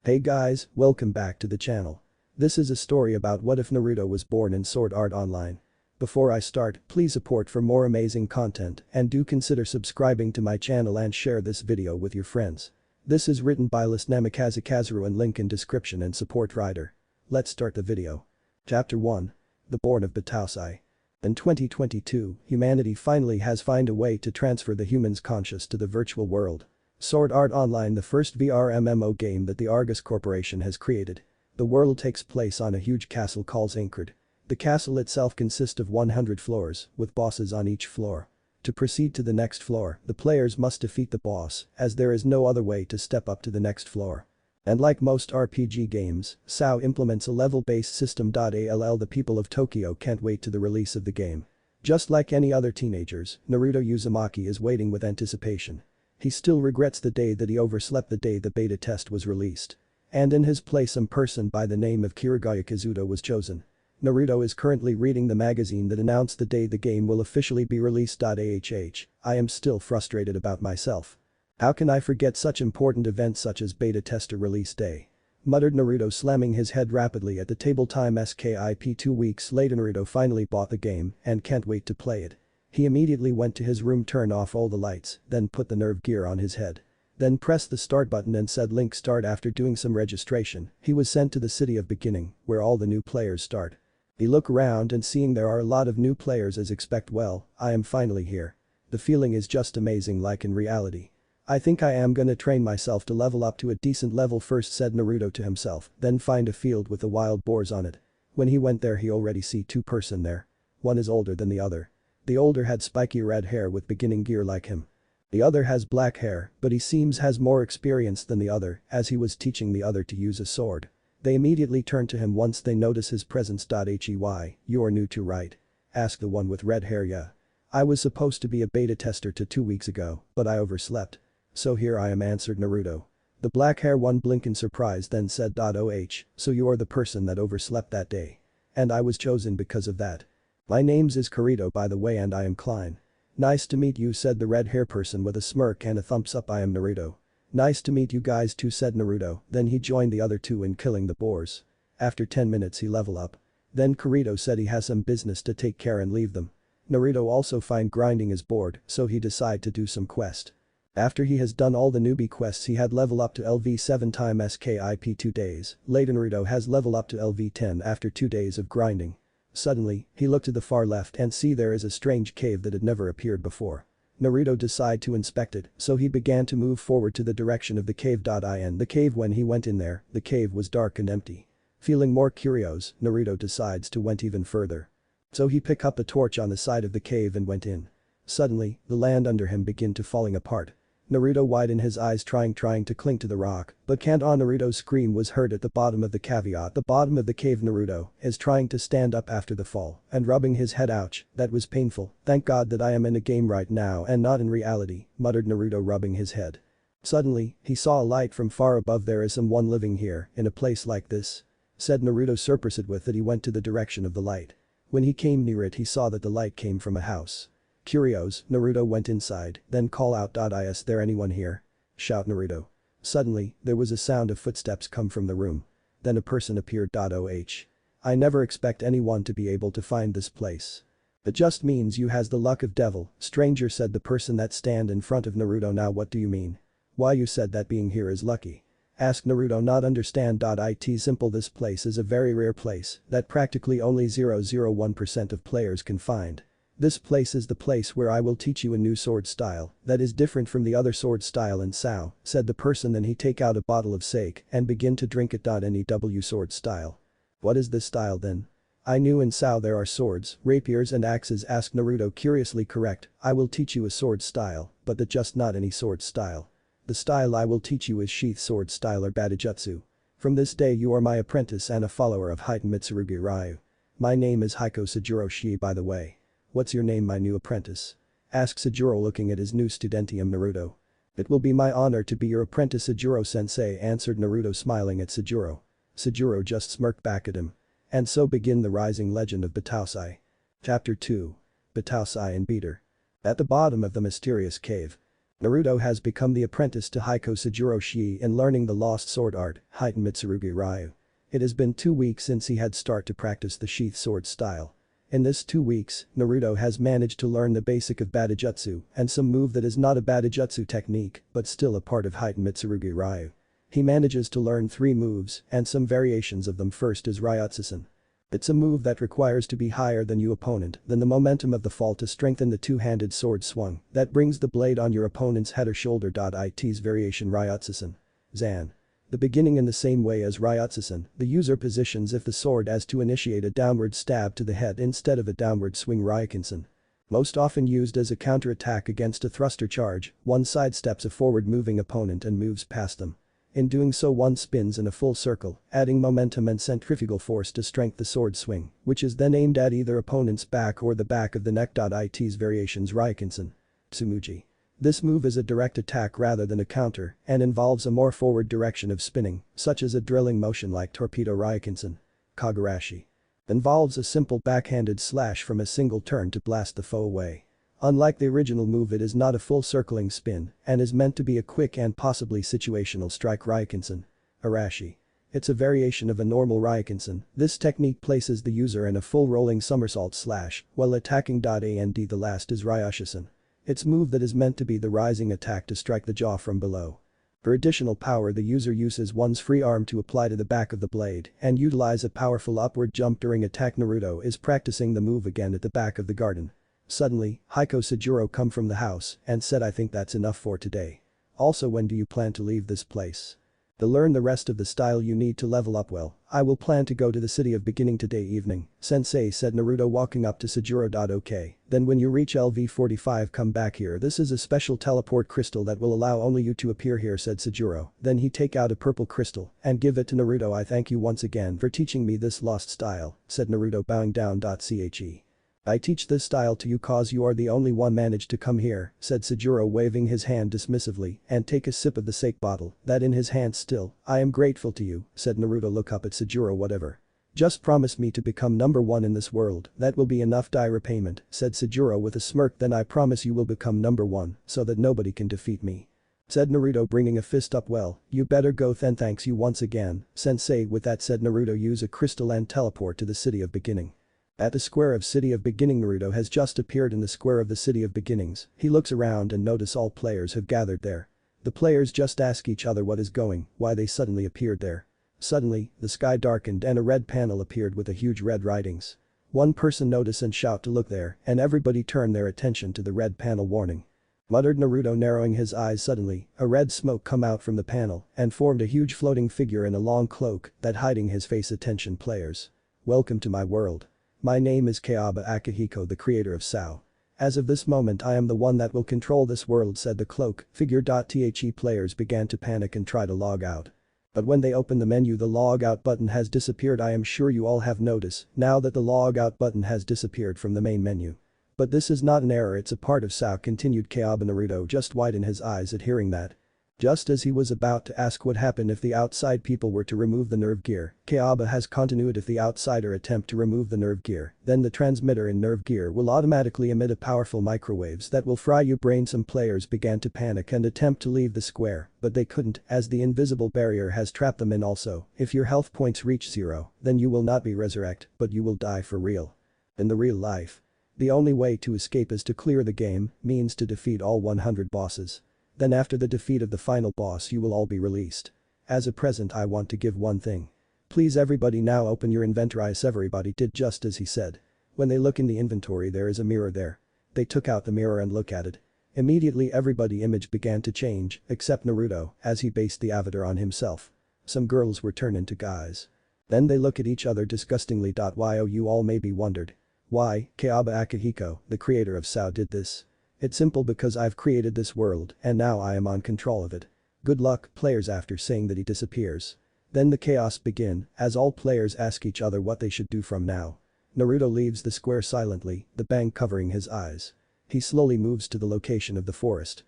Hey guys, welcome back to the channel. This is a story about what if Naruto was born in Sword Art Online. Before I start, please support for more amazing content and do consider subscribing to my channel and share this video with your friends. This is written by lastnamikazekazerou and link in description and support writer. Let's start the video. Chapter 1. The Born of Batausai. In 2022, humanity finally has found a way to transfer the human's conscious to the virtual world. Sword Art Online, the first VR MMO game that the Argus Corporation has created. The world takes place on a huge castle called Zinkard. The castle itself consists of 100 floors, with bosses on each floor. To proceed to the next floor, the players must defeat the boss, as there is no other way to step up to the next floor. And like most RPG games, SAO implements a level-based system. The people of Tokyo can't wait to the release of the game. Just like any other teenagers, Naruto Uzumaki is waiting with anticipation. He still regrets the day that he overslept the day the beta test was released. And in his place some person by the name of Kirigaya Kazuto was chosen. Naruto is currently reading the magazine that announced the day the game will officially be released. I am still frustrated about myself. How can I forget such important events such as beta tester release day? Muttered Naruto, slamming his head rapidly at the table. Skip 2 weeks later, Naruto finally bought the game and can't wait to play it. He immediately went to his room, turned off all the lights, then put the nerve gear on his head. Then pressed the start button and said link start. After doing some registration, he was sent to the city of beginning, where all the new players start. He looked around and seeing there are a lot of new players as expect. Well, I am finally here. The feeling is just amazing, like in reality. I think I am gonna train myself to level up to a decent level first, said Naruto to himself, then find a field with the wild boars on it. When he went there he already see two person there. One is older than the other. The older had spiky red hair with beginning gear like him. The other has black hair, but he seems has more experience than the other, as he was teaching the other to use a sword. They immediately turn to him once they notice his presence. Hey, you're new too, right? Asked the one with red hair. Yeah. I was supposed to be a beta tester 2 weeks ago, but I overslept. So here I am, answered Naruto. The black hair one blinked in surprise then said, so you're the person that overslept that day. And I was chosen because of that. My name's is Kirito by the way, and I am Klein. Nice to meet you, said the red hair person with a smirk and a thumbs up. I am Naruto. Nice to meet you guys too, said Naruto, then he joined the other two in killing the boars. After 10 minutes he level up. Then Kirito said he has some business to take care and leave them. Naruto also find grinding is bored, so he decide to do some quest. After he has done all the newbie quests he had level up to LV7 skip 2 days, later Naruto has level up to LV10 after 2 days of grinding. Suddenly, he looked to the far left and see there is a strange cave that had never appeared before. Naruto decided to inspect it, so he began to move forward to the direction of the cave. In the cave when he went in there, the cave was dark and empty. Feeling more curious, Naruto decides to went even further. So he picked up a torch on the side of the cave and went in. Suddenly, the land under him began to falling apart. Naruto widened his eyes trying to cling to the rock, but can't. Naruto's scream was heard at the bottom of the cave. The bottom of the cave. Naruto is trying to stand up after the fall and rubbing his head. Ouch, that was painful. Thank God that I am in a game right now and not in reality, muttered Naruto rubbing his head. Suddenly, he saw a light from far above. There is someone living here in a place like this, said Naruto. Surprised with that he went to the direction of the light. When he came near it he saw that the light came from a house. Curious, Naruto went inside, then call out. Is there anyone here? Shout Naruto. Suddenly, there was a sound of footsteps come from the room. Then a person appeared. I never expect anyone to be able to find this place. It just means you has the luck of devil, stranger, said the person that stand in front of Naruto. Now what do you mean? Why you said that being here is lucky? Asked Naruto, not understand. It's simple, this place is a very rare place that practically only 0.01% of players can find. This place is the place where I will teach you a new sword style that is different from the other sword style in SAO, said the person. Then he take out a bottle of sake and begin to drink it. New sword style. What is this style then? I knew in SAO there are swords, rapiers and axes, asked Naruto curiously. Correct, I will teach you a sword style, but that just not any sword style. The style I will teach you is sheath sword style or Badajutsu. From this day you are my apprentice and a follower of Hitan Mitsurugi Ryu. My name is Heiko Sajuro Shii by the way. What's your name, my new apprentice? Asked Sajuro looking at his new studentium. Naruto. It will be my honor to be your apprentice, Sajuro-sensei, answered Naruto smiling at Sajuro. Sajuro just smirked back at him. And so begin the rising legend of Batausai. Chapter 2. Batausai and Beater. At the bottom of the mysterious cave. Naruto has become the apprentice to Hiko Shi in learning the lost sword art, Hiten Mitsurugi Ryu. It has been 2 weeks since he had started to practice the sheath sword style. In this 2 weeks, Naruto has managed to learn the basic of Badajutsu and some move that is not a Badajutsu technique but still a part of Hiten Mitsurugi Ryu. He manages to learn 3 moves and some variations of them. First is Ryotsusen. It's a move that requires to be higher than your opponent than the momentum of the fall to strengthen the two-handed sword swung that brings the blade on your opponent's head or shoulder. It's variation Ryotsusen. Zan. The beginning in the same way as Ryotsusen, the user positions if the sword as to initiate a downward stab to the head instead of a downward swing Ryukensen. Most often used as a counter-attack against a thruster charge, one sidesteps a forward-moving opponent and moves past them. In doing so one spins in a full circle, adding momentum and centrifugal force to strengthen the sword swing, which is then aimed at either opponent's back or the back of the neck. It's variations Ryukensen. Tsumuji. This move is a direct attack rather than a counter and involves a more forward direction of spinning, such as a drilling motion like Torpedo Ryukensen. Kagurashi. Involves a simple backhanded slash from a single turn to blast the foe away. Unlike the original move, it is not a full circling spin and is meant to be a quick and possibly situational strike Ryukensen. Arashi. It's a variation of a normal Ryukensen. This technique places the user in a full rolling somersault slash while attacking. And the last is Ryoshisan. It's move that is meant to be the rising attack to strike the jaw from below. For additional power, the user uses one's free arm to apply to the back of the blade and utilize a powerful upward jump during attack. Naruto is practicing the move again at the back of the garden. Suddenly, Hiko come from the house and said, "I think that's enough for today. Also, when do you plan to leave this place? To learn the rest of the style you need to level up well. I will plan to go to the city of beginning today evening," sensei said. Naruto walking up to Sejuro. Okay, then when you reach LV45 come back here. This is a special teleport crystal that will allow only you to appear here, said Sejuro. Then he take out a purple crystal and give it to Naruto. "I thank you once again for teaching me this lost style," said Naruto bowing down. "Che. I teach this style to you cause you are the only one managed to come here," said Sejuro waving his hand dismissively and take a sip of the sake bottle that in his hand still. "I am grateful to you," said Naruto. Look up at Sejuro. "Whatever. Just promise me to become number 1 in this world, that will be enough repayment," said Sejuro with a smirk. "Then I promise you will become number 1 so that nobody can defeat me," said Naruto bringing a fist up. "Well, you better go then, thanks you once again, sensei." With that said, Naruto use a crystal and teleport to the city of beginning. At the square of City of Beginning, Naruto has just appeared in the square of the City of Beginnings. He looks around and notice all players have gathered there. The players just ask each other what is going, why they suddenly appeared there. Suddenly, the sky darkened and a red panel appeared with a huge red writings. One person notice and shout to look there and everybody turn their attention to the red panel. "Warning," muttered Naruto narrowing his eyes. Suddenly, a red smoke come out from the panel and formed a huge floating figure in a long cloak that hiding his face. "Attention players. Welcome to my world. My name is Kayaba Akihiko, the creator of SAO. As of this moment I am the one that will control this world," said the cloak figure. The players began to panic and try to log out. But when they open the menu, the log out button has disappeared. I am sure you all have noticed now that the log out button has disappeared from the main menu. But this is not an error, it's a part of SAO, continued Kayaba. Naruto just widened his eyes at hearing that. Just as he was about to ask what happened if the outside people were to remove the nerve gear, Kayaba has continued. If the outsider attempt to remove the nerve gear, then the transmitter in nerve gear will automatically emit a powerful microwaves that will fry your brain. Some players began to panic and attempt to leave the square, but they couldn't as the invisible barrier has trapped them in. Also, if your health points reach 0, then you will not be resurrected, but you will die for real. In the real life, the only way to escape is to clear the game, means to defeat all 100 bosses. Then after the defeat of the final boss you will all be released. As a present I want to give one thing. Please everybody now open your inventory. Everybody did just as he said. When they look in the inventory there is a mirror there. They took out the mirror and look at it. Immediately everybody image began to change, except Naruto, as he based the avatar on himself. Some girls were turned into guys. Then they look at each other disgustingly. Yo, you all may be wondered. Why, Kayaba Akihiko, the creator of SAO, did this. It's simple, because I've created this world and now I am on control of it. Good luck, players. After saying that he disappears. Then the chaos begin as all players ask each other what they should do from now. Naruto leaves the square silently, the bang covering his eyes. He slowly moves to the location of the forest.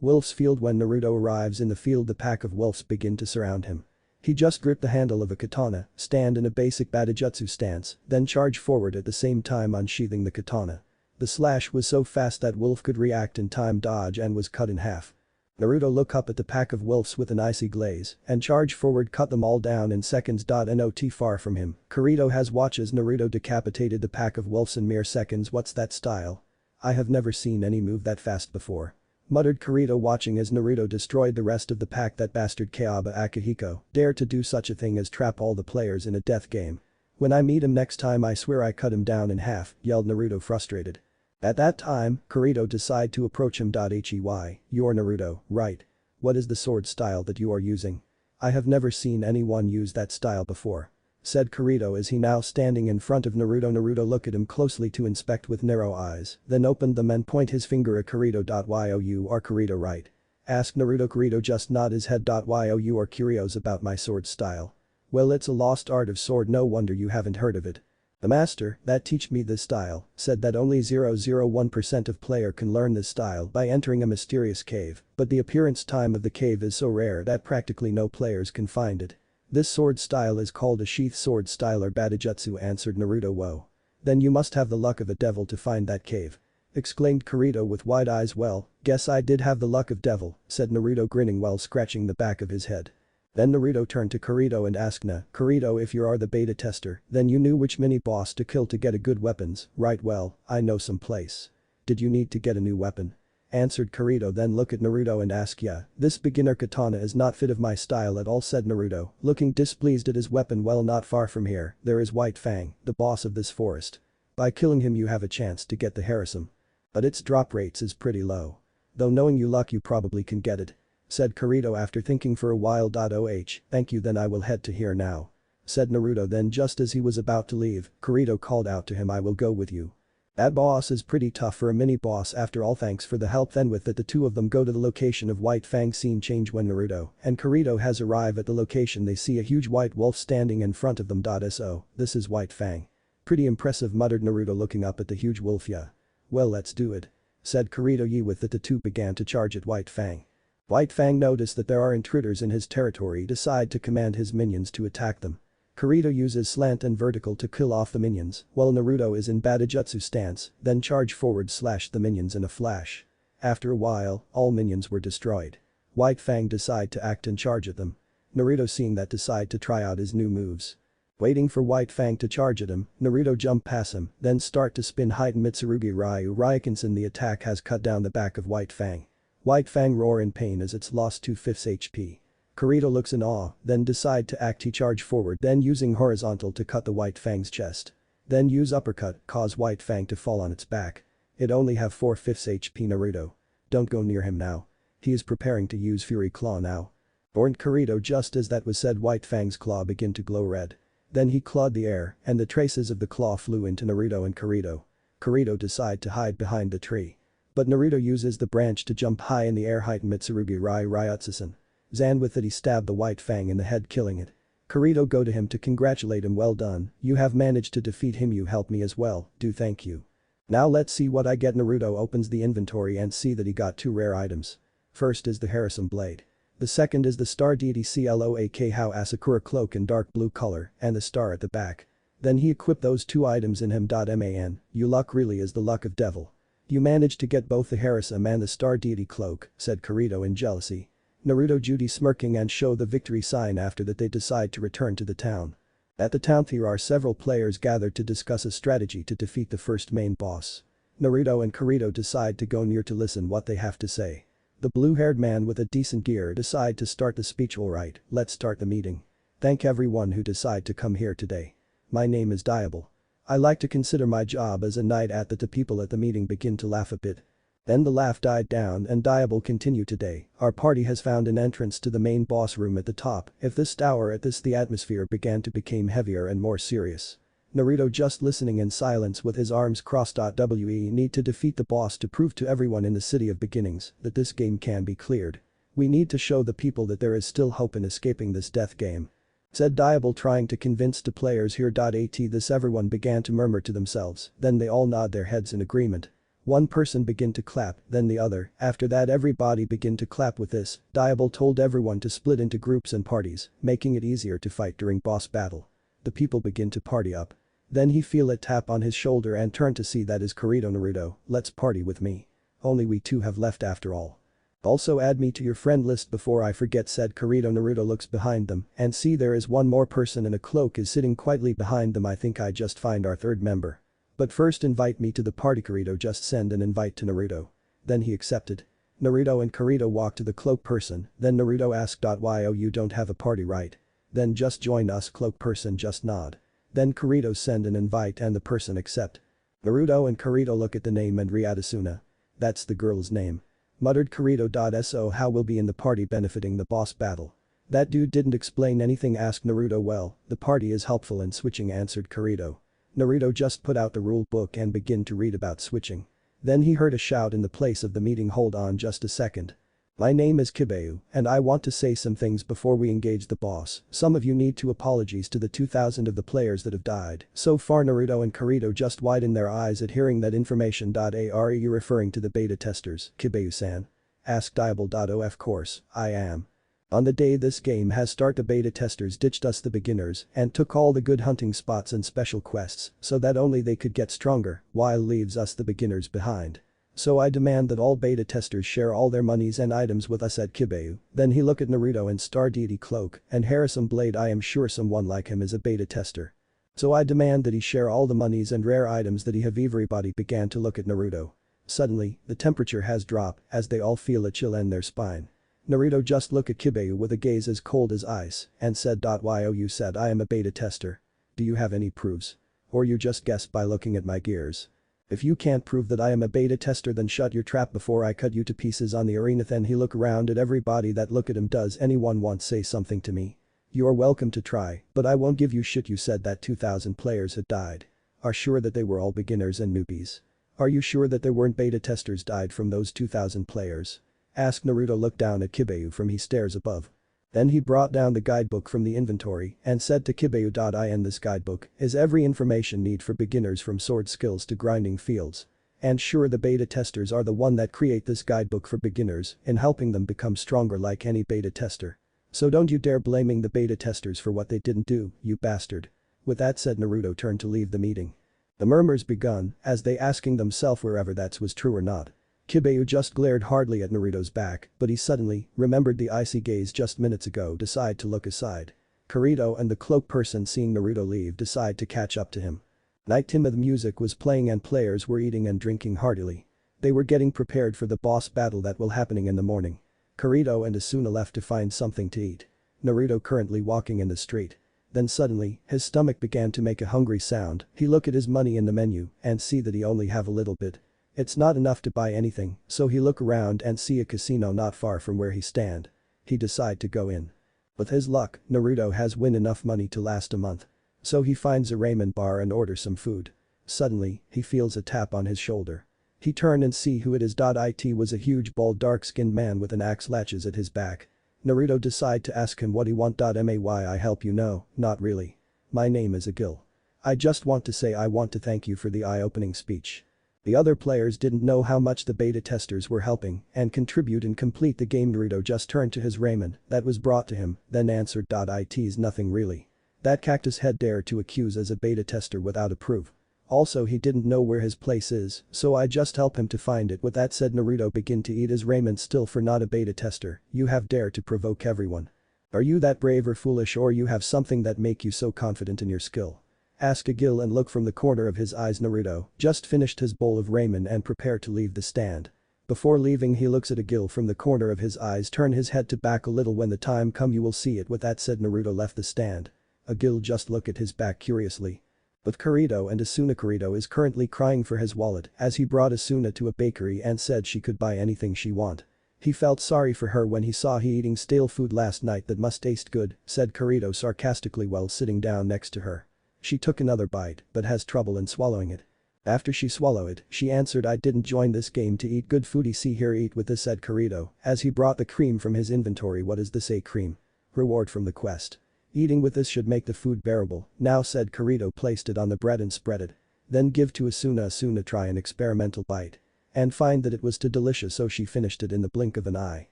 Wolf's field. When Naruto arrives in the field, the pack of wolves begin to surround him. He just grip the handle of a katana, stand in a basic Badajutsu stance, then charge forward at the same time unsheathing the katana. The slash was so fast that Wolf could react in time, dodge, and was cut in half. Naruto look up at the pack of wolves with an icy glaze and charge forward, cut them all down in seconds. Not far from him, Kirito has watches Naruto decapitated the pack of wolves in mere seconds. What's that style? I have never seen any move that fast before. Muttered Kirito watching as Naruto destroyed the rest of the pack. That bastard Kayaba Akihiko dared to do such a thing as trap all the players in a death game. When I meet him next time I swear I cut him down in half, yelled Naruto frustrated. At that time, Kirito decided to approach him. Hey, you're Naruto, right? What is the sword style that you are using? I have never seen anyone use that style before. Said Kirito as he now standing in front of Naruto. Naruto looked at him closely to inspect with narrow eyes, then opened them and point his finger at Kirito. Yo, you are Kirito, right? Asked Naruto. Kirito just nod his head. Yo, you are curious about my sword style. Well, it's a lost art of sword, no wonder you haven't heard of it. The master that teach me this style said that only 0.001% of player can learn this style by entering a mysterious cave, but the appearance time of the cave is so rare that practically no players can find it. This sword style is called a sheath sword style or Badajutsu, answered Naruto. Whoa. Then you must have the luck of a devil to find that cave. Exclaimed Kirito with wide eyes. Well, guess I did have the luck of devil, said Naruto grinning while scratching the back of his head. Then Naruto turned to Kirito and asked Kirito, if you are the beta tester, then you knew which mini boss to kill to get a good weapons, right? Well, I know some place. Did you need to get a new weapon? Answered Kirito, then look at Naruto and ask, yeah, this beginner katana is not fit of my style at all, said Naruto, looking displeased at his weapon. Well, not far from here, there is White Fang, the boss of this forest. By killing him you have a chance to get the harasum. But its drop rates is pretty low. Though knowing you luck you probably can get it. Said Kirito after thinking for a while. Thank you, then I will head to here now. Said Naruto. Then just as he was about to leave, Kirito called out to him, I will go with you. That boss is pretty tough for a mini boss after all, thanks for the help. Then with that the two of them go to the location of White Fang. Scene change when Naruto and Kirito has arrived at the location. They see a huge white wolf standing in front of them. So, this is White Fang. Pretty impressive, muttered Naruto looking up at the huge wolf. Yeah. Well, let's do it. Said Kirito. With that the two began to charge at White Fang. White Fang noticed that there are intruders in his territory, decide to command his minions to attack them. Kirito uses slant and vertical to kill off the minions, while Naruto is in Badajutsu stance, then charge forward slash the minions in a flash. After a while, all minions were destroyed. White Fang decide to act and charge at them. Naruto seeing that decide to try out his new moves. Waiting for White Fang to charge at him, Naruto jump past him, then start to spin heighten Mitsurugi Ryu Ryakinsen. The attack has cut down the back of White Fang. White Fang roar in pain as it's lost 2/5 HP. Kirito looks in awe, then decide to act. He charge forward, then using horizontal to cut the White Fang's chest. Then use uppercut, cause White Fang to fall on its back. It only have 4/5 HP. Naruto. Don't go near him now. He is preparing to use Fury Claw now. Warned Kirito. Just as that was said, White Fang's claw began to glow red. Then he clawed the air, and the traces of the claw flew into Naruto and Kirito. Kirito decide to hide behind the tree. But Naruto uses the branch to jump high in the air. Heighten Mitsurugi Ryu Ryutsusen. Zan with it he stabbed the White Fang in the head, killing it. Kirito go to him to congratulate him. Well done, you have managed to defeat him, you helped me as well, do thank you. Now let's see what I get. Naruto opens the inventory and see that he got two rare items. First is the harasum blade. The second is the star deity Cloak How Asakura cloak in dark blue color and the star at the back. Then he equipped those two items in him. Man, you luck really is the luck of devil. You managed to get both the harasum and the star deity cloak, said Kirito in jealousy. Naruto Judy smirking and show the victory sign. After that they decide to return to the town. At the town there are several players gathered to discuss a strategy to defeat the first main boss. Naruto and Kirito decide to go near to listen what they have to say. The blue-haired man with a decent gear decide to start the speech. Alright, let's start the meeting. Thank everyone who decide to come here today. My name is Diable. I like to consider my job as a knight. At that the people at the meeting begin to laugh a bit. Then the laugh died down and Diable continued. Today, our party has found an entrance to the main boss room at the top. If this tower at this the atmosphere began to become heavier and more serious. Naruto just listening in silence with his arms crossed. We need to defeat the boss to prove to everyone in the city of beginnings that this game can be cleared. We need to show the people that there is still hope in escaping this death game. Said Diable trying to convince the players here. At this everyone began to murmur to themselves, then they all nod their heads in agreement. One person began to clap, then the other, after that everybody began to clap with this. Diable told everyone to split into groups and parties, making it easier to fight during boss battle. The people begin to party up. Then he feel a tap on his shoulder and turn to see that is Kirito. Naruto, let's party with me. Only we two have left after all. Also add me to your friend list before I forget, said Kirito. Naruto looks behind them and see there is one more person in a cloak is sitting quietly behind them. I think I just find our third member. But first invite me to the party. Kirito just send an invite to Naruto. Then he accepted. Naruto and Kirito walk to the cloak person, then Naruto asked, "Why oh you don't have a party right? Then just join us." Cloak person just nod. Then Kirito send an invite and the person accept. Naruto and Kirito look at the name and read Asuna. That's the girl's name. Muttered Kirito. So how will be in the party benefiting the boss battle? That dude didn't explain anything, asked Naruto. Well, the party is helpful in switching, answered Kirito. Naruto just put out the rule book and begin to read about switching. Then he heard a shout in the place of the meeting. Hold on just a second. My name is Kibeu, and I want to say some things before we engage the boss. Some of you need to apologize to the 2,000 of the players that have died so far. Naruto and Kirito just widen their eyes at hearing that information. Are you referring to the beta testers, Kibeu-san? Asked Diable. Of course, I am. On the day this game has started, the beta testers ditched us the beginners and took all the good hunting spots and special quests so that only they could get stronger while leaves us the beginners behind. So I demand that all beta testers share all their monies and items with us, said Kibeu. Then he looked at Naruto and Star Deity Cloak and Harrison Blade. I am sure someone like him is a beta tester. So I demand that he share all the monies and rare items that he have. Everybody began to look at Naruto. Suddenly, the temperature has dropped as they all feel a chill in their spine. Naruto just looked at Kibeu with a gaze as cold as ice and said, "Why oh you said I am a beta tester. Do you have any proofs? Or you just guessed by looking at my gears? If you can't prove that I am a beta tester, then shut your trap before I cut you to pieces on the arena." Then he looked around at everybody that look at him. Does anyone want to say something to me? You are welcome to try, but I won't give you shit. You said that 2,000 players had died. Are sure that they were all beginners and newbies? Are you sure that there weren't beta testers died from those 2,000 players? Asked Naruto. Looked down at Kibeu from his stairs above. Then he brought down the guidebook from the inventory and said to Kibeu, "In this guidebook is every information need for beginners from sword skills to grinding fields. And sure, the beta testers are the one that create this guidebook for beginners in helping them become stronger like any beta tester. So don't you dare blaming the beta testers for what they didn't do, you bastard." With that said, Naruto turned to leave the meeting. The murmurs begun as they asking themselves wherever that was true or not. Kibeu just glared hardly at Naruto's back, but he suddenly remembered the icy gaze just minutes ago. Decide to look aside. Kirito and the cloak person, seeing Naruto leave, decide to catch up to him. Nighttime, the music was playing and players were eating and drinking heartily. They were getting prepared for the boss battle that will happening in the morning. Kirito and Asuna left to find something to eat. Naruto currently walking in the street. Then suddenly, his stomach began to make a hungry sound. He looked at his money in the menu and see that he only have a little bit. It's not enough to buy anything, so he look around and see a casino not far from where he stand. He decide to go in. With his luck, Naruto has win enough money to last a month. So he finds a ramen bar and orders some food. Suddenly, he feels a tap on his shoulder. He turn and see who it is. It was a huge bald dark-skinned man with an axe latches at his back. Naruto decide to ask him what he want. May I help you? No, not really. My name is Agil. I just want to say I want to thank you for the eye-opening speech. The other players didn't know how much the beta testers were helping and contribute and complete the game. Naruto just turned to his ramen that was brought to him, then answered, "It's nothing really. That cactus head dare to accuse as a beta tester without a proof. Also, he didn't know where his place is, so I just help him to find it." With that said, Naruto begin to eat his ramen. Still, for not a beta tester, you have dare to provoke everyone. Are you that brave or foolish, or you have something that make you so confident in your skill? Asked Agil and looked from the corner of his eyes. Naruto just finished his bowl of ramen and prepared to leave the stand. Before leaving, he looks at Agil from the corner of his eyes, turn his head to back a little. "When the time come you will see it." With that said, Naruto left the stand. Agil just looked at his back curiously. With Kirito and Asuna. Kirito is currently crying for his wallet as he brought Asuna to a bakery and said she could buy anything she want. He felt sorry for her when he saw he eating stale food last night that must taste good, said Kirito sarcastically while sitting down next to her. She took another bite but has trouble in swallowing it. After she swallowed it, she answered, "I didn't join this game to eat good food. See here, eat with this," said Kirito as he brought the cream from his inventory. "What is this? A cream? Reward from the quest. Eating with this should make the food bearable." "Now," said Kirito, placed it on the bread and spread it. Then give to Asuna. Asuna try an experimental bite. And find that it was too delicious, so she finished it in the blink of an eye.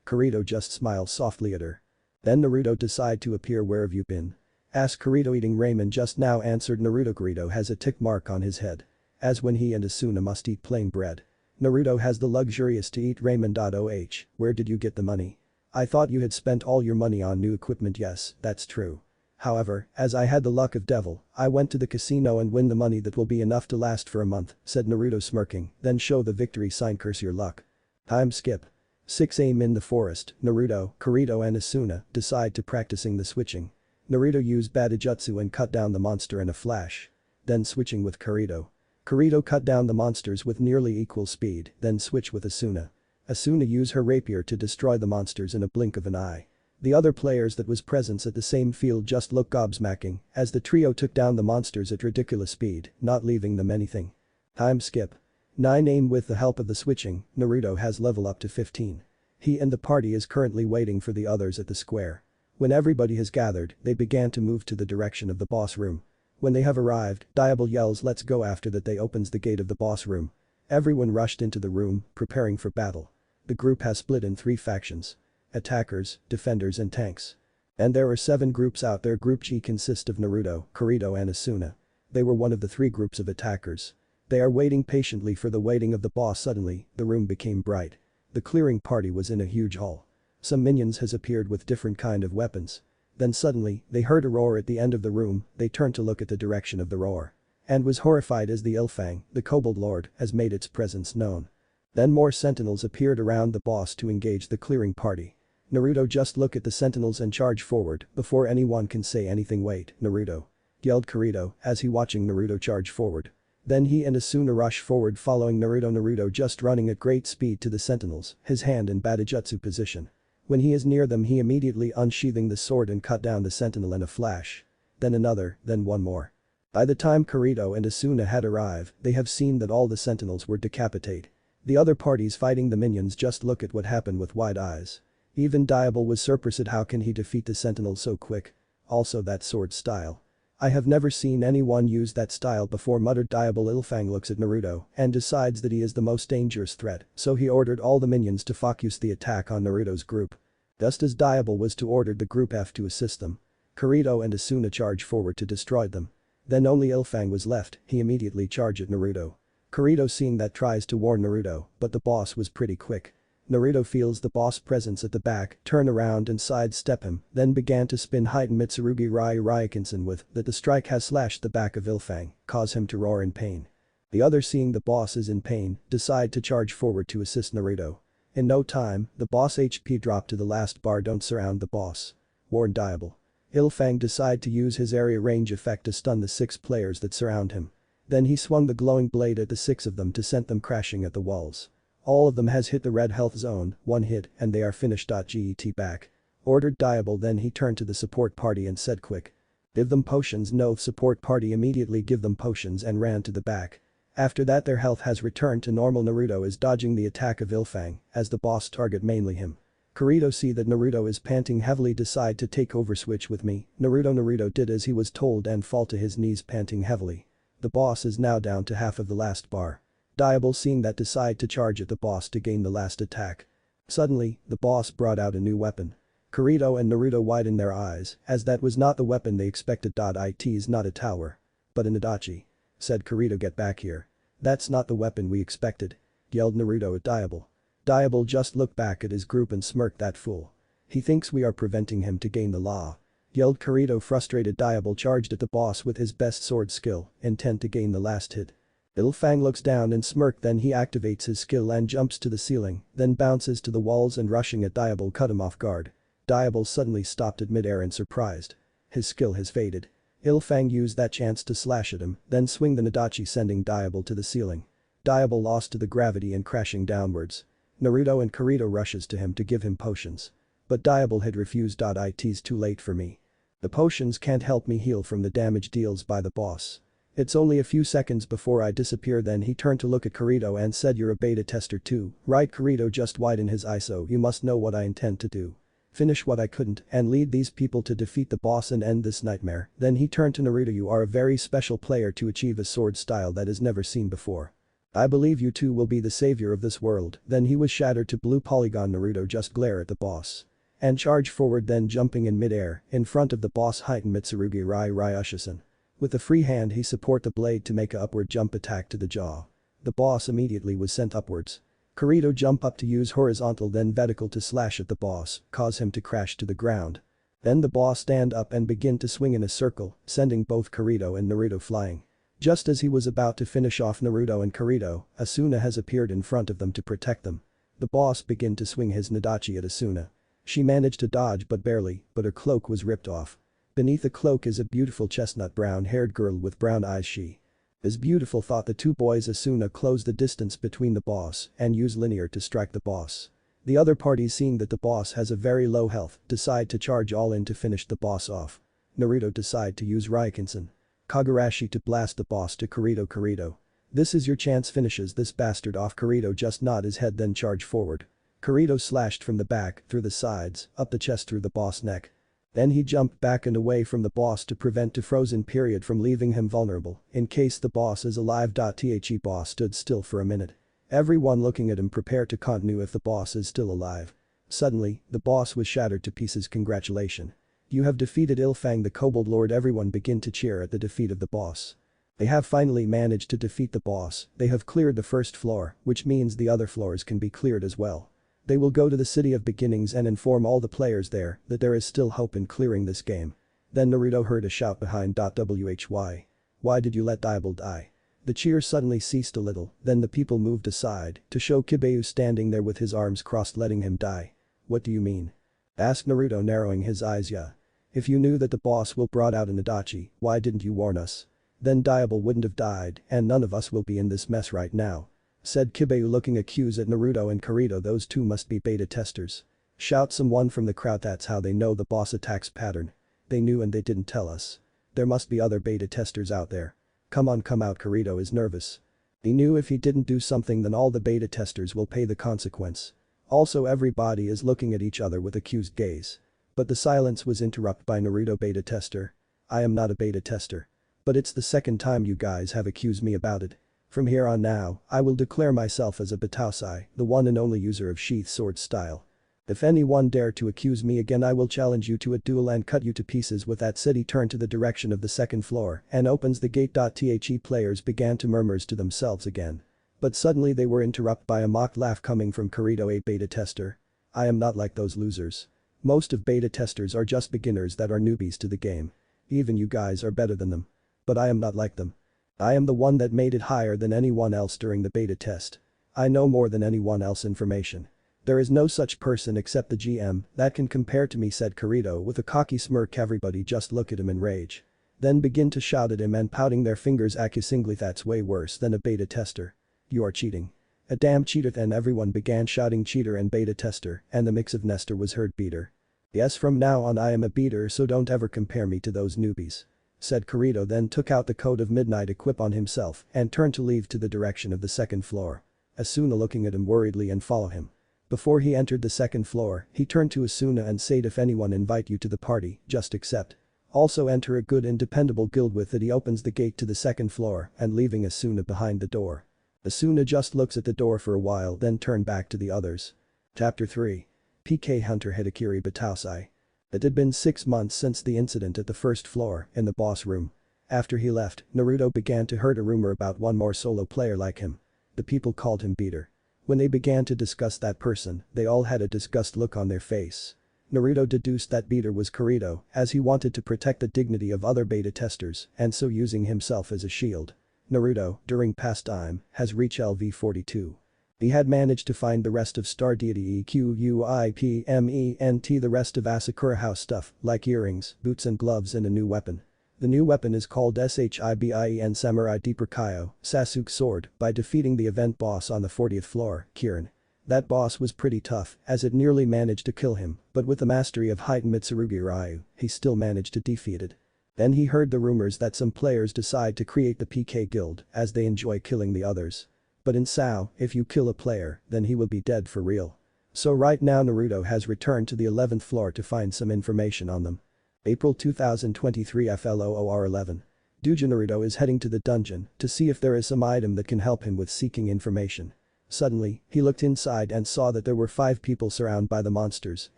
Kirito just smiled softly at her. Then Naruto decide to appear. "Where have you been?" Ask Kirito eating ramen just now, answered Naruto. Kirito has a tick mark on his head. As when he and Asuna must eat plain bread. Naruto has the luxurious to eat ramen. Oh, where did you get the money? I thought you had spent all your money on new equipment. Yes, that's true. However, as I had the luck of devil, I went to the casino and win the money that will be enough to last for a month, said Naruto smirking, then show the victory sign. Curse your luck. Time skip. 6 a.m. in the forest, Naruto, Kirito and Asuna decide to practicing the switching. Naruto used Badajutsu and cut down the monster in a flash. Then switching with Kirito. Kirito cut down the monsters with nearly equal speed, then switch with Asuna. Asuna used her rapier to destroy the monsters in a blink of an eye. The other players that was present at the same field just looked gobsmacking as the trio took down the monsters at ridiculous speed, not leaving them anything. Time skip. 9 a.m. with the help of the switching, Naruto has level up to 15. He and the party is currently waiting for the others at the square. When everybody has gathered, they began to move to the direction of the boss room. When they have arrived, Diable yells let's go. After that they opens the gate of the boss room. Everyone rushed into the room, preparing for battle. The group has split in 3 factions. Attackers, defenders and tanks. And there are 7 groups out there. Group G consists of Naruto, Kirito and Asuna. They were one of the 3 groups of attackers. They are waiting patiently for the waiting of the boss. Suddenly, the room became bright. The clearing party was in a huge hall. Some minions has appeared with different kind of weapons. Then suddenly, they heard a roar at the end of the room. They turned to look at the direction of the roar. And was horrified as the Ilfang, the Kobold Lord, has made its presence known. Then more sentinels appeared around the boss to engage the clearing party. Naruto just look at the sentinels and charge forward before anyone can say anything. Wait, Naruto. Yelled Kirito as he watching Naruto charge forward. Then he and Asuna rush forward following Naruto. Naruto just running at great speed to the sentinels, his hand in Badajutsu position. When he is near them he immediately unsheathing the sword and cut down the sentinel in a flash. Then another, then one more. By the time Kirito and Asuna had arrived, they have seen that all the sentinels were decapitated. The other parties fighting the minions just look at what happened with wide eyes. Even Diable was surprised. How can he defeat the sentinels so quick? Also that sword style. I have never seen anyone use that style before, muttered Diable. Ilfang looks at Naruto and decides that he is the most dangerous threat, so he ordered all the minions to focus the attack on Naruto's group. Just as Diable was to order the group F to assist them. Kirito and Asuna charge forward to destroy them. Then only Ilfang was left, he immediately charged at Naruto. Kirito seeing that tries to warn Naruto, but the boss was pretty quick. Naruto feels the boss presence at the back, turn around and sidestep him, then began to spin heighten Mitsurugi Raikansen with that the strike has slashed the back of Ilfang, cause him to roar in pain. The other seeing the boss is in pain, decide to charge forward to assist Naruto. In no time, the boss HP dropped to the last bar. Don't surround the boss. Warned Diable. Ilfang decide to use his area range effect to stun the 6 players that surround him. Then he swung the glowing blade at the 6 of them to send them crashing at the walls. All of them has hit the red health zone, 1 hit and they are finished. Get back. Ordered Diable. Then he turned to the support party and said quick. Give them potions. No, support party immediately give them potions and ran to the back. After that their health has returned to normal. Naruto is dodging the attack of Ilfang as the boss target mainly him. Kirito see that Naruto is panting heavily, decide to take over. Switch with me. Naruto did as he was told and fall to his knees panting heavily. The boss is now down to half of the last bar. Diable seeing that decide to charge at the boss to gain the last attack. Suddenly, the boss brought out a new weapon. Kirito and Naruto widen their eyes as that was not the weapon they expected. It is not a tower. But an adachi. Said Kirito. Get back here. That's not the weapon we expected. Yelled Naruto at Diable. Diable just looked back at his group and smirked. That fool. He thinks we are preventing him to gain the law. Yelled Kirito. Frustrated Diable charged at the boss with his best sword skill, intent to gain the last hit. Ilfang looks down and smirked. Then he activates his skill and jumps to the ceiling, then bounces to the walls and rushing at Diable cut him off guard. Diable suddenly stopped at midair and surprised. His skill has faded. Ilfang used that chance to slash at him, then swing the Nadachi sending Diable to the ceiling. Diable lost to the gravity and crashing downwards. Naruto and Kirito rushes to him to give him potions. But Diable had refused. It's too late for me. The potions can't help me heal from the damage deals by the boss. It's only a few seconds before I disappear. Then he turned to look at Kirito and said, you're a beta tester too, right? Kirito just widened his eyes. So you must know what I intend to do. Finish what I couldn't and lead these people to defeat the boss and end this nightmare. Then he turned to Naruto. You are a very special player to achieve a sword style that is never seen before. I believe you two will be the savior of this world. Then he was shattered to blue polygon. Naruto just glare at the boss. and charge forward, then jumping in midair in front of the boss Heitan Mitsurugi Ryushin. With the free hand he support the blade to make a upward jump attack to the jaw. The boss immediately was sent upwards. Kirito jump up to use horizontal then vertical to slash at the boss, cause him to crash to the ground. Then the boss stand up and begin to swing in a circle, sending both Kirito and Naruto flying. Just as he was about to finish off Naruto and Kirito, Asuna has appeared in front of them to protect them. The boss begin to swing his Nadachi at Asuna. She managed to dodge but barely, but her cloak was ripped off. Beneath the cloak is a beautiful chestnut brown-haired girl with brown eyes. She is beautiful, thought the two boys. Asuna closed the distance between the boss and use linear to strike the boss. The other parties, seeing that the boss has a very low health, decide to charge all in to finish the boss off. Naruto decide to use Raikensen Kagurashi to blast the boss to Kirito. This is your chance, finishes this bastard off. Kirito just nod his head then charge forward. Kirito slashed from the back, through the sides, up the chest through the boss neck. Then he jumped back and away from the boss to prevent the frozen period from leaving him vulnerable in case the boss is alive. The boss stood still for a minute. Everyone looking at him prepared to continue if the boss is still alive. Suddenly, the boss was shattered to pieces. Congratulations. You have defeated Ilfang the Kobold Lord. Everyone begin to cheer at the defeat of the boss. They have finally managed to defeat the boss. They have cleared the first floor, which means the other floors can be cleared as well. They will go to the City of Beginnings and inform all the players there that there is still hope in clearing this game. Then Naruto heard a shout behind. Why? Why did you let Diable die? The cheers suddenly ceased a little, then the people moved aside to show Kibayu standing there with his arms crossed, letting him die. What do you mean? Asked Naruto, narrowing his eyes. Yeah. If you knew that the boss will brought out an Adachi, why didn't you warn us? Then Diable wouldn't have died and none of us will be in this mess right now. Said Kibayu, looking accused at Naruto and Kirito. Those two must be beta testers. Shout someone from the crowd. That's how they know the boss attacks pattern. They knew and they didn't tell us. There must be other beta testers out there. Come on, come out. Kirito is nervous. He knew if he didn't do something then all the beta testers will pay the consequence. Also everybody is looking at each other with accused gaze. But the silence was interrupted by Naruto. Beta tester? I am not a beta tester. But it's the second time you guys have accused me about it. From here on now, I will declare myself as a Batausai, the one and only user of sheath sword style. If anyone dare to accuse me again, I will challenge you to a duel and cut you to pieces. With that said, he turned to the direction of the second floor and opens the gate. The players began to murmur to themselves again. But suddenly they were interrupted by a mock laugh coming from Kirito. A beta tester? I am not like those losers. Most of beta testers are just beginners that are newbies to the game. Even you guys are better than them. But I am not like them. I am the one that made it higher than anyone else during the beta test. I know more than anyone else information. There is no such person except the GM that can compare to me, said Kirito with a cocky smirk. Everybody just look at him in rage. Then begin to shout at him and pouting their fingers accusingly. That's way worse than a beta tester. You are cheating. A damn cheater. Then everyone began shouting cheater and beta tester and the mix of Nestor was heard. Beater. Yes, from now on I am a beater, so don't ever compare me to those newbies. Said Kirito, then took out the Code of Midnight equip on himself and turned to leave to the direction of the second floor. Asuna looking at him worriedly and follow him. Before he entered the second floor, he turned to Asuna and said, if anyone invite you to the party, just accept. Also enter a good and dependable guild. With it he opens the gate to the second floor and leaving Asuna behind the door. Asuna just looks at the door for a while then turned back to the others. Chapter 3. PK Hunter Hidakiri Batausai. It had been 6 months since the incident at the first floor in the boss room. After he left, Naruto began to heard a rumor about one more solo player like him. The people called him Beater. When they began to discuss that person, they all had a disgust look on their face. Naruto deduced that Beater was Kirito as he wanted to protect the dignity of other beta testers and so using himself as a shield. Naruto, during pastime, has reached LV42. He had managed to find the rest of Star Deity EQUIPMENT, the rest of Asakura house stuff, like earrings, boots and gloves and a new weapon. The new weapon is called SHIBIEN Samurai Deeper Kyo, Sasuke Sword, by defeating the event boss on the 40th floor, Kirin. That boss was pretty tough as it nearly managed to kill him, but with the mastery of Heitan Mitsurugi Ryu, he still managed to defeat it. Then he heard the rumors that some players decide to create the PK guild as they enjoy killing the others. But in SAO, if you kill a player, then he will be dead for real. So right now Naruto has returned to the 11th floor to find some information on them. April 2023 FLOOR 11. Naruto is heading to the dungeon to see if there is some item that can help him with seeking information. Suddenly, he looked inside and saw that there were 5 people surrounded by the monsters,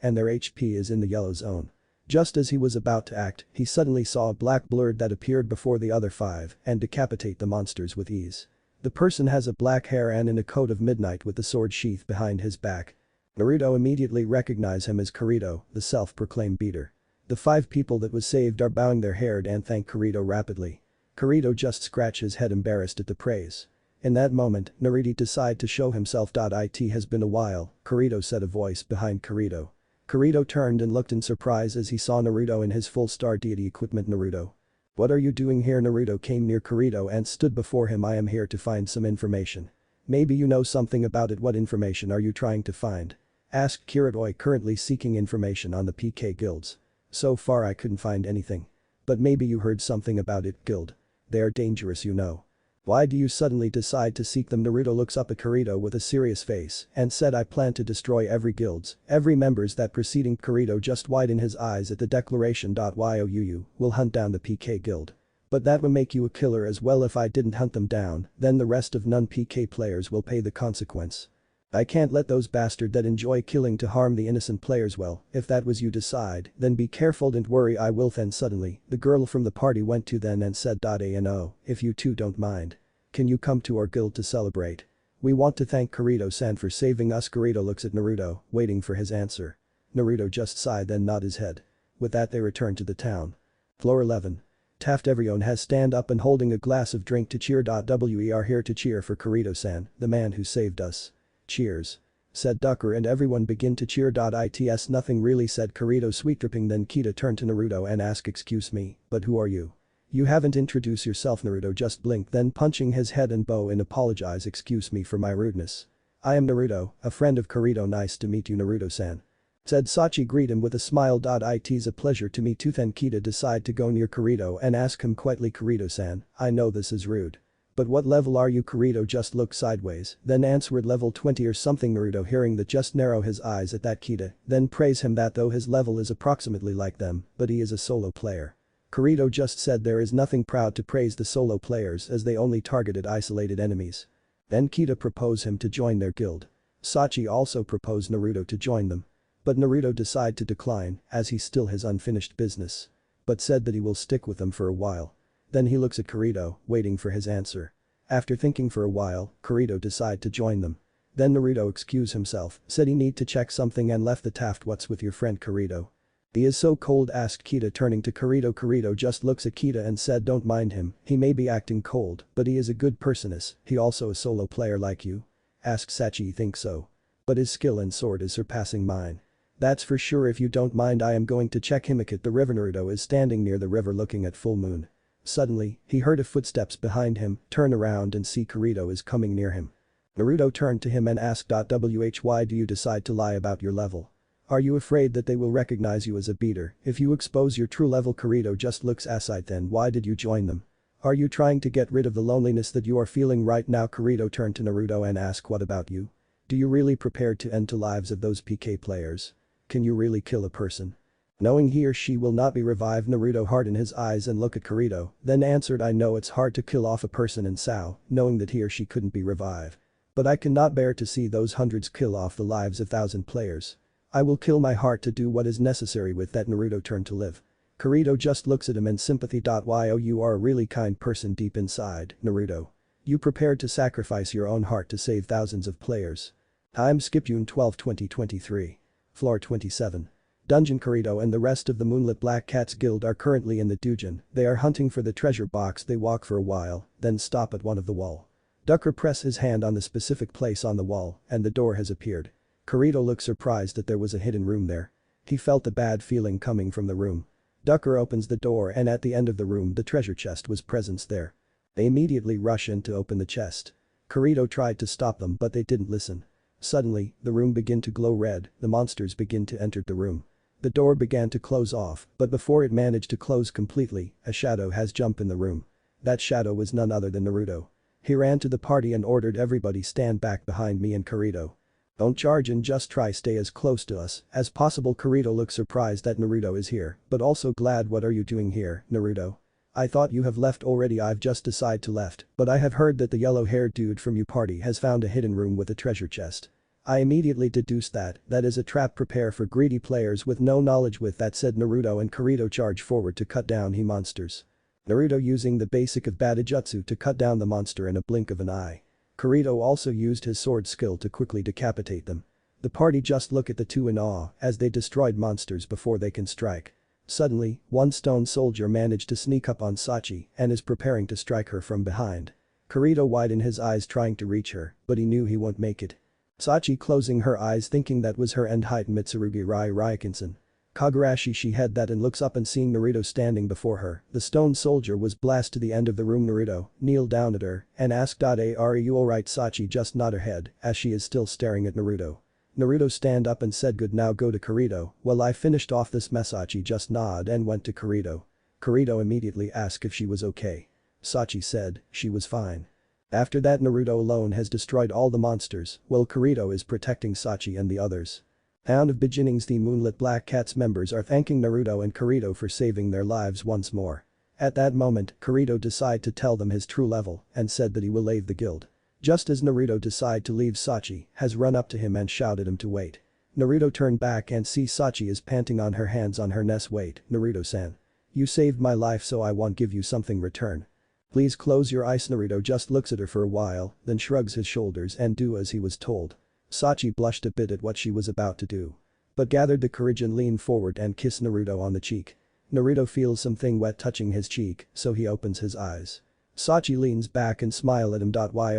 and their HP is in the yellow zone. Just as he was about to act, he suddenly saw a black blur that appeared before the other 5 and decapitate the monsters with ease. The person has a black hair and in a coat of midnight with the sword sheath behind his back. Naruto immediately recognized him as Kirito, the self-proclaimed beater. The 5 people that was saved are bowing their head and thank Kirito rapidly. Kirito just scratched his head embarrassed at the praise. In that moment, Naruto decided to show himself. It has been a while, Kirito said a voice behind Kirito. Kirito turned and looked in surprise as he saw Naruto in his full star deity equipment. Naruto. What are you doing here? Naruto came near Kirito and stood before him. I am here to find some information. Maybe you know something about it. What information are you trying to find? Asked Kirito, currently seeking information on the PK guilds. So far I couldn't find anything. But maybe you heard something about it, guild. They are dangerous, you know. Why do you suddenly decide to seek them? Naruto looks up at Kirito with a serious face and said, I plan to destroy every guilds, every members that preceding. Kirito just widened his eyes at the declaration. You will hunt down the PK guild. But that will make you a killer as well. If I didn't hunt them down, then the rest of non-PK players will pay the consequence. I can't let those bastards that enjoy killing to harm the innocent players. Well, if that was you decide, then be careful, don't worry, I will. Then suddenly, the girl from the party went to them and said, "No, if you two don't mind. Can you come to our guild to celebrate? We want to thank Kirito-san for saving us." Kirito looks at Naruto, waiting for his answer. Naruto just sighed then nodded his head. With that they returned to the town. Floor 11. Taft. Everyone has stand up and holding a glass of drink to cheer. We are here to cheer for Kirito-san, the man who saved us. Cheers. Said Ducker and everyone begin to cheer. It's nothing really, said Kirito sweet dripping. Then Kita turned to Naruto and asked, excuse me, but who are you? You haven't introduced yourself. Naruto just blinked, then punching his head and bow and apologize, excuse me for my rudeness. I am Naruto, a friend of Kirito. Nice to meet you, Naruto-san. Said Sachi greet him with a smile. It's a pleasure to meet you. Then Kita decide to go near Kirito and ask him quietly, Kirito-san, I know this is rude. But what level are you? Kirito just looked sideways, then answered level 20 or something. Naruto hearing that just narrow his eyes at that Kita, then praise him that though his level is approximately like them, but he is a solo player. Kirito just said there is nothing proud to praise the solo players as they only targeted isolated enemies. Then Kita proposed him to join their guild. Sachi also proposed Naruto to join them. But Naruto decided to decline as he still has unfinished business. But said that he will stick with them for a while. Then he looks at Kirito, waiting for his answer. After thinking for a while, Kirito decided to join them. Then Naruto excused himself, said he need to check something and left the Taft. What's with your friend Kirito? He is so cold, asked Kita turning to Kirito. Kirito just looks at Kita and said don't mind him, he may be acting cold, but he is a good person. Is he also a solo player like you? Asked Sachi. Think so. But his skill and sword is surpassing mine. That's for sure. If you don't mind I am going to check him at the river. Naruto is standing near the river looking at full moon. Suddenly, he heard a footsteps behind him, turn around and see Kirito is coming near him. Naruto turned to him and asked, why do you decide to lie about your level? Are you afraid that they will recognize you as a beater if you expose your true level? Kirito just looks aside. Then why did you join them? Are you trying to get rid of the loneliness that you are feeling right now? Kirito turned to Naruto and asked, what about you? Do you really prepared to end the lives of those PK players? Can you really kill a person? Knowing he or she will not be revived, Naruto hardened his eyes and looked at Kirito, then answered, I know it's hard to kill off a person in Sao, knowing that he or she couldn't be revived. But I cannot bear to see those hundreds kill off the lives of 1,000 players. I will kill my heart to do what is necessary. With that Naruto turned to live. Kirito just looks at him in sympathy. You are a really kind person deep inside, Naruto. You prepared to sacrifice your own heart to save thousands of players. Time skip June 12, 2023. Floor 27. Dungeon. Kirito and the rest of the Moonlit Black Cats Guild are currently in the dungeon. They are hunting for the treasure box. They walk for a while, then stop at one of the wall. Ducker press his hand on the specific place on the wall and the door has appeared. Kirito looks surprised that there was a hidden room there. He felt a bad feeling coming from the room. Ducker opens the door and at the end of the room the treasure chest was present there. They immediately rush in to open the chest. Kirito tried to stop them but they didn't listen. Suddenly, the room began to glow red, the monsters begin to enter the room. The door began to close off, but before it managed to close completely, a shadow has jumped in the room. That shadow was none other than Naruto. He ran to the party and ordered everybody stand back behind me and Kirito. Don't charge and just try stay as close to us as possible. Kirito looks surprised that Naruto is here, but also glad. What are you doing here, Naruto? I thought you have left already. I've just decided to left, but I have heard that the yellow-haired dude from your party has found a hidden room with a treasure chest. I immediately deduced that is a trap. Prepare for greedy players with no knowledge. With that said, Naruto and Kirito charge forward to cut down he monsters. Naruto using the basic of Badajutsu to cut down the monster in a blink of an eye. Kirito also used his sword skill to quickly decapitate them. The party just look at the two in awe as they destroyed monsters before they can strike. Suddenly, one stone soldier managed to sneak up on Sachi and is preparing to strike her from behind. Kirito widened his eyes trying to reach her, but he knew he won't make it. Sachi closing her eyes thinking that was her end height. Mitsurugi Raikinsen. Kagurashi she had that and looks up and seeing Naruto standing before her, the stone soldier was blasted to the end of the room. Naruto kneeled down at her and asked, "Are you alright?" Sachi just nod her head as she is still staring at Naruto. Naruto stand up and said, "Good, now go to Kirito." "Well, I finished off this mess." Sachi just nod and went to Kirito. Kirito immediately asked if she was okay. Sachi said she was fine. After that, Naruto alone has destroyed all the monsters while Kirito is protecting Sachi and the others. Town of Beginnings. The Moonlit Black Cats members are thanking Naruto and Kirito for saving their lives once more. At that moment, Kirito decided to tell them his true level and said that he will leave the guild. Just as Naruto decided to leave, Sachi has run up to him and shouted him to wait. Naruto turned back and see Sachi is panting on her hands on her nest. "Wait, Naruto-san. You saved my life, so I won't give you something return. Please close your eyes." Naruto just looks at her for a while, then shrugs his shoulders and do as he was told. Sachi blushed a bit at what she was about to do, but gathered the courage and leaned forward and kissed Naruto on the cheek. Naruto feels something wet touching his cheek, so he opens his eyes. Sachi leans back and smile at him.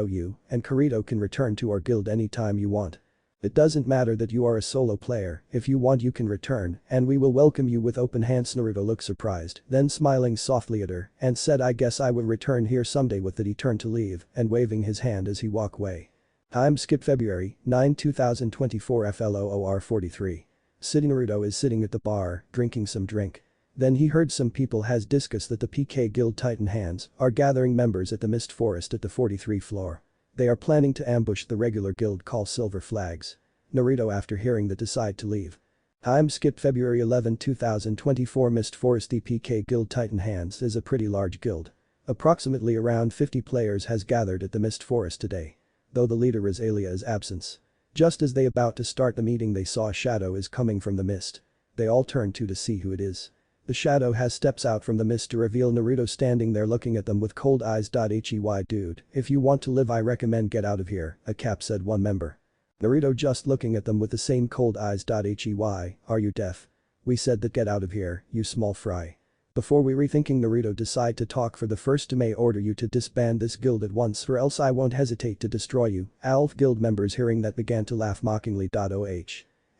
"You and Kirito can return to our guild anytime you want. It doesn't matter that you are a solo player, if you want you can return and we will welcome you with open hands." Naruto looked surprised, then smiling softly at her and said, "I guess I will return here someday." With that he turned to leave and waving his hand as he walked away. Time skip February 9, 2024 FLOOR 43. Naruto is sitting at the bar, drinking some drink. Then he heard some people has discussed that the PK Guild Titan Hands are gathering members at the Mist Forest at the 43rd floor. They are planning to ambush the regular guild called Silver Flags. Naruto after hearing that decide to leave. Time skip February 11, 2024 Mist Forest. The PK Guild Titan Hands is a pretty large guild. Approximately around 50 players has gathered at the Mist Forest today. Though the leader is Alia's absence. Just as they about to start the meeting, they saw a shadow is coming from the mist. They all turned to see who it is. The shadow has steps out from the mist to reveal Naruto standing there looking at them with cold eyes. "Hey dude, if you want to live I recommend get out of here," a cap said one member. Naruto just looking at them with the same cold eyes. "Hey, are you deaf? We said that get out of here, you small fry." Before we rethinking, Naruto decide to talk for the first. "May order you to disband this guild at once or else I won't hesitate to destroy you." ALF guild members hearing that began to laugh mockingly.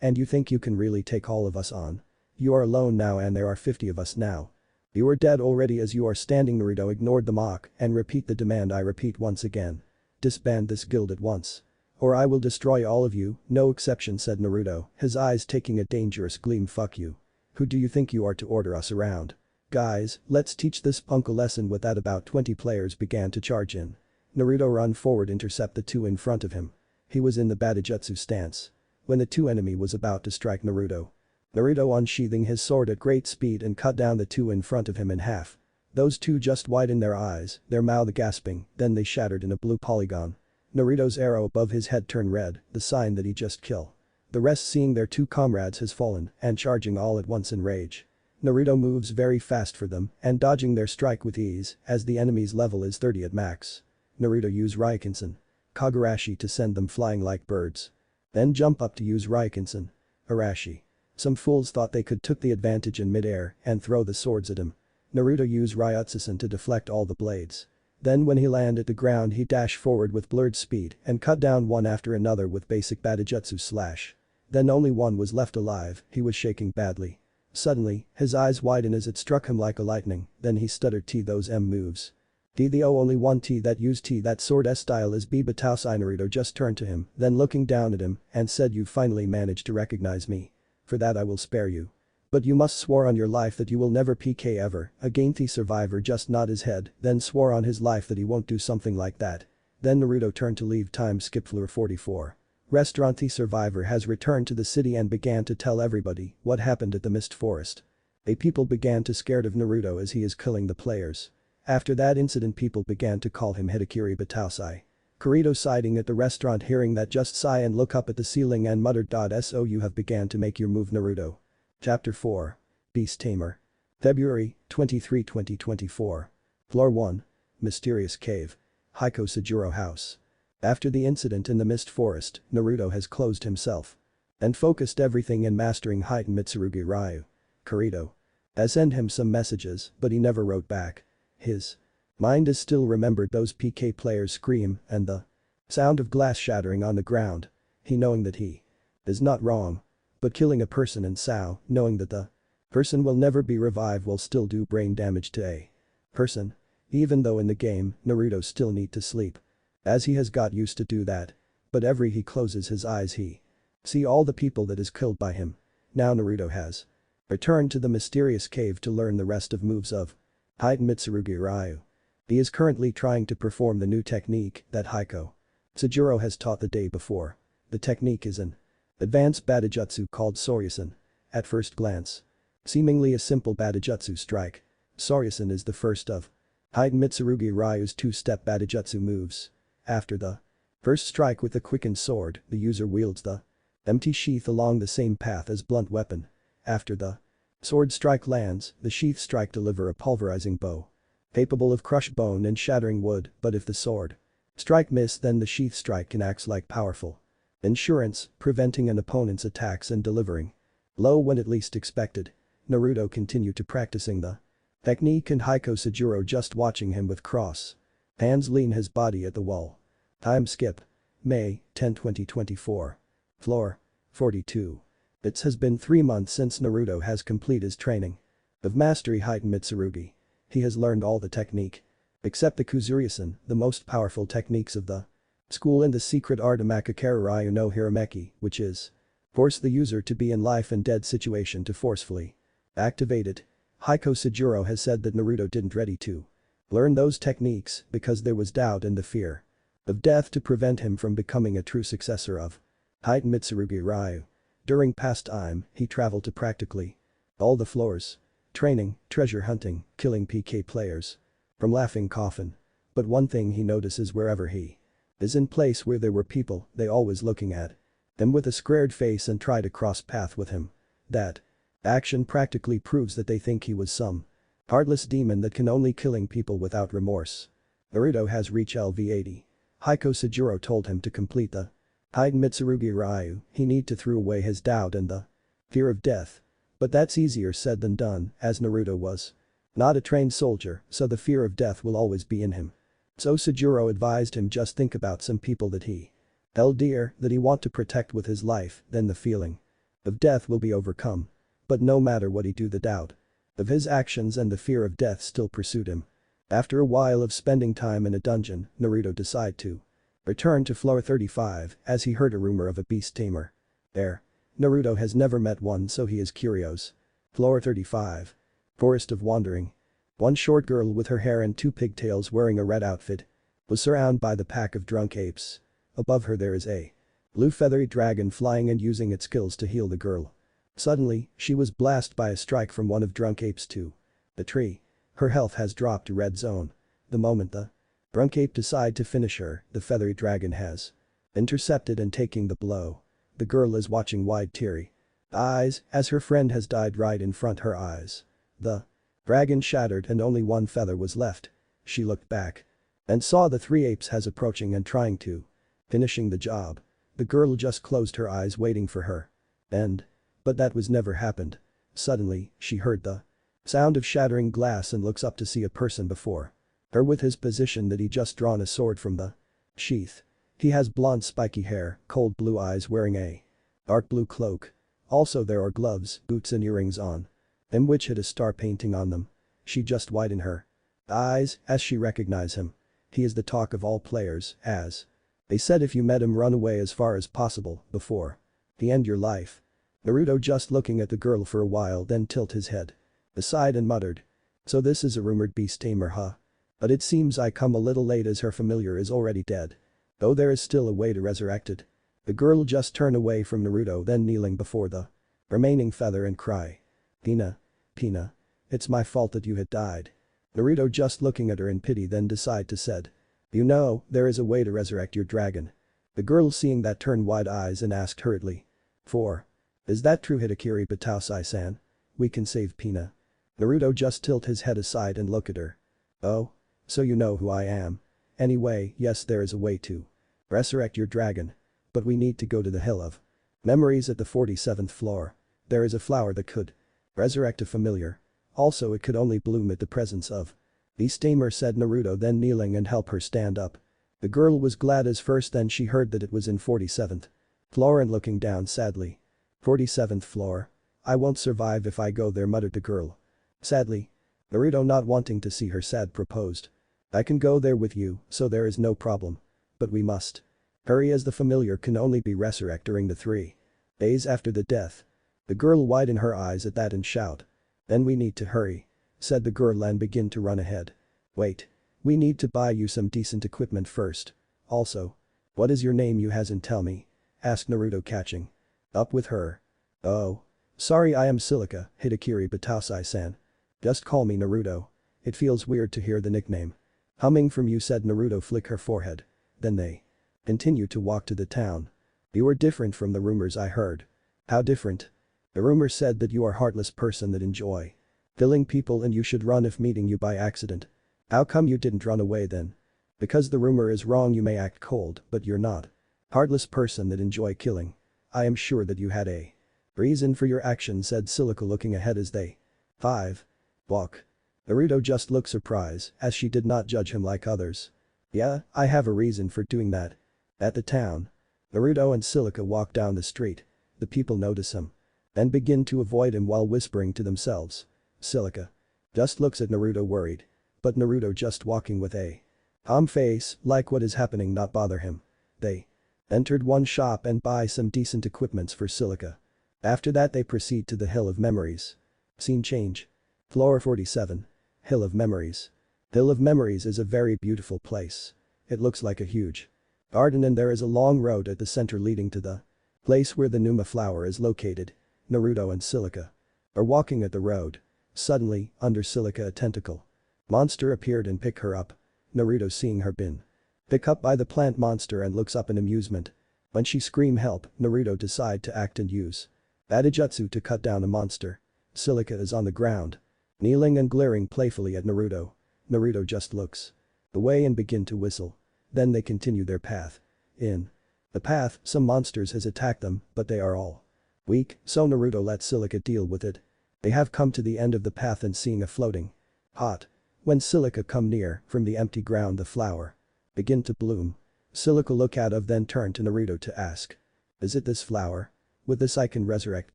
And you think you can really take all of us on? You are alone now and there are 50 of us now. You are dead already as you are standing." Naruto ignored the mock and repeat the demand. "I repeat once again. Disband this guild at once. Or I will destroy all of you, no exception," said Naruto, his eyes taking a dangerous gleam. "Fuck you. Who do you think you are to order us around? Guys, let's teach this punk a lesson." With that, about 20 players began to charge in. Naruto run forward intercept the two in front of him. He was in the Badajutsu stance. When the two enemy was about to strike Naruto unsheathing his sword at great speed and cut down the two in front of him in half. Those two just widened their eyes, their mouth gasping, then they shattered in a blue polygon. Naruto's arrow above his head turned red, the sign that he just killed. The rest seeing their two comrades has fallen and charging all at once in rage. Naruto moves very fast for them and dodging their strike with ease as the enemy's level is 30 at max. Naruto use Raikinsen. Kagurashi to send them flying like birds. Then jump up to use Raikinsen. Arashi. Some fools thought they could took the advantage in midair and throw the swords at him. Naruto use Ryutsusen to deflect all the blades. Then when he landed at the ground he dashed forward with blurred speed and cut down one after another with basic Badajutsu slash. Then only one was left alive, he was shaking badly. Suddenly, his eyes widened as it struck him like a lightning, then he stuttered, "Those moves. The only one that used that sword style is Biba Taosai." Naruto just turned to him, then looking down at him and said, "You finally managed to recognize me. For that I will spare you. But you must swear on your life that you will never PK ever." Again the survivor just nodded his head, then swore on his life that he won't do something like that. Then Naruto turned to leave. Time skip floor 44. Restaurant. The survivor has returned to the city and began to tell everybody what happened at the Mist Forest. People began to scared of Naruto as he is killing the players. After that incident people began to call him Hitakiri Batausai. Kirito siding at the restaurant hearing that just sigh and look up at the ceiling and muttered. So you have began to make your move Naruto. Chapter 4. Beast Tamer. February 23, 2024. Floor 1. Mysterious Cave. Heiko Sejuro House. After the incident in the Mist Forest, Naruto has closed himself and focused everything in mastering Heitan Mitsurugi Ryu. Kirito has sent him some messages but he never wrote back. His mind is still remembered those PK players scream and the sound of glass shattering on the ground. He knowing that he is not wrong. But killing a person and Sao knowing that the person will never be revived will still do brain damage to a person. Even though in the game, Naruto still need to sleep. As he has got used to do that. But every he closes his eyes he see all the people that is killed by him. Now Naruto has returned to the mysterious cave to learn the rest of moves of Heitan Mitsurugi Ryu. He is currently trying to perform the new technique that Heiko Sejuro has taught the day before. The technique is an advanced Batojutsu called Soryasen. At first glance, seemingly a simple Batojutsu strike. Soryasen is the first of Heitan Mitsurugi Ryu's two-step Batojutsu moves. After the first strike with the quickened sword, the user wields the empty sheath along the same path as blunt weapon. After the sword strike lands, the sheath strike deliver a pulverizing bow. Capable of crush bone and shattering wood, but if the sword strike miss then the sheath strike can act like powerful insurance, preventing an opponent's attacks and delivering blow when at least expected. Naruto continued to practicing the technique and Heiko Sejuro just watching him with cross hands lean his body at the wall. Time skip. May 10, 2024. Floor 42. It has been 3 months since Naruto has completed his training of mastery Heitan Mitsurugi. He has learned all the technique except the Kuzuryasen, the most powerful techniques of the school and the secret art of Makakaru Ryu no Hirameki, which is force the user to be in life and dead situation to forcefully activate it. Heiko Sejuro has said that Naruto didn't ready to learn those techniques because there was doubt and the fear of death to prevent him from becoming a true successor of Heitan Mitsurugi Ryu. During past time, he traveled to practically all the floors. Training, treasure hunting, killing PK players. From Laughing Coffin. But one thing he notices wherever he is in place where there were people, they always looking at him with a squared face and try to cross path with him. That action practically proves that they think he was some heartless demon that can only killing people without remorse. Naruto has reached LV80. Heiko Sejuro told him to complete the Heitan Mitsurugi Ryu, he need to throw away his doubt and the fear of death. But that's easier said than done, as Naruto was not a trained soldier, so the fear of death will always be in him. So Sejuro advised him just think about some people that he held dear, that he want to protect with his life, then the feeling of death will be overcome. But no matter what he do the doubt of his actions and the fear of death still pursued him. After a while of spending time in a dungeon, Naruto decided to return to floor 35 as he heard a rumor of a beast tamer there. Naruto has never met one so he is curious. Floor 35. Forest of Wandering. One short girl with her hair and 2 pigtails wearing a red outfit was surrounded by the pack of drunk apes. Above her there is a blue feathery dragon flying and using its skills to heal the girl. Suddenly, she was blasted by a strike from one of drunk apes to the tree. Her health has dropped to red zone. The moment the drunk ape decide to finish her, the feathery dragon has intercepted and taking the blow. The girl is watching wide teary eyes as her friend has died right in front her eyes. The dragon shattered and only one feather was left. She looked back and saw the 3 apes has approaching and trying to finishing the job. The girl just closed her eyes waiting for her end. But that was never happened. Suddenly, she heard the sound of shattering glass and looks up to see a person before her with his position that he just drawn a sword from the sheath. He has blonde spiky hair, cold blue eyes wearing a dark blue cloak. Also there are gloves, boots and earrings on him which had a star painting on them. She just widened her eyes as she recognized him. He is the talk of all players as they said if you met him run away as far as possible before the end your life. Naruto just looking at the girl for a while then tilt his head aside and muttered. So this is a rumored beast tamer huh? But it seems I come a little late as her familiar is already dead. Though there is still a way to resurrect it. The girl just turned away from Naruto then kneeling before the remaining feather and cry. Hina. Pina. It's my fault that you had died. Naruto just looking at her in pity then decide to said. You know, there is a way to resurrect your dragon. The girl seeing that turned wide eyes and asked hurriedly. 4. Is that true Hitakiri Batausai-san? We can save Pina. Naruto just tilt his head aside and look at her. Oh? So you know who I am. Anyway, yes there is a way to resurrect your dragon. But we need to go to the Hill of Memories at the 47th floor. There is a flower that could resurrect a familiar. Also it could only bloom at the presence of the Stamer said Naruto then kneeling and help her stand up. The girl was glad as first then she heard that it was in 47th floor and looking down sadly. 47th floor. I won't survive if I go there muttered the girl. Sadly. Naruto not wanting to see her sad proposed. I can go there with you, so there is no problem. But we must hurry as the familiar can only be resurrected during the 3 days after the death. The girl widen her eyes at that and shout. Then we need to hurry. Said the girl and begin to run ahead. Wait. We need to buy you some decent equipment first. Also. What is your name you hasn't tell me? Asked Naruto catching up with her. Oh. Sorry I am Silica, Hitakiri Batausai-san. Just call me Naruto. It feels weird to hear the nickname. Humming from you said Naruto flick her forehead. Then they continue to walk to the town. You are different from the rumors I heard. How different? The rumor said that you are heartless person that enjoy killing people and you should run if meeting you by accident. How come you didn't run away then? Because the rumor is wrong you may act cold but you're not. Heartless person that enjoy killing. I am sure that you had a reason for your action said Silica looking ahead as they 5. Walk. Naruto just looked surprised as she did not judge him like others. Yeah, I have a reason for doing that. At the town. Naruto and Silica walk down the street. The people notice him. Then begin to avoid him while whispering to themselves. Silica just looks at Naruto worried. But Naruto just walking with a calm face like what is happening not bother him. They entered one shop and buy some decent equipments for Silica. After that they proceed to the Hill of Memories. Scene change. Floor 47. Hill of Memories. Hill of Memories is a very beautiful place. It looks like a huge garden and there is a long road at the center leading to the place where the Numa flower is located. Naruto and Silica are walking at the road. Suddenly, under Silica a tentacle monster appeared and picked her up. Naruto seeing her been picked up by the plant monster and looks up in amusement. When she scream help, Naruto decide to act and use Badajutsu to cut down a monster. Silica is on the ground. Kneeling and glaring playfully at Naruto. Naruto just looks away and begin to whistle. Then they continue their path. In the path, some monsters has attacked them, but they are all weak, so Naruto lets Silica deal with it. They have come to the end of the path and seeing a floating hot. When Silica come near, from the empty ground the flower begin to bloom. Silica look out of then turn to Naruto to ask. Is it this flower? With this I can resurrect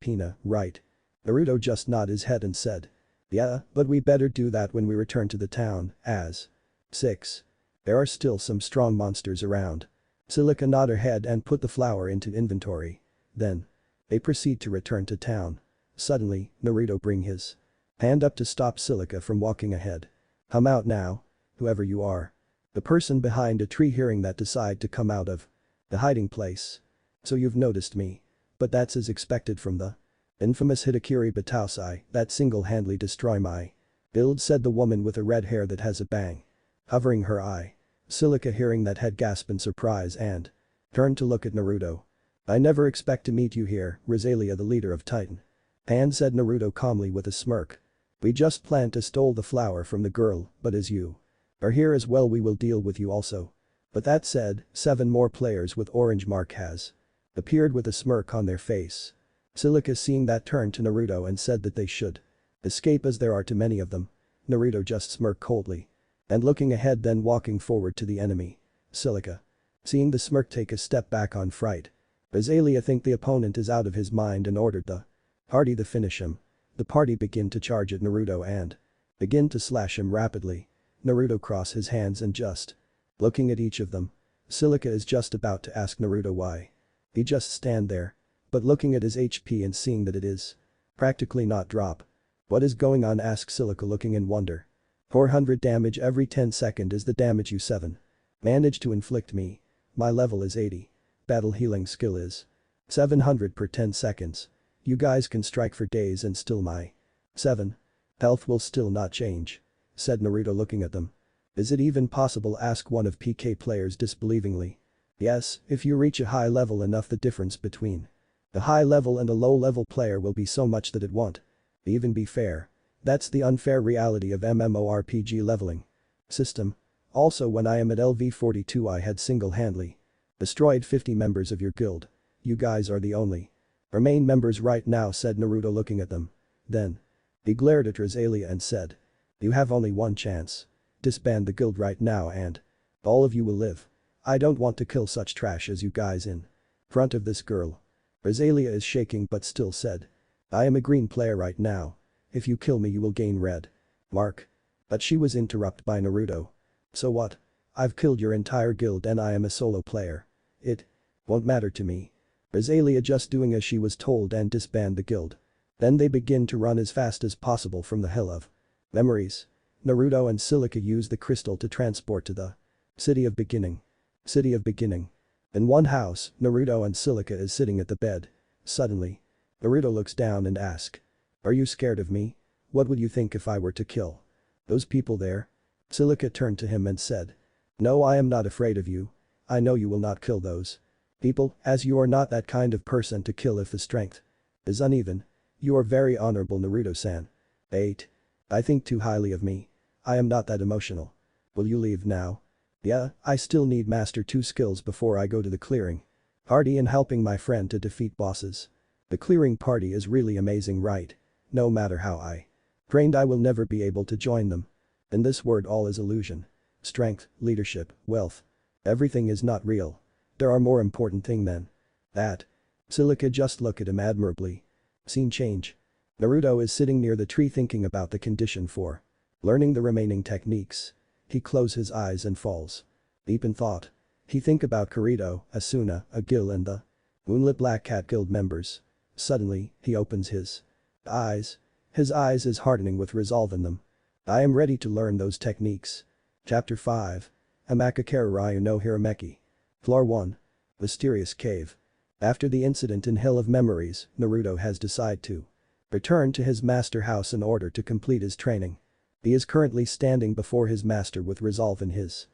Pina, right? Naruto just nod his head and said. Yeah, but we better do that when we return to the town, as 6. There are still some strong monsters around. Silica nod her head and put the flower into inventory. Then. They proceed to return to town. Suddenly, Naruto bring his hand up to stop Silica from walking ahead. Come out now. Whoever you are. The person behind a tree hearing that decide to come out of the hiding place. So you've noticed me. But that's as expected from the infamous Hitakiri Batausai that single-handedly destroy my build said the woman with a red hair that has a bang hovering her eye. Silica hearing that had gasped in surprise and turned to look at Naruto. I never expect to meet you here, Rosalia the leader of Titan. And said Naruto calmly with a smirk. We just planned to stole the flower from the girl, but as you are here as well we will deal with you also. But that said, 7 more players with orange mark has appeared with a smirk on their face. Silica seeing that turned to Naruto and said that they should escape as there are too many of them. Naruto just smirked coldly. And looking ahead then walking forward to the enemy. Silica. Seeing the smirk take a step back on fright. Rosalia think the opponent is out of his mind and ordered the party to finish him. The party begin to charge at Naruto and begin to slash him rapidly. Naruto cross his hands and just looking at each of them. Silica is just about to ask Naruto why. He just stand there. But looking at his HP and seeing that it is practically not drop. What is going on asks Silica looking in wonder. 400 damage every 10 seconds is the damage you 7 managed to inflict me. My level is 80. Battle healing skill is 700 per 10 seconds. You guys can strike for days and still my 7 Health will still not change. Said Naruto looking at them. Is it even possible? Asked one of PK players disbelievingly. Yes, if you reach a high level enough, the difference between a high level and a low level player will be so much that it won't even be fair. That's the unfair reality of MMORPG leveling system. Also, when I am at LV42 I had single-handedly destroyed 50 members of your guild. You guys are the only remain members right now, said Naruto looking at them. Then he glared at Rosalia and said, you have only one chance. Disband the guild right now and all of you will live. I don't want to kill such trash as you guys in front of this girl. Rosalia is shaking but still said, I am a green player right now. If you kill me you will gain red mark. But she was interrupted by Naruto. So what? I've killed your entire guild and I am a solo player. It won't matter to me. Rosalia just doing as she was told and disband the guild. Then they begin to run as fast as possible from the hill of memories. Naruto and Silica use the crystal to transport to the city of beginning. City of beginning. In one house, Naruto and Silica is sitting at the bed. Suddenly, Naruto looks down and asks, are you scared of me? What would you think if I were to kill those people there? Silica turned to him and said, no, I am not afraid of you. I know you will not kill those people, as you are not that kind of person to kill if the strength is uneven. You are very honorable, Naruto-san. 8. I think too highly of me. I am not that emotional. Will you leave now? Yeah, I still need master 2 skills before I go to the clearing party and helping my friend to defeat bosses. The clearing party is really amazing, right? No matter how I trained I will never be able to join them. In this world all is illusion. Strength, leadership, wealth. Everything is not real. There are more important things than that. Silica just look at him admirably. Scene change. Naruto is sitting near the tree thinking about the condition for learning the remaining techniques. He closes his eyes and falls deep in thought. He think about Kirito, Asuna, Agil and the Moonlit Black Cat Guild members. Suddenly, he opens his eyes. His eyes is hardening with resolve in them. I am ready to learn those techniques. Chapter 5. Amakakara no Hirameki. Floor 1. Mysterious Cave. After the incident in Hill of Memories, Naruto has decided to return to his master house in order to complete his training. He is currently standing before his master with resolve in his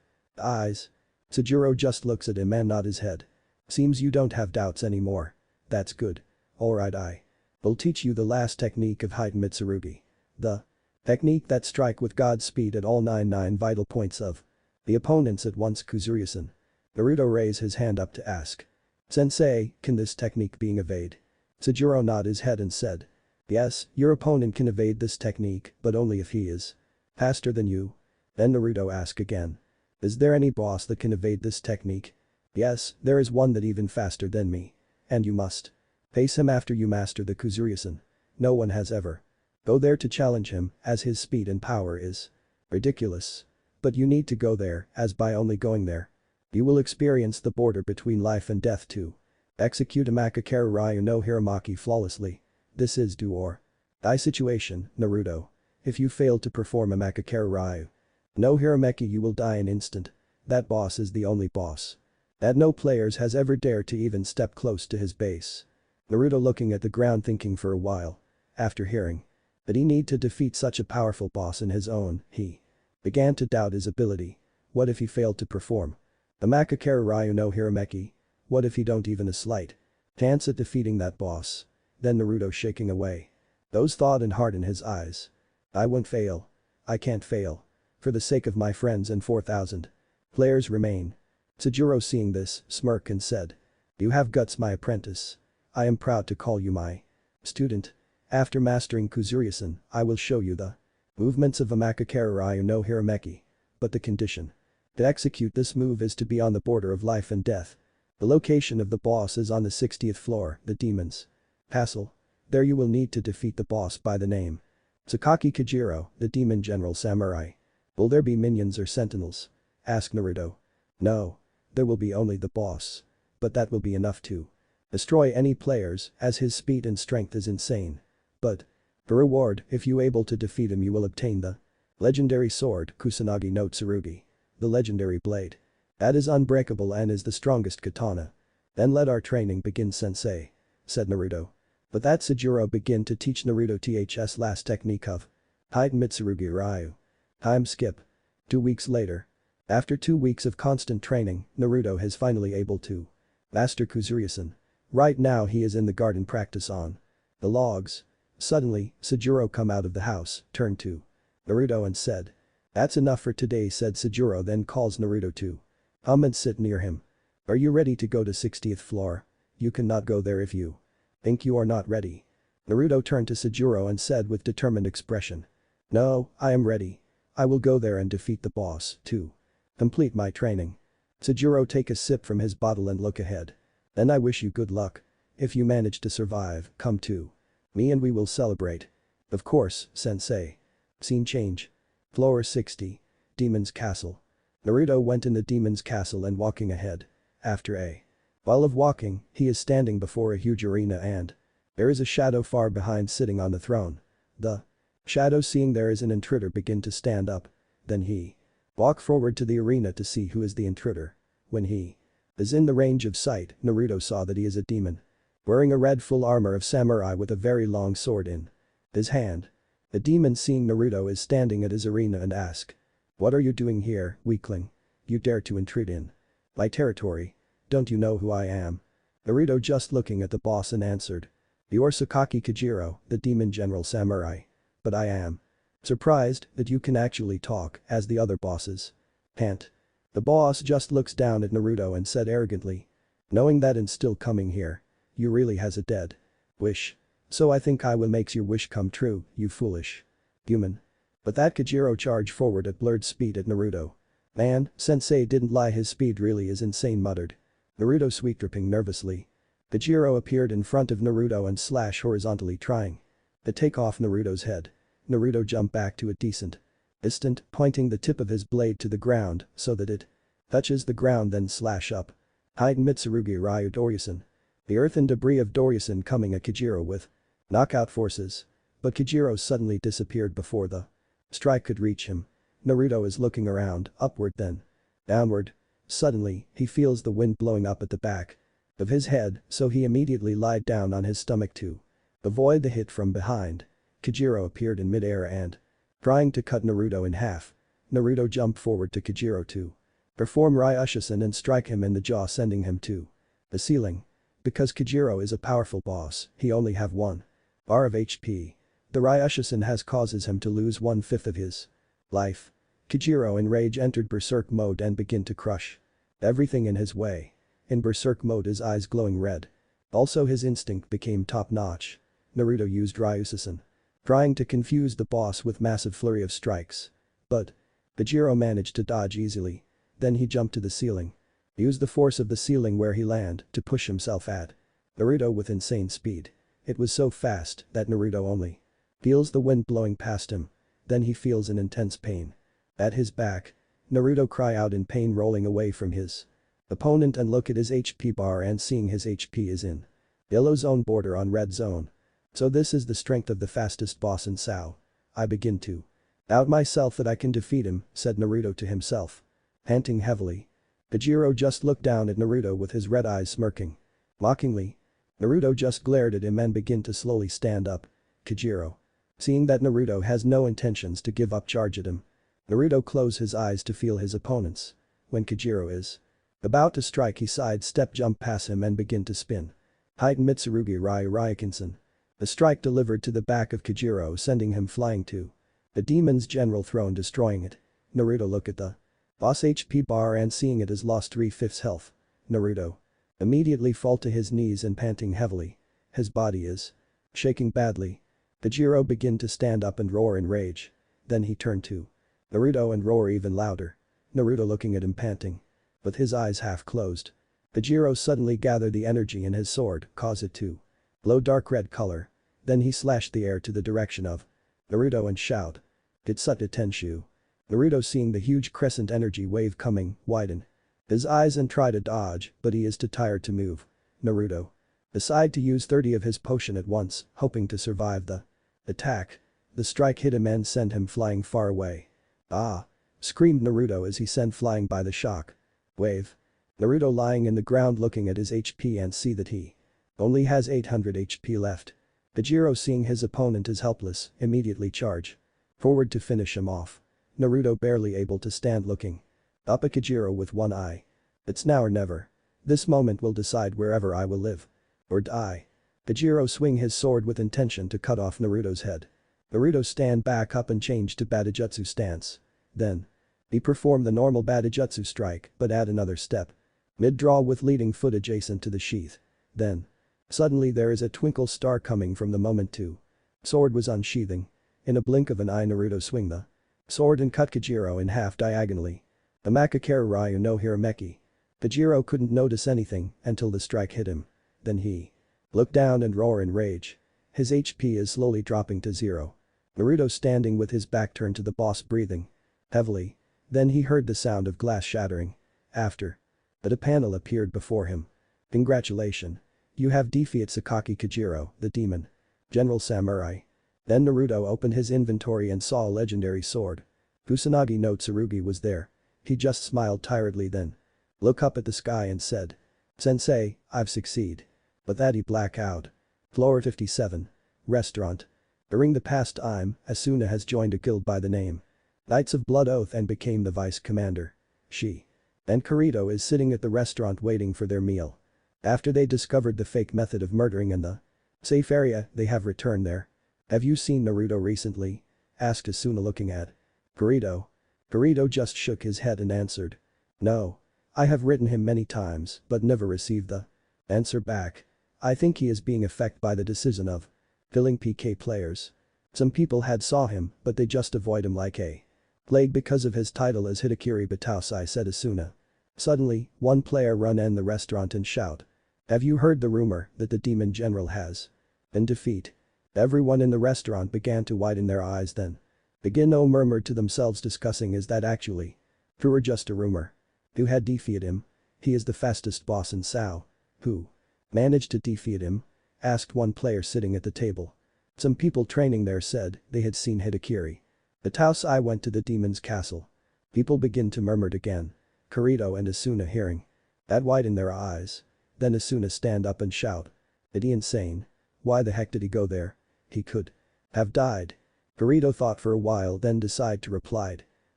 eyes. Sujiro just looks at him and nods his head. Seems you don't have doubts anymore. That's good. Alright, I will teach you the last technique of Heighten Mitsurugi. The technique that strike with God's speed at all 99 vital points of the opponents at once. Kuzuryu-san. Naruto raised his hand up to ask. Sensei, can this technique being evade? Sujiro nodded his head and said. Yes, your opponent can evade this technique, but only if he is faster than you. Then Naruto asked again. Is there any boss that can evade this technique? Yes, there is one that even faster than me. And you must face him after you master the Kuzuryu-san. No one has ever go there to challenge him, as his speed and power is ridiculous. But you need to go there, as by only going there you will experience the border between life and death to execute Amakakara no Hiramaki flawlessly. This is do or die situation, Naruto. If you fail to perform Amakakara no Hirameki you will die in instant. That boss is the only boss that no players has ever dared to even step close to his base. Naruto looking at the ground thinking for a while. After hearing that he need to defeat such a powerful boss in his own, he began to doubt his ability. What if he failed to perform Amakakara no Hirameki? What if he don't even a slight chance at defeating that boss? Then Naruto shaking away those thoughts and heart in his eyes. I won't fail. I can't fail. For the sake of my friends and 4,000 players remain. Sujiro seeing this, smirked and said. You have guts, my apprentice. I am proud to call you my student. After mastering Kuzuryu-san, I will show you the movements of Amakakara no Hirameki. But the condition to execute this move is to be on the border of life and death. The location of the boss is on the 60th floor, the demon's castle. There you will need to defeat the boss by the name Sakaki Kajiro, the demon general samurai. Will there be minions or sentinels? Asked Naruto. No. There will be only the boss. But that will be enough to destroy any players, as his speed and strength is insane. But for reward, if you able to defeat him you will obtain the legendary sword Kusanagi no Tsurugi. The legendary blade that is unbreakable and is the strongest katana. Then let our training begin, sensei, said Naruto. But that Sujiro began to teach Naruto th's last technique of Hide Mitsurugi Ryu. Time skip. 2 weeks later. After 2 weeks of constant training, Naruto is finally able to master Kuzuriasen. Right now he is in the garden practice on the logs. Suddenly, Sajuro come out of the house, turned to Naruto and said. That's enough for today, said Sajuro, then calls Naruto to come and sit near him. Are you ready to go to 60th floor? You cannot go there if you think you are not ready. Naruto turned to Sajuro and said with determined expression. No, I am ready. I will go there and defeat the boss, to complete my training. Sajuro take a sip from his bottle and look ahead. Then I wish you good luck. If you manage to survive, come to me and we will celebrate. Of course, sensei. Scene change. Floor 60. Demon's Castle. Naruto went in the Demon's Castle and walking ahead. After a while of walking, he is standing before a huge arena and there is a shadow far behind sitting on the throne. The shadow, seeing there is an intruder, begin to stand up. Then he walk forward to the arena to see who is the intruder. When he is in the range of sight, Naruto saw that he is a demon. Wearing a red full armor of samurai with a very long sword in his hand. The demon, seeing Naruto, is standing at his arena and ask. What are you doing here, weakling? You dare to intrude in my territory? Don't you know who I am? Naruto just looking at the boss and answered. You are Sakaki Kajiro, the demon general samurai. But I am surprised that you can actually talk as the other bosses can't. The boss just looks down at Naruto and said arrogantly. Knowing that and still coming here. You really has a dead wish. So I think I will makes your wish come true, you foolish human. But that Kajiro charged forward at blurred speed at Naruto. Man, sensei didn't lie, his speed really is insane, muttered Naruto, sweet dripping nervously. Kajiro appeared in front of Naruto and slashed horizontally, trying to take off Naruto's head. Naruto jumped back to a decent distance, pointing the tip of his blade to the ground so that it touches the ground, then slash up. Hide Mitsurugi Ryu Doryasen. The earth and debris of Doryasen coming at Kajiro with knockout forces. But Kajiro suddenly disappeared before the strike could reach him. Naruto is looking around, upward then downward. Suddenly, he feels the wind blowing up at the back of his head, so he immediately lied down on his stomach to avoid the hit from behind. Kajiro appeared in mid-air and trying to cut Naruto in half. Naruto jumped forward to Kajiro to perform Ryushin and strike him in the jaw, sending him to the ceiling. Because Kajiro is a powerful boss, he only have 1 bar of HP. The Ryushin has causes him to lose 1/5 of his life. Kajiro in rage entered berserk mode and began to crush everything in his way. In berserk mode, his eyes glowing red. Also his instinct became top-notch. Naruto used Ryushin, trying to confuse the boss with massive flurry of strikes. But Kajiro managed to dodge easily. Then he jumped to the ceiling. Used the force of the ceiling where he landed to push himself at Naruto with insane speed. It was so fast that Naruto only feels the wind blowing past him. Then he feels an intense pain at his back. Naruto cry out in pain, rolling away from his opponent and look at his HP bar and seeing his HP is in yellow zone border on red zone. So this is the strength of the fastest boss in Sao. I begin to doubt myself that I can defeat him, said Naruto to himself. Panting heavily. Kajiro just looked down at Naruto with his red eyes smirking mockingly. Naruto just glared at him and began to slowly stand up. Kajiro, seeing that Naruto has no intentions to give up, charge at him. Naruto closed his eyes to feel his opponents. When Kajiro is about to strike, he sidestep jump past him and begin to spin. Hide Mitsurugi Ryu Ryukinsen. The strike delivered to the back of Kajiro, sending him flying to the demon's general throne, destroying it. Naruto look at the boss HP bar and seeing it has lost 3/5 health. Naruto immediately fall to his knees and panting heavily. His body is shaking badly. Kajiro begin to stand up and roar in rage. Then he turned to Naruto and roar even louder. Naruto looking at him panting. With his eyes half closed. Kajiro suddenly gathered the energy in his sword, cause it to glow dark red color. Then he slashed the air to the direction of Naruto and shout. Kitsute Tenshu. Naruto seeing the huge crescent energy wave coming, widen his eyes and try to dodge, but he is too tired to move. Naruto decide to use 30 of his potion at once, hoping to survive the attack. The strike hit him and sent him flying far away. Ah! Screamed Naruto as he sent flying by the shock wave. Naruto lying in the ground looking at his HP and see that he only has 800 HP left. Kajiro seeing his opponent is helpless, immediately charge Forward to finish him off. Naruto barely able to stand looking up at Kajiro with one eye. It's now or never. This moment will decide wherever I will live. Or die. Kajiro swing his sword with intention to cut off Naruto's head. Naruto stand back up and change to Batojutsu stance. Then. He performed the normal Batojutsu strike but add another step. Mid-draw with leading foot adjacent to the sheath. Then. Suddenly there is a twinkle star coming from the moment too. Sword was unsheathing. In a blink of an eye Naruto swing the sword and cut Kajiro in half diagonally. Amakakaru Ryu no Hirameki. Kajiro couldn't notice anything until the strike hit him. Then he looked down and roar in rage. His HP is slowly dropping to 0. Naruto standing with his back turned to the boss breathing heavily. Then he heard the sound of glass shattering. After that a panel appeared before him. Congratulations. You have defeated Sakaki Kajiro, the demon. General Samurai. Then Naruto opened his inventory and saw a legendary sword. Kusanagi no Tsurugi was there. He just smiled tiredly then looked up at the sky and said. Sensei, I've succeeded. But that he black out. Floor 57. Restaurant. During the past time, Asuna has joined a guild by the name Knights of Blood Oath and became the vice commander. She and Kirito is sitting at the restaurant waiting for their meal. After they discovered the fake method of murdering in the safe area, they have returned there. Have you seen Naruto recently? Asked Asuna looking at Kirito. Kirito just shook his head and answered. No. I have written him many times but never received the answer back. I think he is being affected by the decision of killing PK players. Some people had saw him but they just avoid him like a plague because of his title as Hitakiri Batausai, said Asuna. Suddenly, one player run in the restaurant and shout. Have you heard the rumor that the demon general has been defeated? Everyone in the restaurant began to widen their eyes then. Begino murmured to themselves discussing is that actually true or just a rumor? Who had defeated him? He is the fastest boss in Sao. Who managed to defeat him? Asked one player sitting at the table. Some people training there said they had seen Hitakiri. The Taosai went to the demon's castle. People begin to murmur again. Kirito and Asuna hearing that widen their eyes. Then Asuna stand up and shout. Is he insane? Why the heck did he go there? He could have died. Kirito thought for a while then decided to reply.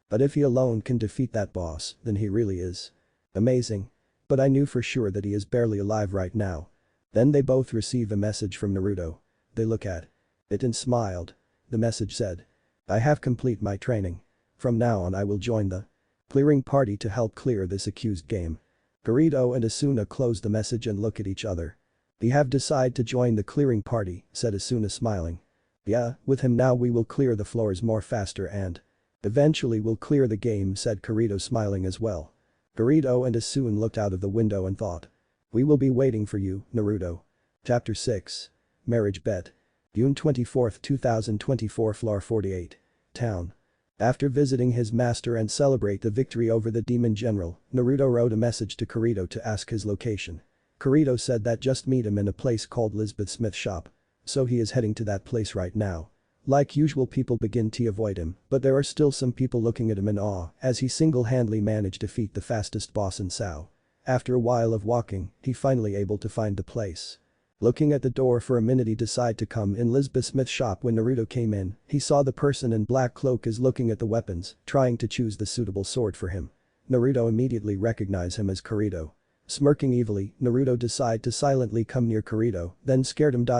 But if he alone can defeat that boss, then he really is amazing. But I knew for sure that he is barely alive right now. Then they both receive a message from Naruto. They look at it and smiled. The message said. I have complete my training. From now on I will join the clearing party to help clear this accused game. Kirito and Asuna close the message and look at each other. We have decided to join the clearing party, said Asuna smiling. Yeah, with him now we will clear the floors more faster and eventually we'll clear the game, said Kirito smiling as well. Kirito and Asuna looked out of the window and thought. We will be waiting for you, Naruto. Chapter 6. Marriage Bet. June 24, 2024, Floor 48. Town. After visiting his master and celebrate the victory over the demon general, Naruto wrote a message to Kirito to ask his location. Kirito said that just meet him in a place called Lisbeth Smith's shop. So he is heading to that place right now. Like usual people begin to avoid him, but there are still some people looking at him in awe as he single-handedly managed to defeat the fastest boss in Sao. After a while of walking, he finally able to find the place. Looking at the door for a minute he decided to come in Lisbeth Smith's shop. When Naruto came in, he saw the person in black cloak is looking at the weapons, trying to choose the suitable sword for him. Naruto immediately recognized him as Kirito. Smirking evilly, Naruto decided to silently come near Kirito, then scared him. Boo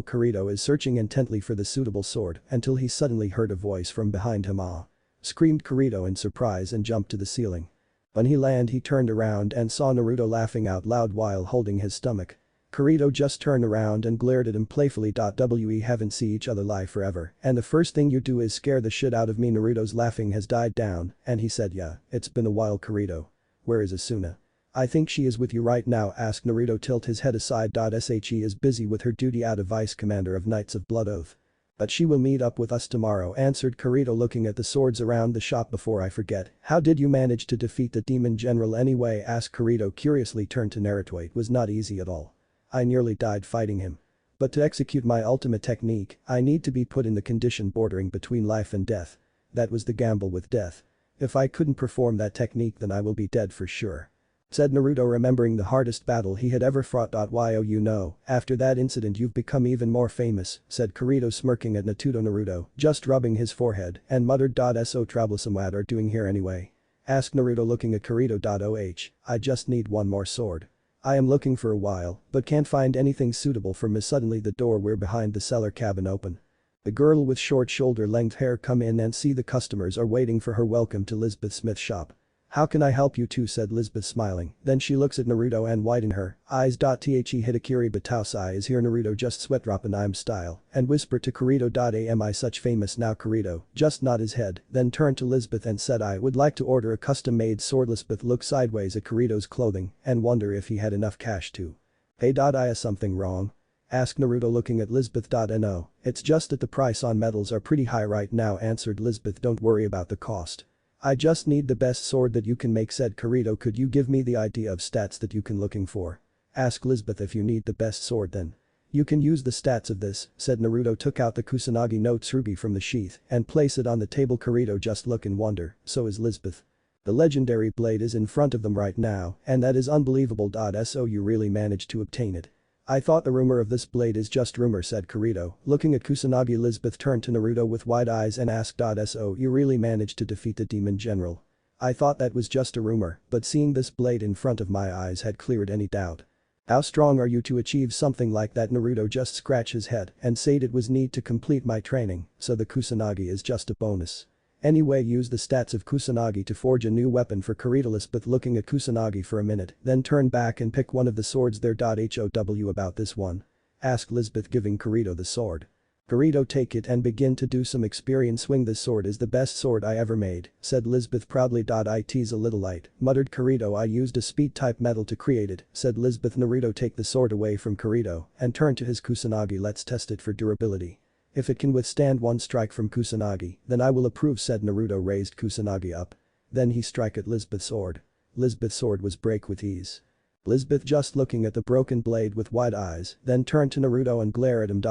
Kirito is searching intently for the suitable sword until he suddenly heard a voice from behind him. Ah! Screamed Kirito in surprise and jumped to the ceiling. When he landed he turned around and saw Naruto laughing out loud while holding his stomach. Kirito just turned around and glared at him playfully. We haven't seen each other live forever and the first thing you do is scare the shit out of me. Naruto's laughing has died down and he said, yeah, it's been a while. Kirito. Where is Asuna? I think she is with you right now, asked Naruto. Tilt his head aside. She is busy with her duty as vice commander of Knights of Blood Oath. But she will meet up with us tomorrow, answered Kirito looking at the swords around the shop. Before I forget, how did you manage to defeat the demon general anyway, asked Kirito curiously. Turned to Naruto. It was not easy at all. I nearly died fighting him. But to execute my ultimate technique, I need to be put in the condition bordering between life and death. That was the gamble with death. If I couldn't perform that technique then I will be dead for sure. said Naruto, remembering the hardest battle he had ever fought. You know, after that incident you've become even more famous, said Kirito, smirking at Naruto, just rubbing his forehead, and muttered. So troublesome what are doing here anyway? Asked Naruto, looking at Kirito. I just need one more sword. I am looking for a while, but can't find anything suitable for me. Suddenly the door we're behind the cellar cabin open. The girl with short shoulder-length hair come in and see the customers are waiting for her. Welcome to Lisbeth Smith's shop. How can I help you too, said Lisbeth, smiling. Then she looks at Naruto and widen her eyes. The Hitakiri Batausai is here. Naruto just sweat drop an I'm style and whisper to Kirito. Am I such famous now? Kirito just nod his head, then turned to Lisbeth and said, I would like to order a custom-made sword. Lisbeth looked sideways at Kirito's clothing and wonder if he had enough cash to pay. Is something wrong? Asked Naruto, looking at Lisbeth. No, it's just that the price on metals are pretty high right now, answered Lisbeth. Don't worry about the cost. I just need the best sword that you can make, said Kirito. Could you give me the idea of stats that you can looking for? Asked Lisbeth. If you need the best sword then you can use the stats of this, said Naruto. Took out the Kusanagi no Tsurugi from the sheath and placed it on the table. Kirito just look in wonder, so is Lisbeth. The legendary blade is in front of them right now, and that is unbelievable. So you really managed to obtain it. I thought the rumor of this blade is just rumor, said Kirito, looking at Kusanagi. Lisbeth turned to Naruto with wide eyes and asked. So you really managed to defeat the demon general? I thought that was just a rumor, but seeing this blade in front of my eyes had cleared any doubt. How strong are you to achieve something like that? Naruto just scratched his head and said it was need to complete my training, so the Kusanagi is just a bonus. Anyway, use the stats of Kusanagi to forge a new weapon for Kirito. Lisbeth looking at Kusanagi for a minute, then turned back and pick one of the swords there. How about this one? Asked Lisbeth, giving Kirito the sword. Kirito, take it and begin to do some experience swing. This sword is the best sword I ever made, said Lisbeth proudly. It's a little light, muttered Kirito. I used a speed type metal to create it, said Lisbeth. Naruto take the sword away from Kirito and turned to his Kusanagi. Let's test it for durability. If it can withstand one strike from Kusanagi, then I will approve, said Naruto. Raised Kusanagi up. Then he strike at Lisbeth's sword. Lisbeth's sword was break with ease. Lisbeth just looking at the broken blade with wide eyes, then turned to Naruto and glare at him.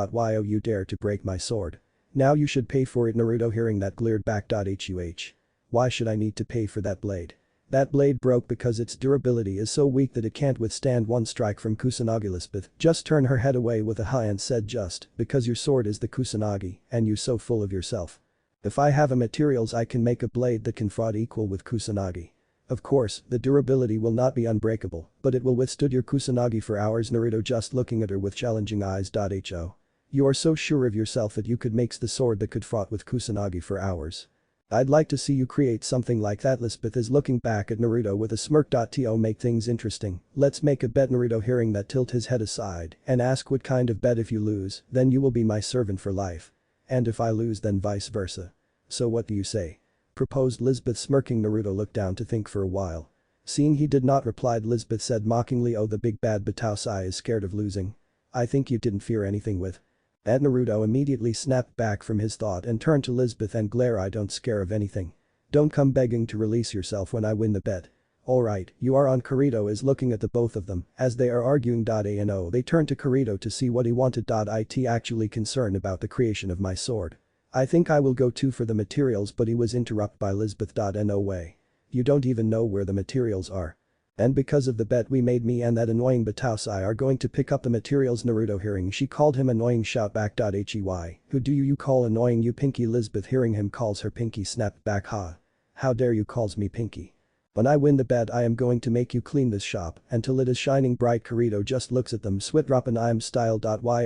You dare to break my sword? Now you should pay for it. Naruto hearing that glared back. Why should I need to pay for that blade? That blade broke because its durability is so weak that it can't withstand one strike from Kusanagi. Lisbeth just turned her head away with a high and said, just because your sword is the Kusanagi and you so full of yourself. If I have a materials I can make a blade that can fraud equal with Kusanagi. Of course, the durability will not be unbreakable, but it will withstood your Kusanagi for hours. Naruto just looking at her with challenging eyes. You are so sure of yourself that you could make the sword that could fraud with Kusanagi for hours. I'd like to see you create something like that. Lisbeth is looking back at Naruto with a smirk. To make things interesting, let's make a bet. Naruto hearing that tilt his head aside and ask, what kind of bet? If you lose, then you will be my servant for life. And if I lose, then vice versa. So what do you say? Proposed Lisbeth, smirking. Naruto looked down to think for a while. Seeing he did not reply, Lisbeth said mockingly, oh, the big bad Batausai is scared of losing. I think you didn't fear anything with that. Naruto immediately snapped back from his thought and turned to Lisbeth and glare. I don't scare of anything. Don't come begging to release yourself when I win the bet. Alright, you are on. Kirito is looking at the both of them as they are arguing. They turn to Kirito to see what he wanted. It actually concerned about the creation of my sword. I think I will go too for the materials, but he was interrupted by Lisbeth. No way. You don't even know where the materials are. And because of the bet we made, me and that annoying Batausai are going to pick up the materials. Naruto hearing she called him annoying shout back. Who do you call annoying? You Pinky. Lisbeth hearing him calls her Pinky snapped back. How dare you calls me Pinky? When I win the bet I am going to make you clean this shop until it is shining bright. Kirito just looks at them sweat drop an I'm style.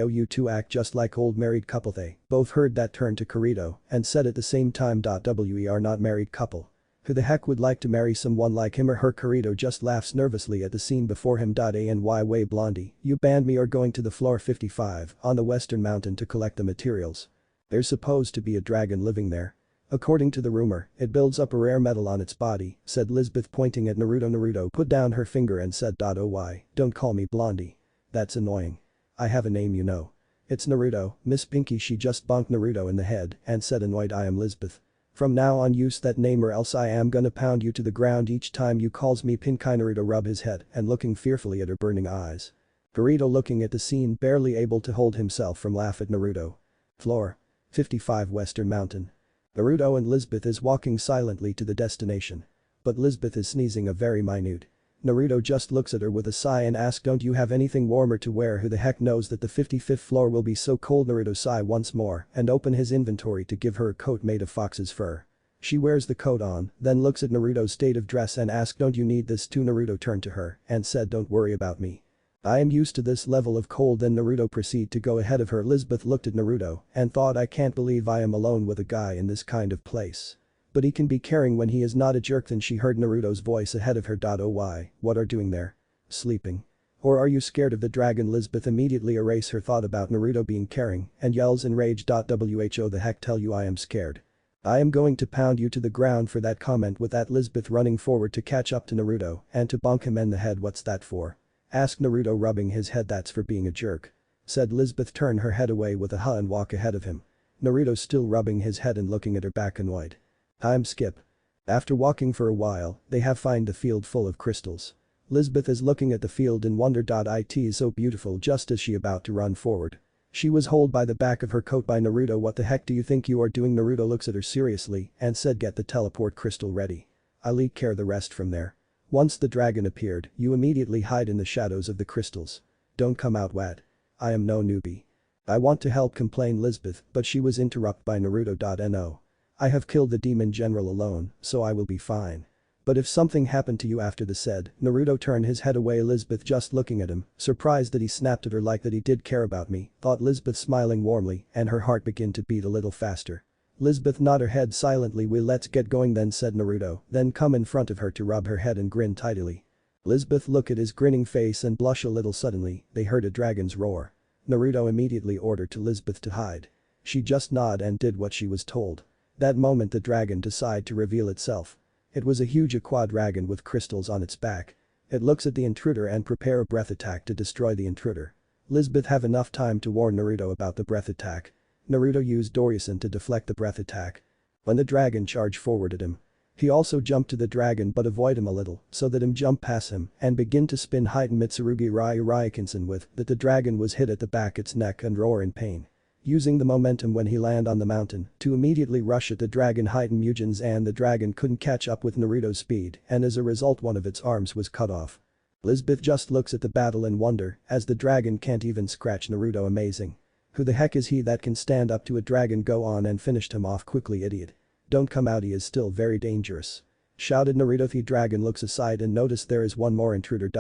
You two act just like old married couple. They both heard that, turned to Kirito and said at the same time. We are not married couple. Who the heck would like to marry someone like him or her? Kirito just laughs nervously at the scene before him. Way Blondie, you banned me or going to the floor 55 on the western mountain to collect the materials. There's supposed to be a dragon living there. According to the rumor, it builds up a rare metal on its body, said Lisbeth pointing at Naruto. Naruto put down her finger and said. Oh why, don't call me Blondie. That's annoying. I have a name, you know. It's Naruto, Miss Pinky. She just bonked Naruto in the head and said annoyed, I am Lisbeth. From now on use that name or else I am gonna pound you to the ground each time you calls me Pinky. Naruto rub his head and looking fearfully at her burning eyes. Kirito looking at the scene barely able to hold himself from laugh at Naruto. Floor 55 Western Mountain. Naruto and Lisbeth is walking silently to the destination. But Lisbeth is sneezing a very minute Naruto just looks at her with a sigh and asks, don't you have anything warmer to wear? Who the heck knows that the 55th floor will be so cold? Naruto sigh once more and open his inventory to give her a coat made of fox's fur. She wears the coat on, then looks at Naruto's state of dress and asks, don't you need this too? Naruto turned to her and said, don't worry about me. I am used to this level of cold. Then Naruto proceeded to go ahead of her. Elizabeth looked at Naruto and thought, I can't believe I am alone with a guy in this kind of place. But he can be caring when he is not a jerk. Then she heard Naruto's voice ahead of her. Oh why, what are you doing there? Sleeping? Or are you scared of the dragon? Elizabeth immediately erases her thought about Naruto being caring and yells enraged. Who the heck tell you I am scared? I am going to pound you to the ground for that comment. With that, Elizabeth running forward to catch up to Naruto and to bonk him in the head. What's that for? Asked Naruto, rubbing his head. That's for being a jerk. Said Elizabeth, turn her head away with a huh and walk ahead of him. Naruto still rubbing his head and looking at her back annoyed. I'm Skip. After walking for a while, they have find the field full of crystals. Elizabeth is looking at the field in wonder. It is so beautiful. Just as she about to run forward, she was held by the back of her coat by Naruto. What the heck do you think you are doing? Naruto looks at her seriously and said, get the teleport crystal ready. I'll care the rest from there. Once the dragon appeared, you immediately hide in the shadows of the crystals. Don't come out wet. I am no newbie. I want to help, complained Elizabeth, but she was interrupted by Naruto. No. I have killed the demon general alone, so I will be fine. But if something happened to you after the said, Naruto turned his head away. Elizabeth just looking at him, surprised that he snapped at her like that he did care about me, thought Elizabeth, smiling warmly, and her heart began to beat a little faster. Elizabeth nodded her head silently. Well, let's get going then, said Naruto, then come in front of her to rub her head and grin tidily. Elizabeth looked at his grinning face and blushed a little. Suddenly, they heard a dragon's roar. Naruto immediately ordered Elizabeth to hide. She just nodded and did what she was told. That moment the dragon decided to reveal itself. It was a huge aqua dragon with crystals on its back. It looks at the intruder and prepare a breath attack to destroy the intruder. Elizabeth have enough time to warn Naruto about the breath attack. Naruto used Dorisen to deflect the breath attack. When the dragon charged forward at him, he also jumped to the dragon but avoid him a little so that him jump past him and begin to spin Heighten Mitsurugi Raikinsen with that. The dragon was hit at the back its neck and roar in pain. Using the momentum when he land on the mountain to immediately rush at the dragon Heighten Mugens, and the dragon couldn't catch up with Naruto's speed and as a result one of its arms was cut off. Elizabeth just looks at the battle in wonder as the dragon can't even scratch Naruto. Amazing. Who the heck is he that can stand up to a dragon? Go on and finished him off quickly, idiot. Don't come out, he is still very dangerous. Shouted Naruto. The dragon looks aside and noticed there is one more intruder.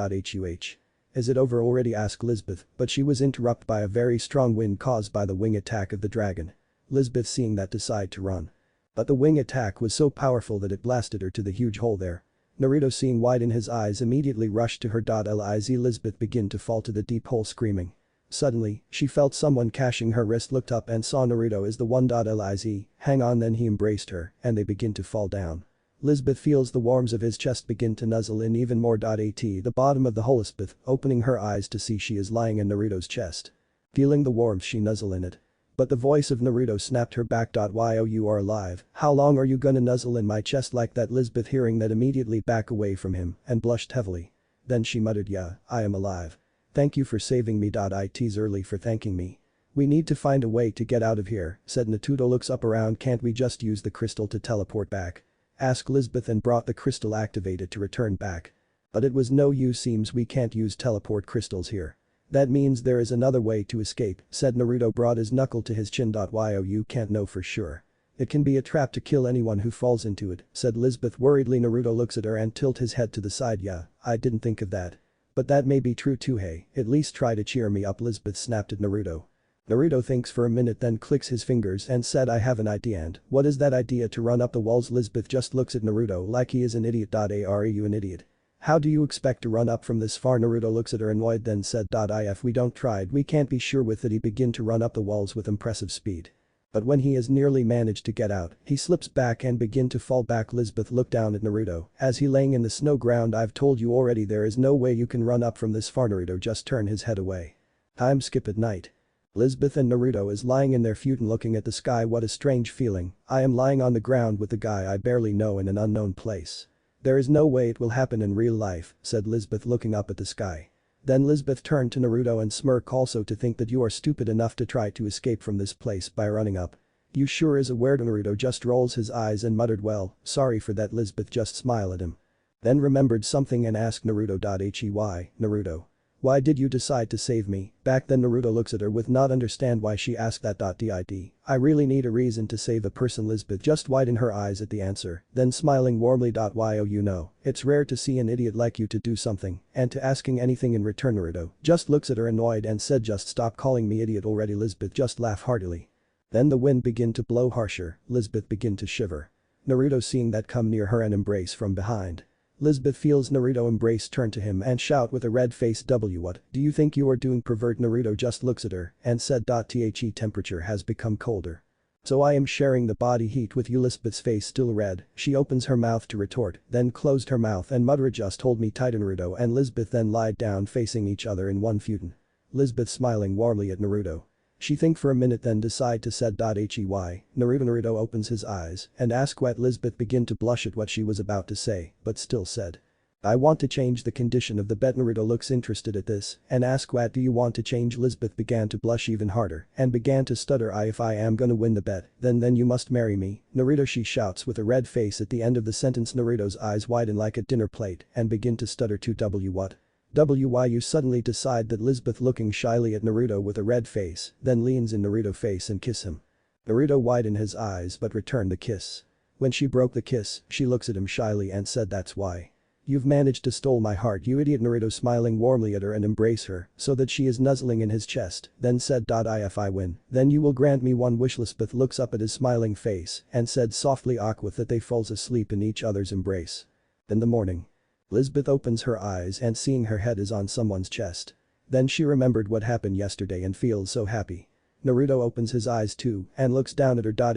Is it over already? Asked Elizabeth, but she was interrupted by a very strong wind caused by the wing attack of the dragon. Elizabeth seeing that decided to run. But the wing attack was so powerful that it blasted her to the huge hole there. Naruto seeing widen his eyes immediately rushed to her. Elizabeth began to fall to the deep hole screaming. Suddenly, she felt someone catching her wrist, looked up and saw Naruto is the one. Hang on, then he embraced her and they begin to fall down. Elizabeth feels the warmth of his chest begin to nuzzle in even more. At the bottom of the hole, Elizabeth opening her eyes to see she is lying in Naruto's chest. Feeling the warmth she nuzzle in it. But the voice of Naruto snapped her back. Yo, you are alive, how long are you gonna nuzzle in my chest like that? Elizabeth hearing that immediately back away from him and blushed heavily. Then she muttered, yeah, I am alive. Thank you for saving me. It's early for thanking me. We need to find a way to get out of here, said Naruto. Looks up around. Can't we just use the crystal to teleport back? Asked Elizabeth and brought the crystal activated to return back. But it was no use, seems we can't use teleport crystals here. That means there is another way to escape, said Naruto. Brought his knuckle to his chin. Yo, you can't know for sure. It can be a trap to kill anyone who falls into it, said Elizabeth worriedly. Naruto looks at her and tilt his head to the side. Yeah, I didn't think of that. But that may be true too. Hey, at least try to cheer me up, Elizabeth snapped at Naruto. Naruto thinks for a minute, then clicks his fingers and said, I have an idea. And what is that idea? To run up the walls. Elizabeth just looks at Naruto like he is an idiot. Are you an idiot? How do you expect to run up from this far? Naruto looks at her annoyed then said, if we don't try it we can't be sure with it. He begin to run up the walls with impressive speed. But when he has nearly managed to get out, he slips back and begin to fall back. Elizabeth looked down at Naruto as he laying in the snow ground. I've told you already, there is no way you can run up from this far. Naruto just turned his head away. Time skip at night. Elizabeth and Naruto is lying in their futon looking at the sky. What a strange feeling. I am lying on the ground with the guy I barely know in an unknown place. There is no way it will happen in real life, said Elizabeth looking up at the sky. Then Elizabeth turned to Naruto and smirked, also to think that you are stupid enough to try to escape from this place by running up. You sure is a weirdo. Naruto just rolls his eyes and muttered, well, sorry for that. Elizabeth just smiled at him. Then remembered something and asked Naruto. Hey, Naruto. Why did you decide to save me? Back then Naruto looks at her with not understand why she asked that. Did I really need a reason to save a person? Lisbeth just widened her eyes at the answer, then smiling warmly. Why, oh you know, it's rare to see an idiot like you to do something and to asking anything in return. Naruto just looks at her annoyed and said just stop calling me idiot already. Lisbeth just laughed heartily. Then the wind began to blow harsher, Lisbeth began to shiver. Naruto seeing that come near her and embrace from behind. Lisbeth feels Naruto embrace turn to him and shout with a red face. What do you think you are doing, pervert? Naruto just looks at her and said. The temperature has become colder. So I am sharing the body heat with you. Lisbeth's face still red, she opens her mouth to retort, then closed her mouth and muttered just hold me tight. Naruto and Lisbeth then lied down facing each other in one futon. Lisbeth smiling warmly at Naruto. She think for a minute then decide to said. Hey, Naruto opens his eyes and ask what. Lisbeth begin to blush at what she was about to say, but still said. I want to change the condition of the bet. Naruto looks interested at this and ask what do you want to change? Lisbeth began to blush even harder and began to stutter. If I am gonna win the bet, then you must marry me. Naruto she shouts with a red face at the end of the sentence. Naruto's eyes widen like a dinner plate and begin to stutter to what? Why you suddenly decide that Lisbeth looking shyly at Naruto with a red face, then leans in Naruto's face and kiss him. Naruto widened his eyes but returned the kiss. When she broke the kiss, she looks at him shyly and said that's why. You've managed to stole my heart you idiot. Naruto smiling warmly at her and embrace her so that she is nuzzling in his chest, then said. If I win, then you will grant me one wish. Lisbeth looks up at his smiling face and said softly with that they falls asleep in each other's embrace. In the morning. Lisbeth opens her eyes and seeing her head is on someone's chest. Then she remembered what happened yesterday and feels so happy. Naruto opens his eyes too and looks down at her. How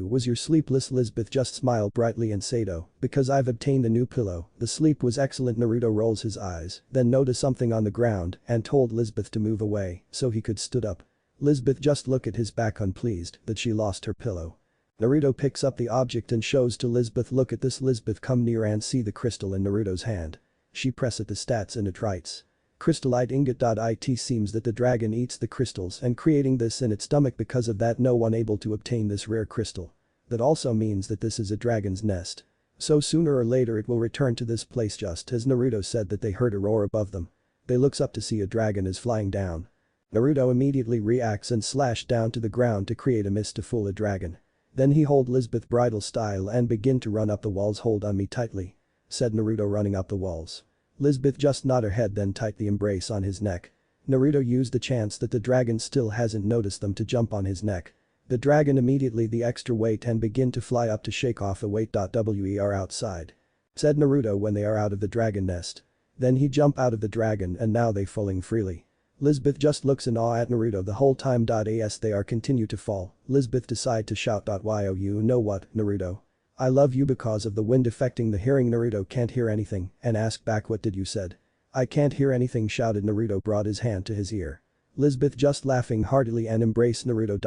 was your sleepless? Lisbeth just smiled brightly and said because I've obtained a new pillow, the sleep was excellent. Naruto rolls his eyes, then noticed something on the ground and told Lisbeth to move away so he could stood up. Lisbeth just look at his back unpleased that she lost her pillow. Naruto picks up the object and shows to Lisbeth. Look at this. Lisbeth come near and see the crystal in Naruto's hand. She press at the stats and it writes. Crystallite ingot. It seems that the dragon eats the crystals and creating this in its stomach because of that no one able to obtain this rare crystal. That also means that this is a dragon's nest. So sooner or later it will return to this place just as Naruto said that they heard a roar above them. They looks up to see a dragon is flying down. Naruto immediately reacts and slash down to the ground to create a mist to fool a dragon. Then he hold Lisbeth bridal style and begin to run up the walls. Hold on me tightly. Said Naruto running up the walls. Lisbeth just nod her head then tight the embrace on his neck. Naruto used the chance that the dragon still hasn't noticed them to jump on his neck. The dragon immediately the extra weight and begin to fly up to shake off the weight. We are outside. Said Naruto when they are out of the dragon nest. Then he jump out of the dragon and now they falling freely. Lisbeth just looks in awe at Naruto the whole time. As they are continue to fall, Lisbeth decide to shout. Why oh you know what, Naruto? I love you because of the wind affecting the hearing. Naruto can't hear anything and ask back what did you said? I can't hear anything shouted. Naruto brought his hand to his ear. Lisbeth just laughing heartily and embraced Naruto.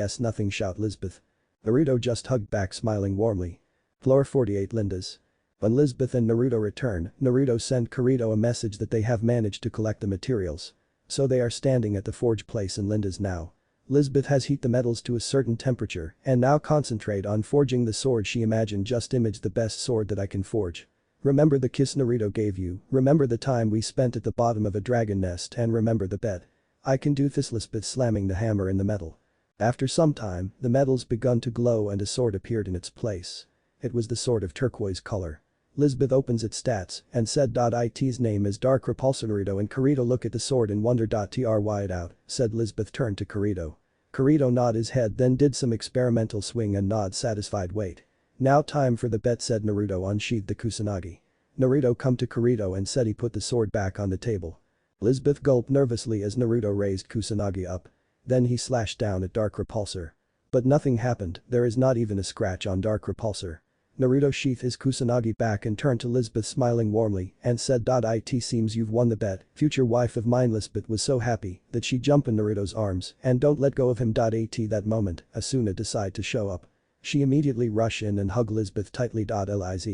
It's nothing shout Lisbeth. Naruto just hugged back smiling warmly. Floor 48 Linda's. When Lisbeth and Naruto return, Naruto sent Kirito a message that they have managed to collect the materials. So they are standing at the forge place in Linda's now. Lisbeth has heat the metals to a certain temperature and now concentrate on forging the sword she imagined just image the best sword that I can forge. Remember the kiss Naruto gave you, remember the time we spent at the bottom of a dragon nest and remember the bed. I can do this. Lisbeth slamming the hammer in the metal. After some time, the metals begun to glow and a sword appeared in its place. It was the sword of turquoise color. Lisbeth opens its stats and said. Its name is Dark Repulsor. Naruto and Kirito look at the sword and wonder. Try it out, said Lisbeth turned to Kirito. Kirito nod his head then did some experimental swing and nod satisfied wait. Now time for the bet said Naruto unsheathed the kusanagi. Naruto come to Kirito and said he put the sword back on the table. Lisbeth gulped nervously as Naruto raised kusanagi up. Then he slashed down at Dark Repulsor. But nothing happened, there is not even a scratch on Dark Repulsor. Naruto sheathed his kusanagi back and turned to Lisbeth smiling warmly and said. It seems you've won the bet, future wife of mine. Lisbeth was so happy that she jumped in Naruto's arms and don't let go of him. That moment, Asuna decide to show up. She immediately rush in and hug Lisbeth tightly. Liz.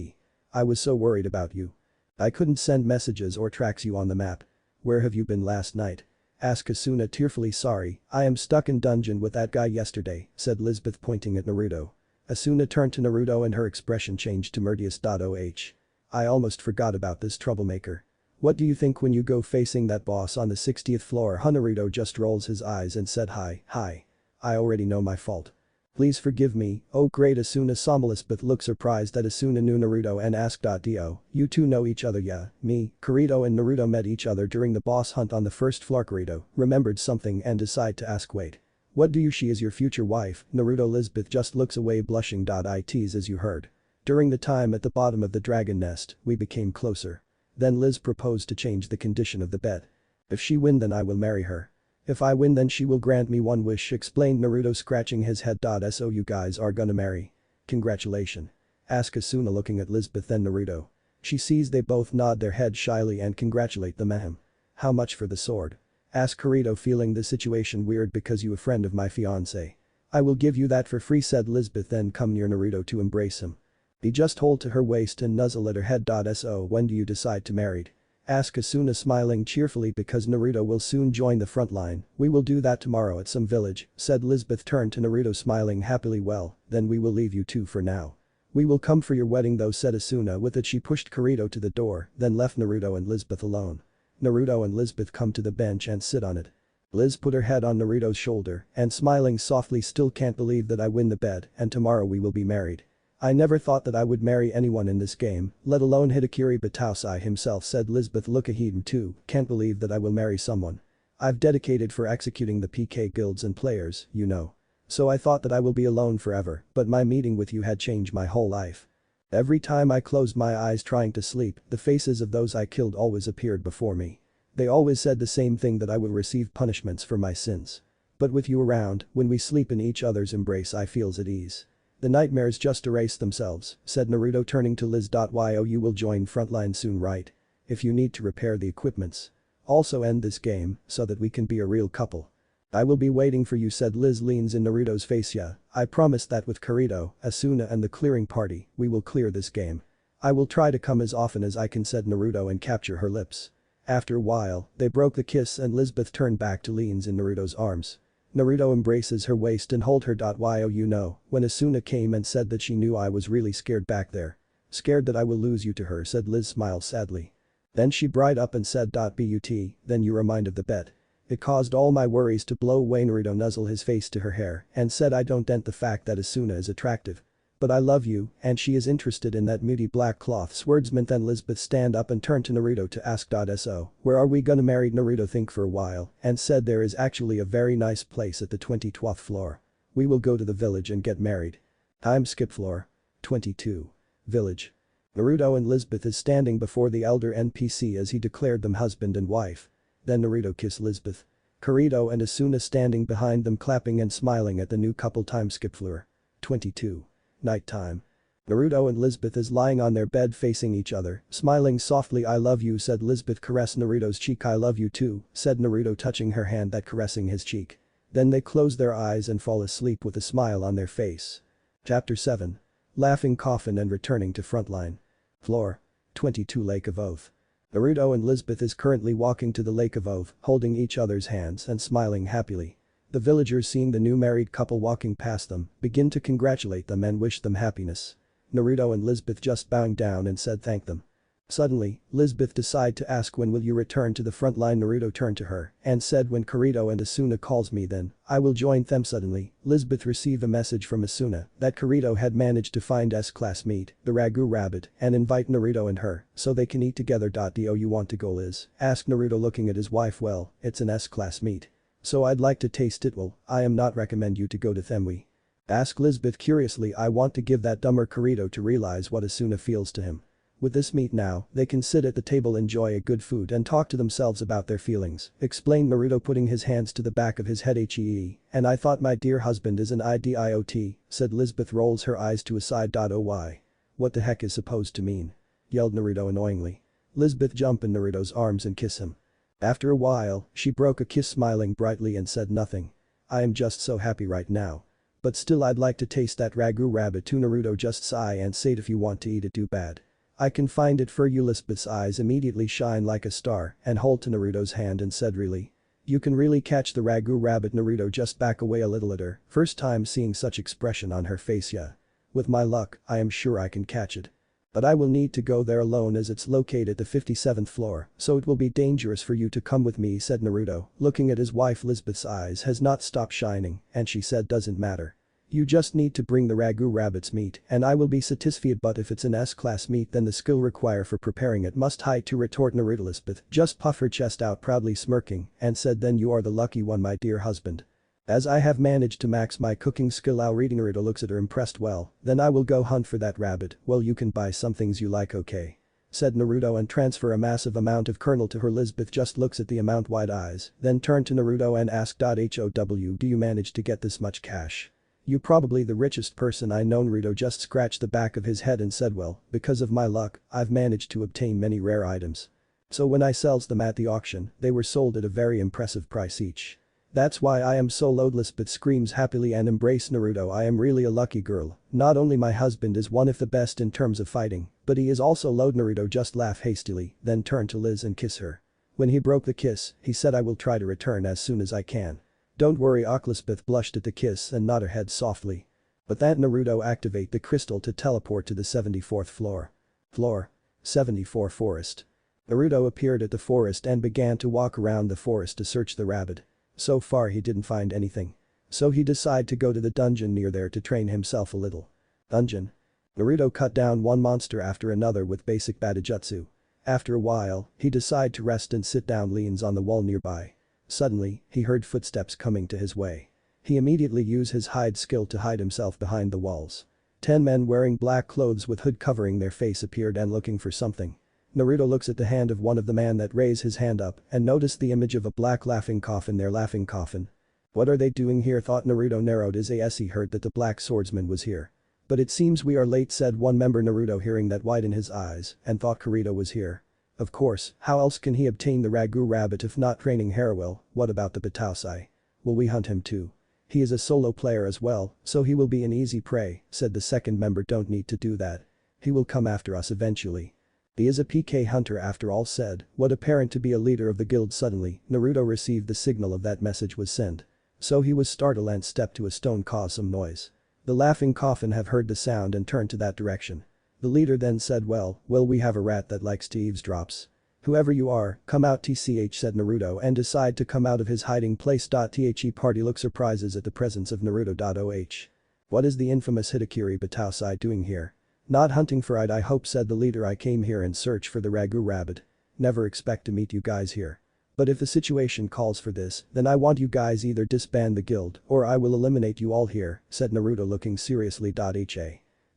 I was so worried about you. I couldn't send messages or tracks you on the map. Where have you been last night? Asked Asuna tearfully. Sorry, I am stuck in dungeon with that guy yesterday, said Lisbeth pointing at Naruto. Asuna turned to Naruto and her expression changed to Murdius. I almost forgot about this troublemaker. What do you think when you go facing that boss on the 60th floor? Naruto just rolls his eyes and said hi. I already know my fault. Please forgive me, oh great. Asuna saw Elizabeth look surprised that Asuna knew Naruto and asked. "Do you two know each other?" "Yeah, me, Kirito and Naruto met each other during the boss hunt on the first floor." Kirito remembered something and decided to ask, "Wait. What do you? She is your future wife?" Naruto. Elizabeth just looks away blushing. "It as you heard. During the time at the bottom of the dragon nest, we became closer. Then Liz proposed to change the condition of the bet. If she win then I will marry her. If I win then she will grant me one wish," explained Naruto scratching his head. "So you guys are gonna marry? Congratulations." Asked Asuna looking at Lisbeth then Naruto. She sees they both nod their head shyly and congratulate them. "Ahem. How much for the sword?" Asked Kirito feeling the situation weird. "Because you a friend of my fiancé. I will give you that for free," said Lisbeth then come near Naruto to embrace him. He just hold to her waist and nuzzle at her head. "So when do you decide to marry?" Asked Asuna smiling cheerfully. "Because Naruto will soon join the front line, we will do that tomorrow at some village," said Lisbeth turned to Naruto smiling happily. "Well, then we will leave you two for now. We will come for your wedding though," said Asuna. With it she pushed Kirito to the door, then left Naruto and Lisbeth alone. Naruto and Lisbeth come to the bench and sit on it. Liz put her head on Naruto's shoulder and smiling softly. "Still can't believe that I win the bet and tomorrow we will be married. I never thought that I would marry anyone in this game, let alone Hidakiri Batausai himself," said Lisbeth. "Look at him too, can't believe that I will marry someone I've dedicated for executing the PK guilds and players, you know. So I thought that I will be alone forever, but my meeting with you had changed my whole life. Every time I closed my eyes trying to sleep, the faces of those I killed always appeared before me. They always said the same thing, that I will receive punishments for my sins. But with you around, when we sleep in each other's embrace I feels at ease. The nightmares just erase themselves," said Naruto turning to Liz. "You will join frontline soon, right? If you need to repair the equipments. Also end this game, so that we can be a real couple. I will be waiting for you," said Liz leans in Naruto's face. "Yeah, I promise that with Kirito, Asuna and the clearing party, we will clear this game. I will try to come as often as I can," said Naruto and capture her lips. After a while, they broke the kiss and Lisbeth turned back to leans in Naruto's arms. Naruto embraces her waist and hold her. You know, when Asuna came and said that she knew I was really scared back there. Scared that I will lose you to her," said Liz smiled sadly. Then she brightened up and said. "But then you remind of the bet. It caused all my worries to blow away." Naruto nuzzled his face to her hair and said, "I don't dent the fact that Asuna is attractive. But I love you and she is interested in that moody black cloth swordsman." Then Lisbeth stand up and turned to Naruto to ask. "So, where are we gonna marry?" Naruto think for a while and said, "There is actually a very nice place at the 22th floor. We will go to the village and get married." Time skip floor. 22. Village. Naruto and Lisbeth is standing before the elder NPC as he declared them husband and wife. Then Naruto kiss Lisbeth. Kirito and Asuna standing behind them clapping and smiling at the new couple. Time skip floor. 22. Nighttime. Naruto and Lisbeth is lying on their bed facing each other, smiling softly. "I love you," said Lisbeth caress Naruto's cheek. "I love you too," said Naruto touching her hand that caressing his cheek. Then they close their eyes and fall asleep with a smile on their face. Chapter 7. Laughing Coffin and returning to frontline. Floor. 22 Lake of Oath. Naruto and Lisbeth is currently walking to the Lake of Oath, holding each other's hands and smiling happily. The villagers seeing the new married couple walking past them, begin to congratulate them and wish them happiness. Naruto and Lisbeth just bowing down and said thank them. Suddenly, Lisbeth decide to ask, "When will you return to the front line?" Naruto turned to her and said, "When Kirito and Asuna calls me then, I will join them." Suddenly, Lisbeth received a message from Asuna that Kirito had managed to find S-class meat, the ragu rabbit, and invite Naruto and her, so they can eat together. "Do you want to go, Liz?" asked Naruto looking at his wife. "Well, it's an S-class meat. So I'd like to taste it." "Well, I am not recommend you to go to Themwe." Asked Lisbeth curiously. "I want to give that dumber Kirito to realize what Asuna feels to him. With this meat now, they can sit at the table, enjoy a good food and talk to themselves about their feelings," explained Naruto putting his hands to the back of his head. "And I thought my dear husband is an idiot," said Lisbeth rolls her eyes to a side. "Oh why? What the heck is supposed to mean?" yelled Naruto annoyingly. Lisbeth jumped in Naruto's arms and kissed him. After a while, she broke a kiss smiling brightly and said nothing. "I am just so happy right now. But still I'd like to taste that ragu rabbit too." Naruto just sigh and said, "If you want to eat it, too bad. I can find it for you." Lisbeth's eyes immediately shine like a star and hold to Naruto's hand and said, "Really? You can really catch the ragu rabbit?" Naruto just back away a little at her, first time seeing such expression on her face. "Yeah. With my luck, I am sure I can catch it." But I will need to go there alone as it's located at the 57th floor, so it will be dangerous for you to come with me, said Naruto, looking at his wife. Lisbeth's eyes has not stopped shining, and she said doesn't matter. You just need to bring the ragu rabbit's meat and I will be satisfied, but if it's an S-class meat then the skill required for preparing it must high to retort Naruto. Lisbeth just puffed her chest out proudly smirking and said then you are the lucky one my dear husband. As I have managed to max my cooking skill out. Reading Naruto looks at her impressed. Well, then I will go hunt for that rabbit. Well you can buy some things you like, okay? Said Naruto and transfer a massive amount of kernel to her. Lisbeth just looks at the amount wide eyes, then turned to Naruto and asked how do you manage to get this much cash? You probably the richest person I know. Naruto just scratched the back of his head and said well, because of my luck, I've managed to obtain many rare items. So when I sells them at the auction, they were sold at a very impressive price each. That's why I am so loadless. Lisbeth screams happily and embrace Naruto. I am really a lucky girl, not only my husband is one of the best in terms of fighting, but he is also load. Naruto just laughed hastily, then turned to Liz and kiss her. When he broke the kiss, he said I will try to return as soon as I can. Don't worry. Lisbeth blushed at the kiss and nodded her head softly. But that Naruto activate the crystal to teleport to the 74th floor. Floor 74 forest. Naruto appeared at the forest and began to walk around the forest to search the rabbit. So far he didn't find anything. So he decided to go to the dungeon near there to train himself a little. Dungeon. Naruto cut down one monster after another with basic Batajutsu. After a while, he decided to rest and sit down. Leans on the wall nearby. Suddenly, he heard footsteps coming to his way. He immediately used his hide skill to hide himself behind the walls. 10 men wearing black clothes with hood covering their face appeared and looking for something. Naruto looks at the hand of one of the man that raised his hand up and noticed the image of a black laughing coffin there. Laughing coffin. What are they doing here, thought Naruto. Narrowed his eyes. He heard that the black swordsman was here. But it seems we are late, said one member. Naruto hearing that widened his eyes and thought Kirito was here. Of course, how else can he obtain the ragu rabbit if not training Harawell? What about the Batausai? Will we hunt him too? He is a solo player as well, so he will be an easy prey, said the second member. Don't need to do that. He will come after us eventually. He is a PK hunter after all, said what apparent to be a leader of the guild. Suddenly, Naruto received the signal of that message was sent. So he was startled and stepped to a stone, caused some noise. The laughing coffin have heard the sound and turned to that direction. The leader then said well, we have a rat that likes to eavesdrops. Whoever you are, come out tch, said Naruto and decide to come out of his hiding place. The party look surprises at the presence of Naruto. What is the infamous Hitakiri Batausai doing here? Not hunting for it, I hope, said the leader. I came here in search for the ragu rabbit. Never expect to meet you guys here. But if the situation calls for this, then I want you guys either disband the guild or I will eliminate you all here, said Naruto looking seriously. Ha.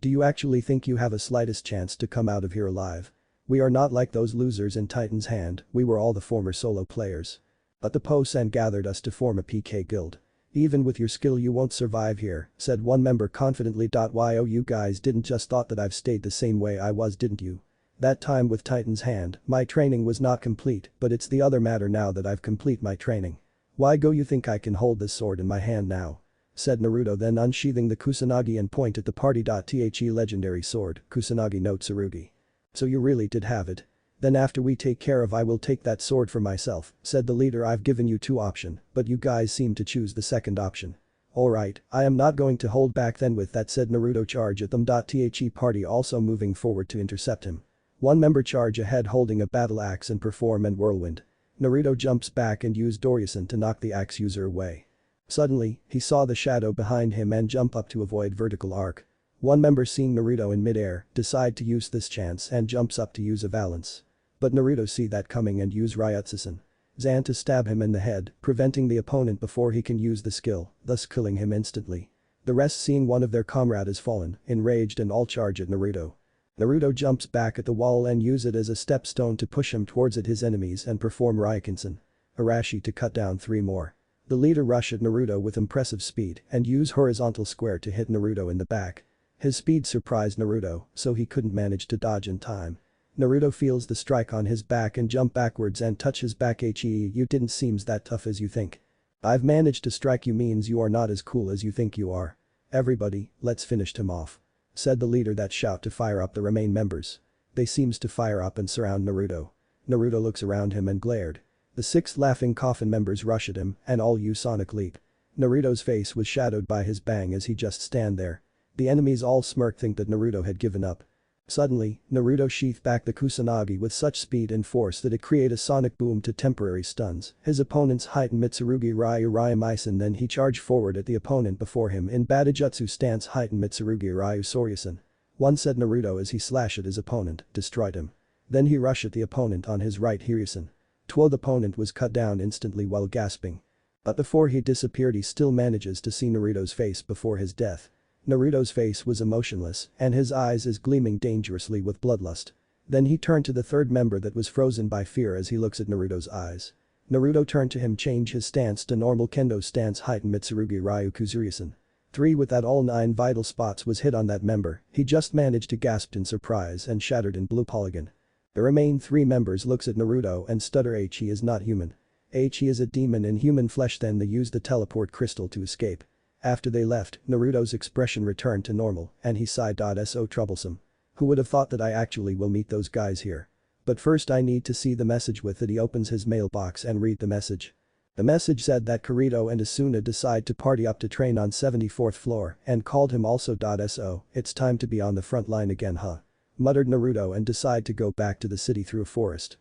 Do you actually think you have a slightest chance to come out of here alive? We are not like those losers in Titan's Hand, we were all the former solo players. But the Posen gathered us to form a PK guild. Even with your skill you won't survive here, said one member confidently. Yo, you guys didn't just thought that I've stayed the same way I was, didn't you? That time with Titan's Hand, my training was not complete, but it's the other matter now that I've complete my training. Why go you think I can hold this sword in my hand now? Said Naruto, then unsheathing the Kusanagi and point at the party. The legendary sword, Kusanagi no Tsurugi. So you really did have it. Then after we take care of I will take that sword for myself, said the leader. I've given you two options, but you guys seem to choose the second option. Alright, I am not going to hold back then. With that said Naruto charge at them. The party also moving forward to intercept him. One member charge ahead holding a battle axe and perform an whirlwind. Naruto jumps back and use Doryasen to knock the axe user away. Suddenly, he saw the shadow behind him and jump up to avoid vertical arc. One member seeing Naruto in midair, decide to use this chance and jumps up to use a valance. But Naruto see that coming and use Ryutsusen Zan to stab him in the head, preventing the opponent before he can use the skill, thus killing him instantly. The rest seeing one of their comrade has fallen, enraged and all charge at Naruto. Naruto jumps back at the wall and use it as a stepstone to push him towards his enemies and perform Ryukensen Arashi to cut down 3 more. The leader rush at Naruto with impressive speed and use horizontal square to hit Naruto in the back. His speed surprised Naruto, so he couldn't manage to dodge in time. Naruto feels the strike on his back and jump backwards and touch his back. You didn't seems that tough as you think. I've managed to strike you means you are not as cool as you think you are. Everybody, let's finish him off. Said the leader that shout to fire up the remain members. They seems to fire up and surround Naruto. Naruto looks around him and glared. The 6 laughing coffin members rush at him and all use sonic leap. Naruto's face was shadowed by his bang as he just stand there. The enemies all smirk, think that Naruto had given up. Suddenly, Naruto sheathed back the Kusanagi with such speed and force that it created a sonic boom to temporary stuns his opponent's heightened Mitsurugi Ryu Ryumaisen, then he charged forward at the opponent before him in Badajutsu stance heightened Mitsurugi Ryu Soryasen. One said Naruto as he slashed at his opponent, destroyed him. Then he rushed at the opponent on his right Hiryusen. The opponent was cut down instantly while gasping. But before he disappeared he still manages to see Naruto's face before his death. Naruto's face was emotionless and his eyes is gleaming dangerously with bloodlust. Then he turned to the third member that was frozen by fear as he looks at Naruto's eyes. Naruto turned to him, change his stance to normal kendo stance heightened Mitsurugi Ryu Kuzuryusen. 3 with that all 9 vital spots was hit on that member, he just managed to gasp in surprise and shattered in blue polygon. The remaining 3 members looks at Naruto and stutter he is not human. He is a demon in human flesh, then they used the teleport crystal to escape. After they left, Naruto's expression returned to normal and he sighed. So troublesome. Who would have thought that I actually will meet those guys here? But first I need to see the message. With it he opens his mailbox and read the message. The message said that Kirito and Asuna decide to party up to train on 74th floor and called him also. So, it's time to be on the front line again huh? Muttered Naruto and decide to go back to the city through a forest.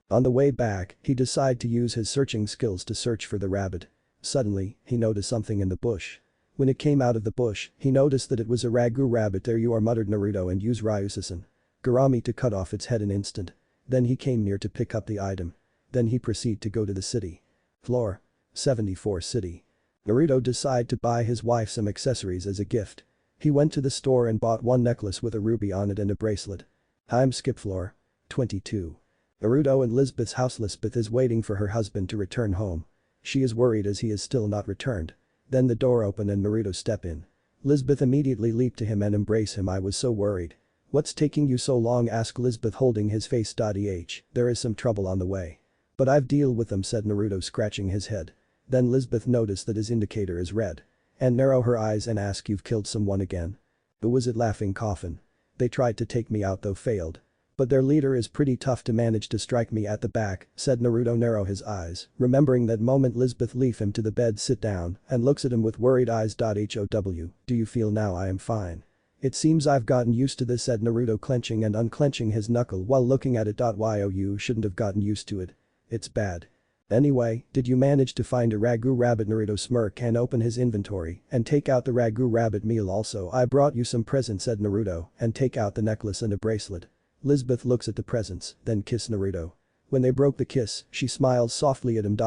On the way back, he decide to use his searching skills to search for the rabbit. Suddenly, he noticed something in the bush. When it came out of the bush, he noticed that it was a ragu rabbit. There you are, muttered Naruto and used Ryususen Garami to cut off its head an instant. Then he came near to pick up the item. Then he proceed to go to the city. Floor 74 city. Naruto decide to buy his wife some accessories as a gift. He went to the store and bought one necklace with a ruby on it and a bracelet. Time skip floor 22. Naruto and Lisbeth's house. Lisbeth is waiting for her husband to return home. She is worried as he is still not returned. Then the door open and Naruto step in. Lisbeth immediately leap to him and embrace him. I was so worried. What's taking you so long? Asked Lisbeth holding his face. There is some trouble on the way. But I've deal with them, said Naruto scratching his head. Then Lisbeth noticed that his indicator is red. And narrow her eyes and ask, you've killed someone again? Who was it? Laughing coffin. They tried to take me out though failed. But their leader is pretty tough to manage to strike me at the back, said Naruto narrow his eyes, remembering that moment. Lisbeth leave him to the bed, sit down, and looks at him with worried eyes. How do you feel now? I am fine. It seems I've gotten used to this, said Naruto clenching and unclenching his knuckle while looking at it. You shouldn't have gotten used to it. It's bad. Anyway, did you manage to find a ragu rabbit? Naruto smirk and open his inventory and take out the ragu rabbit meal. Also I brought you some presents, said Naruto, and take out the necklace and a bracelet. Lisbeth looks at the presents, then kiss Naruto. When they broke the kiss, she smiles softly at him.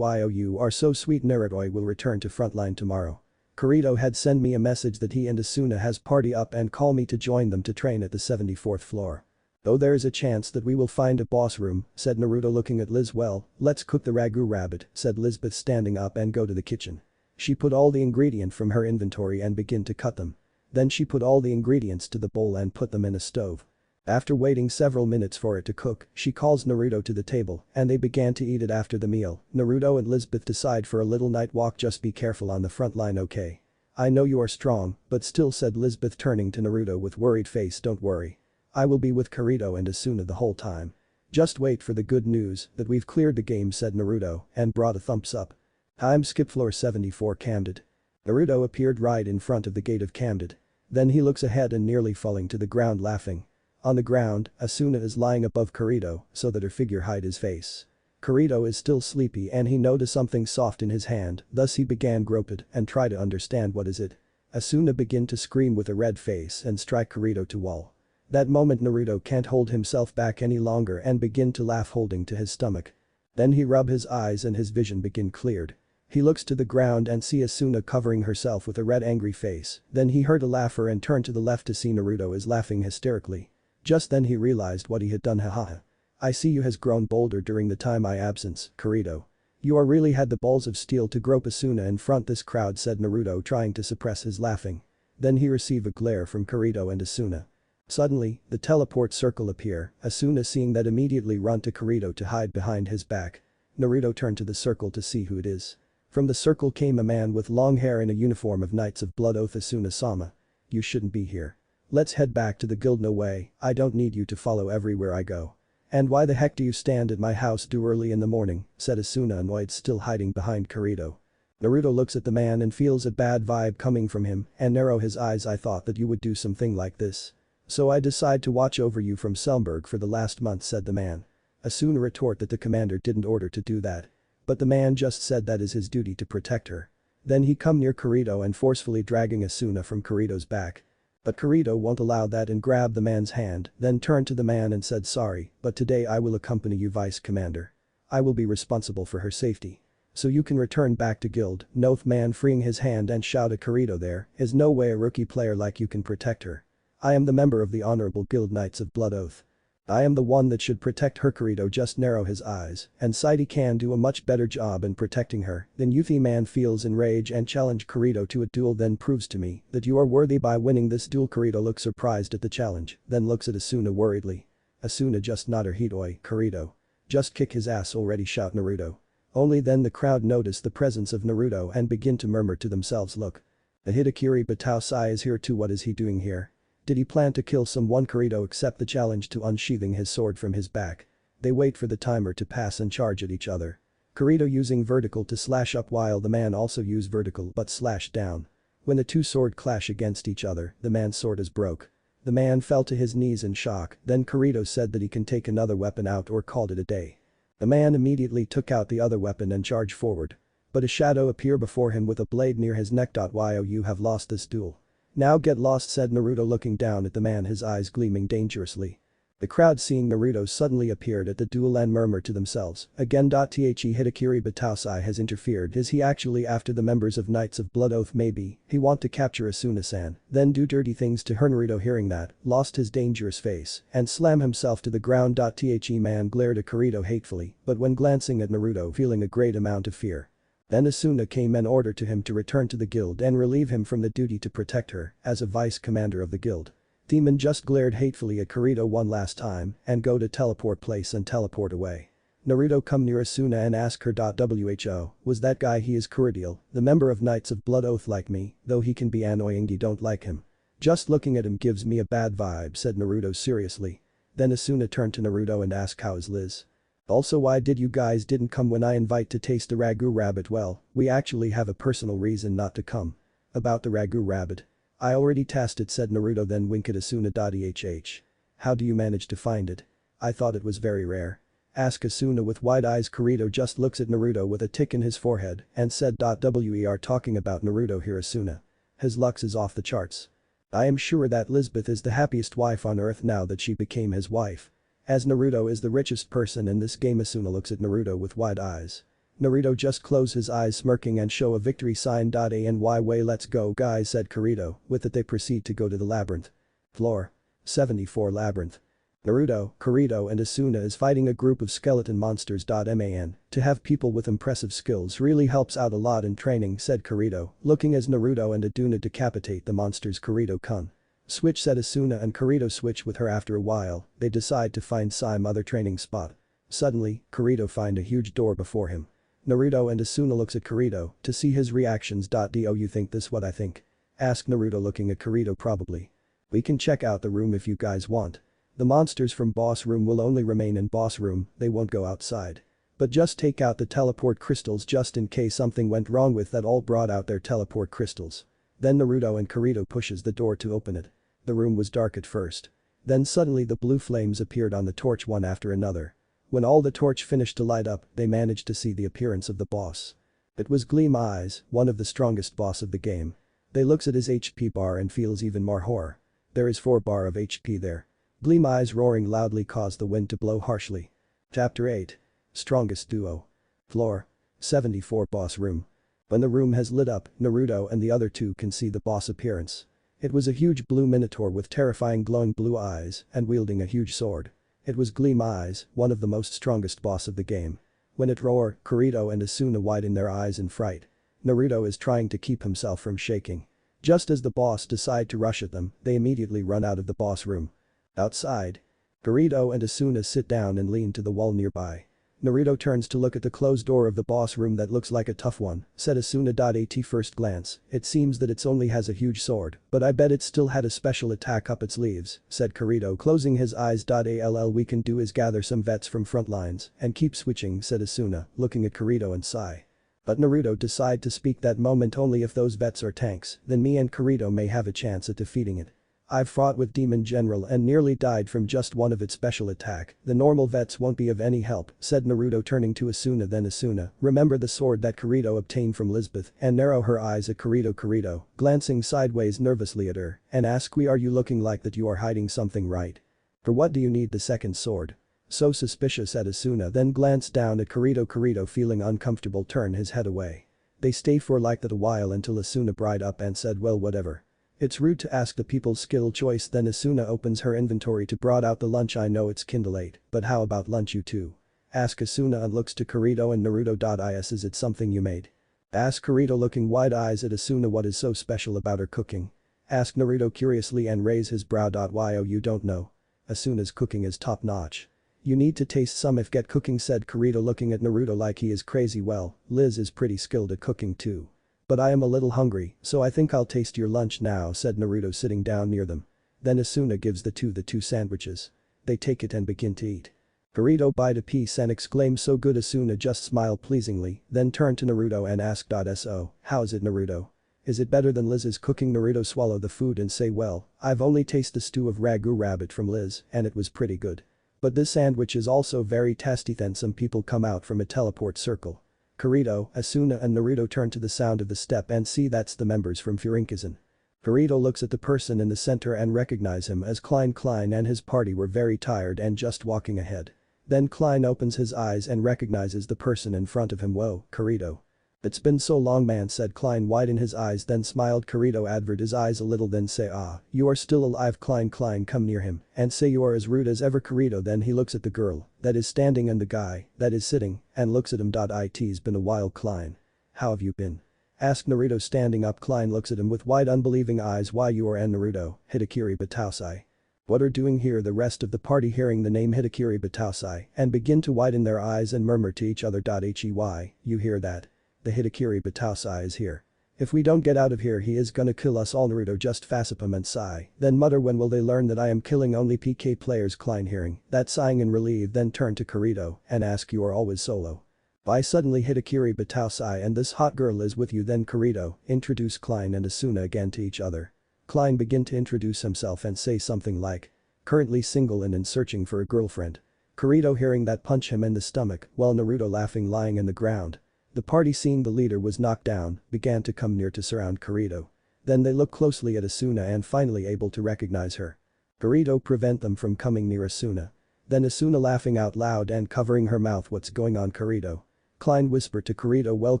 You are so sweet. Naruto will return to frontline tomorrow. Kirito had sent me a message that he and Asuna has party up and call me to join them to train at the 74th floor. Though there is a chance that we will find a boss room, said Naruto looking at Liz. Well, let's cook the ragu rabbit, said Lisbeth standing up and go to the kitchen. She put all the ingredient from her inventory and begin to cut them. Then she put all the ingredients to the bowl and put them in a stove. After waiting several minutes for it to cook, she calls Naruto to the table and they began to eat it. After the meal, Naruto and Lisbeth decide for a little night walk. Just be careful on the front line, okay? I know you are strong, but still, said Lisbeth turning to Naruto with worried face. Don't worry. I will be with Kirito and Asuna the whole time. Just wait for the good news that we've cleared the game, said Naruto and brought a thumbs up. Time skip floor 74 Camden. Naruto appeared right in front of the gate of Camden. Then he looks ahead and nearly falling to the ground laughing. On the ground, Asuna is lying above Kirito so that her figure hide his face. Kirito is still sleepy and he noticed something soft in his hand, thus he began grope it and try to understand what is it. Asuna begin to scream with a red face and strike Kirito to wall. That moment Naruto can't hold himself back any longer and begin to laugh holding to his stomach. Then he rub his eyes and his vision begin cleared. He looks to the ground and see Asuna covering herself with a red angry face, then he heard a laugher and turned to the left to see Naruto is laughing hysterically. Just then he realized what he had done. Haha. I see you has grown bolder during the time I absence, Kirito. You are really had the balls of steel to grope Asuna in front this crowd, said Naruto trying to suppress his laughing. Then he received a glare from Kirito and Asuna. Suddenly, the teleport circle appear, Asuna seeing that immediately run to Kirito to hide behind his back. Naruto turned to the circle to see who it is. From the circle came a man with long hair in a uniform of Knights of Blood Oath. Asuna-sama. You shouldn't be here. Let's head back to the guild. No way, I don't need you to follow everywhere I go. And why the heck do you stand at my house too early in the morning, said Asuna annoyed, still hiding behind Kirito. Naruto looks at the man and feels a bad vibe coming from him and narrow his eyes. I thought that you would do something like this. So I decide to watch over you from Selmberg for the last month, said the man. Asuna retort that the commander didn't order to do that. But the man just said that is his duty to protect her. Then he come near Kirito and forcefully dragging Asuna from Kirito's back. But Kirito won't allow that and grabbed the man's hand, then turned to the man and said sorry, but today I will accompany you, Vice Commander. I will be responsible for her safety. So you can return back to guild. Noth man freeing his hand and shout at Kirito, there is no way a rookie player like you can protect her. I am the member of the Honorable Guild Knights of Blood Oath. I am the one that should protect her. Kirito just narrow his eyes and Saidi can do a much better job in protecting her. Then Yuthi man feels enraged and challenge Kirito to a duel, then proves to me that you are worthy by winning this duel. Kirito looks surprised at the challenge, then looks at Asuna worriedly. Asuna just nod her head. Oi, Kirito. Just kick his ass already, shout Naruto. Only then the crowd notice the presence of Naruto and begin to murmur to themselves, look. The Hitakiri Batao Sai is here too, what is he doing here? Did he plan to kill someone? Kirito accept the challenge to unsheathing his sword from his back. They wait for the timer to pass and charge at each other. Kirito using vertical to slash up while the man also use vertical but slash down. When the two sword clash against each other, the man's sword is broke. The man fell to his knees in shock, then Kirito said that he can take another weapon out or called it a day. The man immediately took out the other weapon and charged forward. But a shadow appeared before him with a blade near his neck. Yo, you have lost this duel. Now get lost, said Naruto looking down at the man, his eyes gleaming dangerously. The crowd seeing Naruto suddenly appeared at the duel and murmured to themselves, again. The Hitakiri Batausai has interfered. Is he actually after the members of Knights of Blood Oath? Maybe he want to capture Asuna-san, then do dirty things to her. Naruto hearing that, lost his dangerous face and slammed himself to the ground. The man glared at Kirito hatefully, but when glancing at Naruto feeling a great amount of fear. Then Asuna came and ordered to him to return to the guild and relieve him from the duty to protect her as a vice commander of the guild. Demon just glared hatefully at Kirito one last time and go to teleport place and teleport away. Naruto come near Asuna and ask her. Who was that guy? He is Kuridial, the member of Knights of Blood Oath like me, though he can be annoying. You don't like him. Just looking at him gives me a bad vibe, said Naruto seriously. Then Asuna turned to Naruto and asked, how is Liz? Also, why did you guys didn't come when I invite to taste the ragu rabbit? Well, we actually have a personal reason not to come. About the ragu rabbit. I already tasted, said Naruto, then winked at Asuna. How do you manage to find it? I thought it was very rare. Ask Asuna with wide eyes. Kirito just looks at Naruto with a tick in his forehead and said. We are talking about Naruto here, Asuna. His lux is off the charts. I am sure that Lisbeth is the happiest wife on earth now that she became his wife. As Naruto is the richest person in this game. Asuna looks at Naruto with wide eyes. Naruto just close his eyes smirking and show a victory sign. Anyway, let's go guys, said Kirito. With it they proceed to go to the labyrinth. Floor 74 labyrinth. Naruto, Kirito and Asuna is fighting a group of skeleton monsters. Man, to have people with impressive skills really helps out a lot in training, said Kirito, looking as Naruto and Asuna decapitate the monsters. Kirito-kun. Switch, said Asuna, and Kirito switch with her. After a while, they decide to find some other training spot. Suddenly, Kirito find a huge door before him. Naruto and Asuna looks at Kirito to see his reactions. Do you think this what I think? Asked Naruto looking at Kirito. Probably. We can check out the room if you guys want. The monsters from boss room will only remain in boss room, they won't go outside. But just take out the teleport crystals just in case something went wrong with that. All brought out their teleport crystals. Then Naruto and Kirito pushes the door to open it. The room was dark at first. Then suddenly the blue flames appeared on the torch one after another. When all the torch finished to light up, they managed to see the appearance of the boss. It was Gleam Eyes, one of the strongest boss of the game. They looks at his HP bar and feels even more horror. There is 4 bar of HP there. Gleam Eyes roaring loudly caused the wind to blow harshly. Chapter 8. Strongest Duo. Floor 74 boss room. When the room has lit up, Naruto and the other two can see the boss appearance. It was a huge blue minotaur with terrifying glowing blue eyes and wielding a huge sword. It was Gleam Eyes, one of the most strongest boss of the game. When it roared, Kirito and Asuna widen their eyes in fright. Naruto is trying to keep himself from shaking. Just as the boss decide to rush at them, they immediately run out of the boss room. Outside. Kirito and Asuna sit down and lean to the wall nearby. Naruto turns to look at the closed door of the boss room. That looks like a tough one, said Asuna. At first glance, it seems that it only has a huge sword, but I bet it still had a special attack up its sleeves, said Kirito closing his eyes. All we can do is gather some vets from front lines and keep switching, said Asuna, looking at Kirito and sigh. But Naruto decide to speak that moment only if those vets are tanks, then me and Kirito may have a chance at defeating it. I've fought with Demon General and nearly died from just one of its special attack. The normal vets won't be of any help, said Naruto turning to Asuna. Then Asuna, remember the sword that Kirito obtained from Lisbeth and narrow her eyes at Kirito, glancing sideways nervously at her, and ask, "Are you looking like that you are hiding something, right? For what do you need the second sword?" So suspicious at Asuna, then glanced down at Kirito feeling uncomfortable turn his head away. They stay for like that a while until Asuna bried up and said, "Well, whatever. It's rude to ask the people's skill choice." Then Asuna opens her inventory to brought out the lunch. "I know it's kinda late, but how about lunch you two?" Ask Asuna and looks to Kirito and Naruto. Is it something you made? Ask Kirito looking wide eyes at Asuna. What is so special about her cooking? Ask Naruto curiously and raise his brow. Yo, you don't know. Asuna's cooking is top notch. You need to taste some if get cooking, said Kirito looking at Naruto like he is crazy. Well, Liz is pretty skilled at cooking too. But I am a little hungry, so I think I'll taste your lunch now, said Naruto sitting down near them. Then Asuna gives the two sandwiches. They take it and begin to eat. Kirito bite a piece and exclaims, "So good." Asuna just smiled pleasingly, then turned to Naruto and asked, "So, how's it, Naruto? Is it better than Liz's cooking?" Naruto swallow the food and say, "Well, I've only tasted the stew of ragu rabbit from Liz and it was pretty good. But this sandwich is also very tasty." Then some people come out from a teleport circle. Kirito, Asuna and Naruto turn to the sound of the step and see that's the members from Furinkizen. Kirito looks at the person in the center and recognize him as Klein. Klein and his party were very tired and just walking ahead. Then Klein opens his eyes and recognizes the person in front of him. "Whoa, Kirito. It's been so long, man," said Klein, widen his eyes, then smiled. Kirito averted his eyes a little, then say, "Ah, you are still alive." Klein come near him and say, "You are as rude as ever." Kirito then he looks at the girl that is standing and the guy that is sitting and looks at him. It's been a while, Klein. How have you been? Asked Naruto standing up. Klein looks at him with wide unbelieving eyes. "Why you are and Naruto, Hitakiri Batausai. What are doing here?" The rest of the party hearing the name Hitakiri Batausai and begin to widen their eyes and murmur to each other. "Hey, you hear that? The Hitakiri Batausai is here. If we don't get out of here he is gonna kill us all." Naruto just facepalm and sigh, then mutter, "When will they learn that I am killing only PK players?" Klein hearing that sighing and relieved then turned to Kirito and ask, "You are always solo? Why suddenly Hitakiri Batausai and this hot girl is with you?" Then Kirito introduce Klein and Asuna again to each other. Klein begin to introduce himself and say something like, "Currently single and in searching for a girlfriend." Kirito hearing that punch him in the stomach while Naruto laughing lying in the ground. The party seeing the leader was knocked down, began to come near to surround Kirito. Then they look closely at Asuna and finally able to recognize her. Kirito prevent them from coming near Asuna. Then Asuna laughing out loud and covering her mouth. "What's going on, Kirito?" Klein whisper to Kirito. "Well,"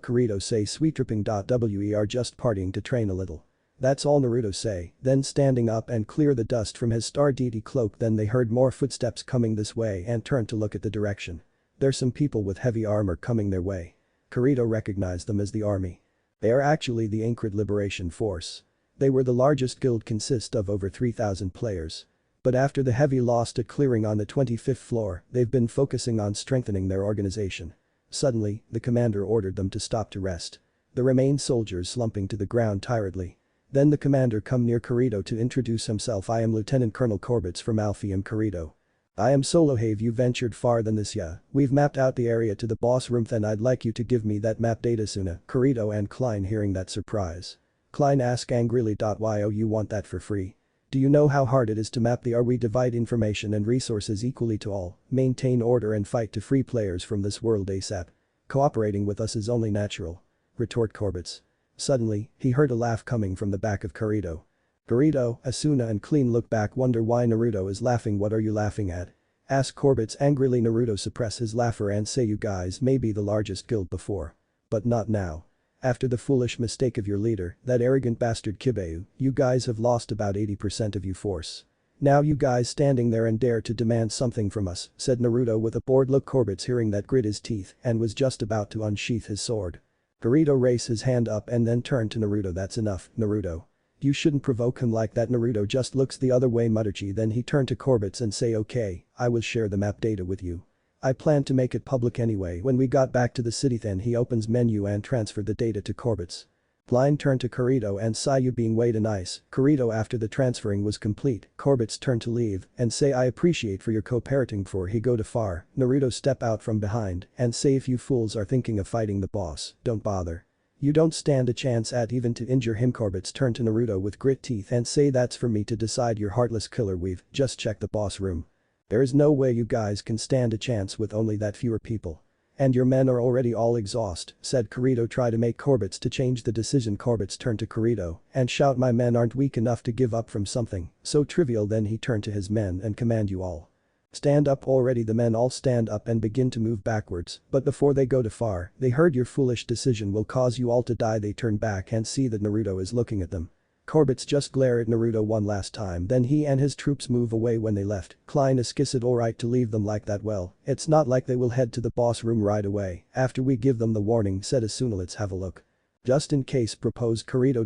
Kirito say, "Sweet tripping. We are just partying to train a little." That's all Naruto say, then standing up and clear the dust from his star deity cloak. Then they heard more footsteps coming this way and turned to look at the direction. There's some people with heavy armor coming their way. Kirito recognized them as the army. They are actually the Aincrad Liberation Force. They were the largest guild, consist of over 3,000 players. But after the heavy loss at clearing on the 25th floor, they've been focusing on strengthening their organization. Suddenly, the commander ordered them to stop to rest. The remained soldiers slumping to the ground tiredly. Then the commander come near Kirito to introduce himself. "I am Lieutenant Colonel Corbett from Alphium." Kirito. "I am Solo. Have you ventured far than this? Yeah, we've mapped out the area to the boss room. Then I'd like you to give me that map data." Asuna, Kirito and Klein hearing that surprise. Klein ask angrily, "Why you want that for free? Do you know how hard it is to map the area? We divide information and resources equally to all, maintain order and fight to free players from this world ASAP. Cooperating with us is only natural." Retort Corbett. Suddenly, he heard a laugh coming from the back of Kirito. Kirito, Asuna and Klein look back, wonder why Naruto is laughing. "What are you laughing at?" Ask Corbett angrily. Naruto suppress his laughter and say, "You guys may be the largest guild before. But not now. After the foolish mistake of your leader, that arrogant bastard Kibeu, you guys have lost about 80% of your force. Now you guys standing there and dare to demand something from us," said Naruto with a bored look. Corbett hearing that grit his teeth and was just about to unsheath his sword. Kirito raised his hand up and then turned to Naruto. "That's enough, Naruto. You shouldn't provoke him like that." Naruto just looks the other way mutterchi. Then he turned to Corbett and say, "Okay, I will share the map data with you. I plan to make it public anyway when we got back to the city." Then he opens menu and transferred the data to Corbett. Klein turned to Kirito and say, "You being way too nice." Kirito after the transferring was complete, Corbett turned to leave and say, "I appreciate for your cooperating." Before he go too far, Naruto step out from behind and say, "If you fools are thinking of fighting the boss, don't bother. You don't stand a chance at even to injure him. Corbett turned to Naruto with grit teeth and say that's for me to decide, your heartless killer. We've just checked the boss room. There is no way you guys can stand a chance with only that fewer people. And your men are already all exhausted, said Kirito. Try to make Corbett to change the decision. Corbett turned to Kirito and shout, my men aren't weak enough to give up from something so trivial. Then he turned to his men and command, you all stand up already. The men all stand up and begin to move backwards, but before they go too far, they heard, your foolish decision will cause you all to die. They turn back and see that Naruto is looking at them. Corbett just glare at Naruto one last time, then he and his troops move away. When they left, Klein asked, is it alright to leave them like that? Well, it's not like they will head to the boss room right away after we give them the warning, said Asuna. Let's have a look. Just in case, proposed Kirito.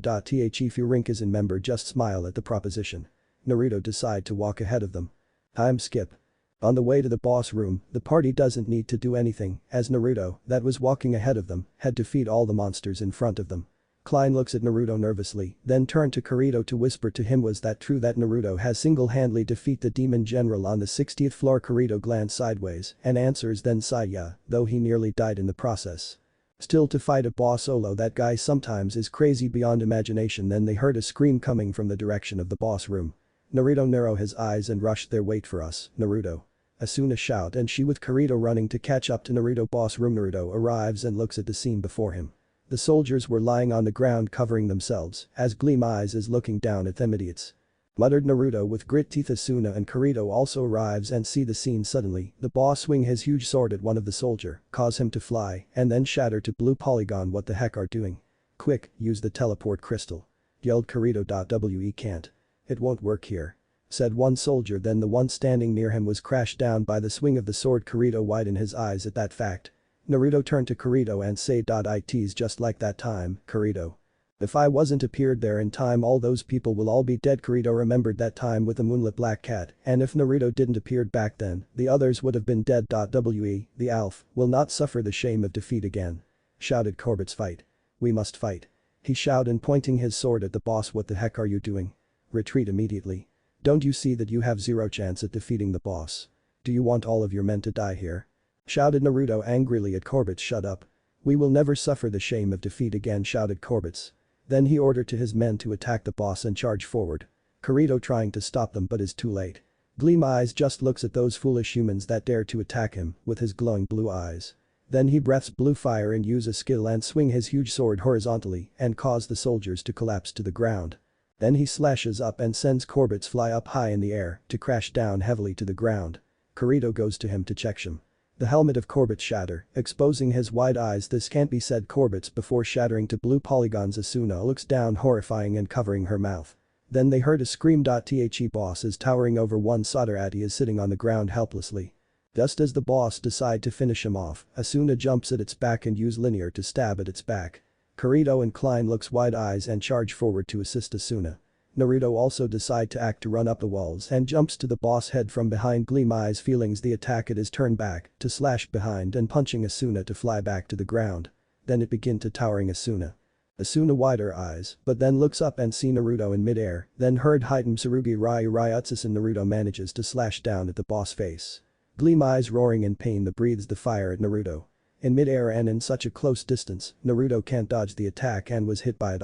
If you Rink is in member, just smile at the proposition. Naruto decide to walk ahead of them. Time skip. On the way to the boss room, the party doesn't need to do anything, as Naruto, that was walking ahead of them, had to defeat all the monsters in front of them. Klein looks at Naruto nervously, then turned to Kirito to whisper to him, was that true that Naruto has single-handedly defeat the demon general on the 60th floor? Kirito glanced sideways and answers, then sigh, yeah, though he nearly died in the process. Still, to fight a boss solo, that guy sometimes is crazy beyond imagination. Then they heard a scream coming from the direction of the boss room. Naruto narrowed his eyes and rushed there. Wait for us, Naruto. Asuna shout, and she with Kirito running to catch up to Naruto. Boss room. Naruto arrives and looks at the scene before him. The soldiers were lying on the ground covering themselves, as Gleam Eyes is looking down at them. Idiots. Muttered Naruto with grit teeth. Asuna and Kirito also arrives and see the scene. Suddenly, the boss swing his huge sword at one of the soldier, cause him to fly, and then shatter to blue polygon. What the heck are doing? Quick, use the teleport crystal. Yelled Kirito. We can't. It won't work here. Said one soldier. Then the one standing near him was crashed down by the swing of the sword. Kirito widened his eyes at that fact. Naruto turned to Kirito and said, it's just like that time, Kirito. If I wasn't appeared there in time, all those people will all be dead. Kirito remembered that time with the moonlit black cat, and if Naruto didn't appeared back then, the others would have been dead. The Alf will not suffer the shame of defeat again. Shouted Corbett's. Fight. We must fight. He shouted and pointing his sword at the boss. What the heck are you doing? Retreat immediately. Don't you see that you have zero chance at defeating the boss? Do you want all of your men to die here? Shouted Naruto angrily at Corbett's. Shut up. We will never suffer the shame of defeat again, shouted Corbett's. Then he ordered to his men to attack the boss and charge forward. Kirito trying to stop them but is too late. Gleam Eyes just looks at those foolish humans that dare to attack him with his glowing blue eyes. Then he breathes blue fire and use a skill and swing his huge sword horizontally and cause the soldiers to collapse to the ground. Then he slashes up and sends Corbett's fly up high in the air to crash down heavily to the ground. Kirito goes to him to check him. The helmet of Corbett's shatter, exposing his wide eyes. This can't be, said Corbett's before shattering to blue polygons. Asuna looks down horrifying and covering her mouth. Then they heard a scream. The boss is towering over one Sadarati is sitting on the ground helplessly. Just as the boss decide to finish him off, Asuna jumps at its back and use linear to stab at its back. Kirito and Klein looks wide eyes and charge forward to assist Asuna. Naruto also decide to act to run up the walls and jumps to the boss head from behind. Gleam Eyes feelings the attack at his turn back to slash behind and punching Asuna to fly back to the ground. Then it begin to towering Asuna. Asuna wider eyes but then looks up and see Naruto in midair, then heard Hitam Tsurugi Ryu Ryutsus and Naruto manages to slash down at the boss face. Gleam Eyes roaring in pain breathes the fire at Naruto. In midair and in such a close distance, Naruto can't dodge the attack and was hit by it.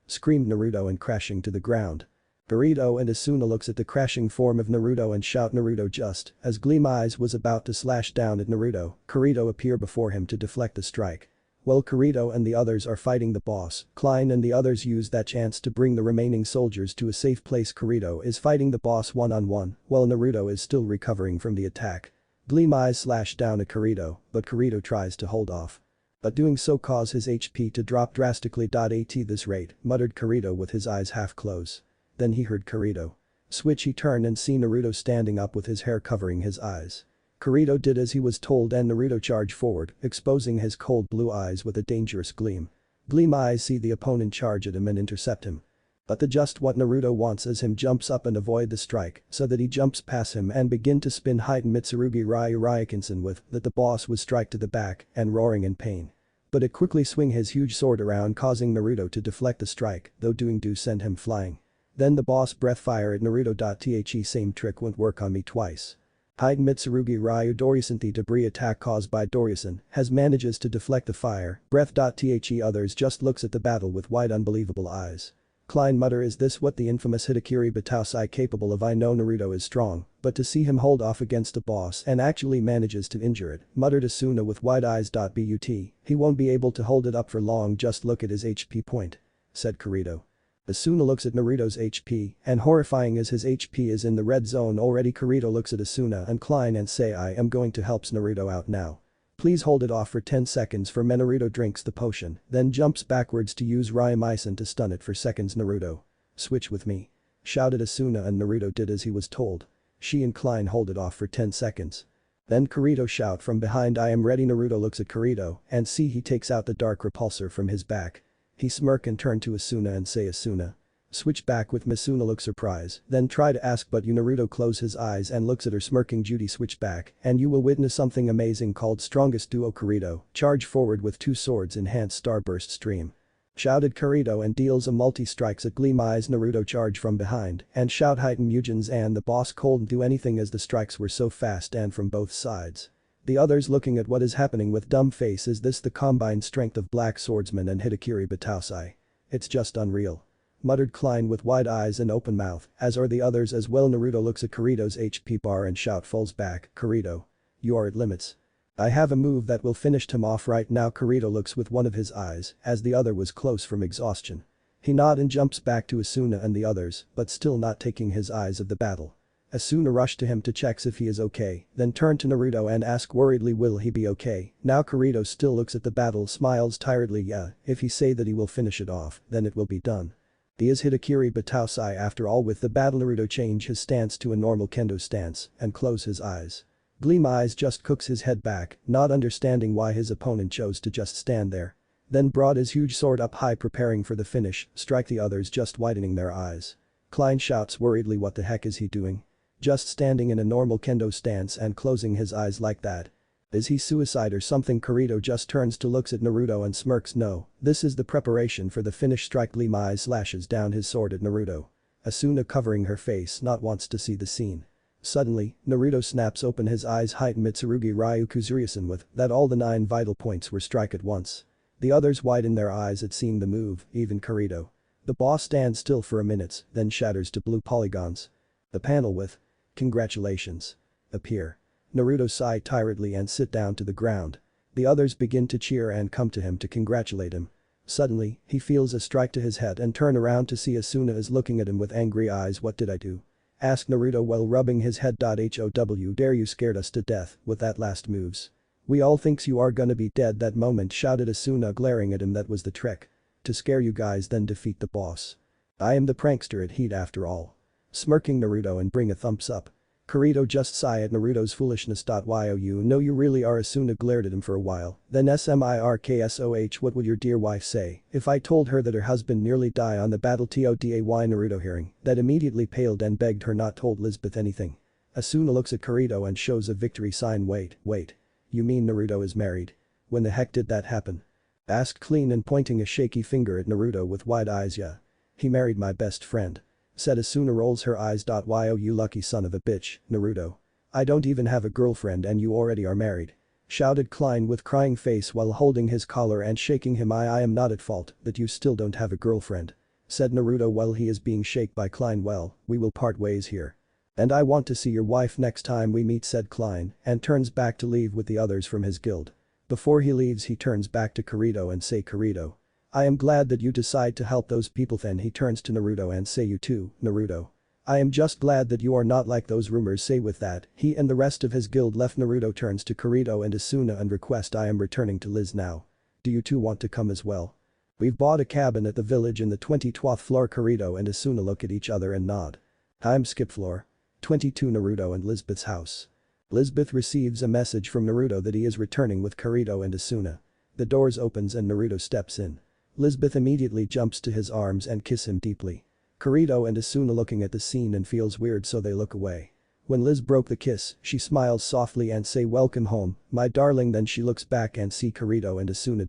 Screamed Naruto and crashing to the ground. Burrito and Asuna looks at the crashing form of Naruto and shout Naruto. Just as Gleam Eyes was about to slash down at Naruto, Kirito appear before him to deflect the strike. While Kirito and the others are fighting the boss, Klein and the others use that chance to bring the remaining soldiers to a safe place. Kirito is fighting the boss one-on-one, while Naruto is still recovering from the attack. Gleam Eyes slash down at Kirito, but Kirito tries to hold off. But doing so cause his HP to drop drastically. At this rate, muttered Kirito with his eyes half closed. Then he heard Kirito switch. He turned and see Naruto standing up with his hair covering his eyes. Kirito did as he was told and Naruto charged forward, exposing his cold blue eyes with a dangerous gleam. Gleam Eyes see the opponent charge at him and intercept him. But the just what Naruto wants is him jumps up and avoid the strike so that he jumps past him and begin to spin Hitam Mitsurugi Ryu Ryukinsen with that the boss was strike to the back and roaring in pain. But it quickly swing his huge sword around causing Naruto to deflect the strike, though doing do send him flying. Then the boss breath fire at Naruto. The same trick won't work on me twice. Hide Mitsurugi Ryu Dorisen. The debris attack caused by Dorisen has manages to deflect the fire, breath. The others just looks at the battle with wide unbelievable eyes. Klein mutter, is this what the infamous Hidakiri Batausai capable of? I know Naruto is strong, but to see him hold off against a boss and actually manages to injure it, muttered Asuna with wide eyes. But he won't be able to hold it up for long, just look at his HP point. Said Kirito. Asuna looks at Naruto's HP, and horrifying as his HP is in the red zone already, Kirito looks at Asuna and Klein and say, I am going to help Naruto out now. Please hold it off for 10 seconds for me. Naruto drinks the potion, then jumps backwards to use Ryomisen to stun it for seconds. Naruto. Switch with me. Shouted Asuna, and Naruto did as he was told. She and Klein hold it off for 10 seconds. Then Kirito shout from behind, I am ready. Naruto looks at Kirito and see he takes out the dark repulsor from his back. He smirk and turn to Asuna and say, Asuna. Switch back with Asuna look surprised, then try to ask but you. Naruto close his eyes and looks at her smirking. Judy switch back and you will witness something amazing called strongest duo. Kirito charge forward with 2 swords enhanced starburst stream. Shouted Kirito and deals a multi-strikes at Gleam Eyes. Naruto charge from behind and shout heighten Mugens and the boss couldn't do anything as the strikes were so fast and from both sides. The others looking at what is happening with dumb face. Is this the combined strength of Black Swordsman and Hidakiri Batausai? It's just unreal. Muttered Klein with wide eyes and open mouth, as are the others as well. Naruto looks at Kirito's HP bar and shout falls back, Kirito. You are at limits. I have a move that will finish him off right now. Kirito looks with one of his eyes as the other was close from exhaustion. He nods and jumps back to Asuna and the others, but still not taking his eyes of the battle. Asuna rushed to him to check if he is okay, then turned to Naruto and asked worriedly, will he be okay? Now Kirito still looks at the battle, smiles tiredly. Yeah, if he say that he will finish it off, then it will be done. He is Hidakiri Batausai after all. With the battle, Naruto change his stance to a normal kendo stance and close his eyes. Gleam Eyes just cooks his head back, not understanding why his opponent chose to just stand there. Then brought his huge sword up high preparing for the finish, strike. The others just widening their eyes. Klein shouts worriedly, what the heck is he doing? Just standing in a normal kendo stance and closing his eyes like that. Is he suicide or something? Kirito just turns to looks at Naruto and smirks. No, this is the preparation for the finish strike. Gleam Eyes slashes down his sword at Naruto. Asuna covering her face not wants to see the scene. Suddenly, Naruto snaps open his eyes. Heighten Mitsurugi Ryu Kuzuriasen with that all the 9 vital points were strike at once. The others widen their eyes at seeing the move, even Kirito. The boss stands still for a minute, then shatters to blue polygons. The panel with congratulations appear. Naruto sigh tiredly and sit down to the ground. The others begin to cheer and come to him to congratulate him. Suddenly, he feels a strike to his head and turn around to see Asuna is looking at him with angry eyes. What did I do? Asked Naruto while rubbing his head. How dare you scared us to death with that last moves. We all thinks you are gonna be dead that moment, shouted Asuna glaring at him. That was the trick. To scare you guys then defeat the boss. I am the prankster at Heat after all. Smirking Naruto and bring a thumbs up. Kirito just sigh at Naruto's foolishness. Yo, you know you really are. Asuna glared at him for a while, then smirksoh, what would your dear wife say if I told her that her husband nearly died on the battle? Today Naruto hearing that immediately paled and begged her not told Lisbeth anything. Asuna looks at Kirito and shows a victory sign. Wait. You mean Naruto is married? When the heck did that happen? Asked Clean and pointing a shaky finger at Naruto with wide eyes. Yeah. He married my best friend. Said Asuna rolls her eyes. Yo, you lucky son of a bitch, Naruto. I don't even have a girlfriend and you already are married. Shouted Klein with crying face while holding his collar and shaking him. I am not at fault that you still don't have a girlfriend. Said Naruto while he is being shaken by Klein. Well, we will part ways here. And I want to see your wife next time we meet, said Klein and turns back to leave with the others from his guild. Before he leaves he turns back to Kirito and say, Kirito. I am glad that you decide to help those people. Then he turns to Naruto and say, you too, Naruto. I am just glad that you are not like those rumors say. With that, he and the rest of his guild left. Naruto turns to Kirito and Asuna and request, I am returning to Liz now. Do you two want to come as well? We've bought a cabin at the village in the 22th floor. Kirito and Asuna look at each other and nod. I'm skip floor 22. Naruto and Lisbeth's house. Lisbeth receives a message from Naruto that he is returning with Kirito and Asuna. The doors opens and Naruto steps in. Lisbeth immediately jumps to his arms and kiss him deeply. Kirito and Asuna looking at the scene and feels weird, so they look away. When Liz broke the kiss, she smiles softly and say, welcome home, my darling. Then she looks back and see Kirito and Asuna.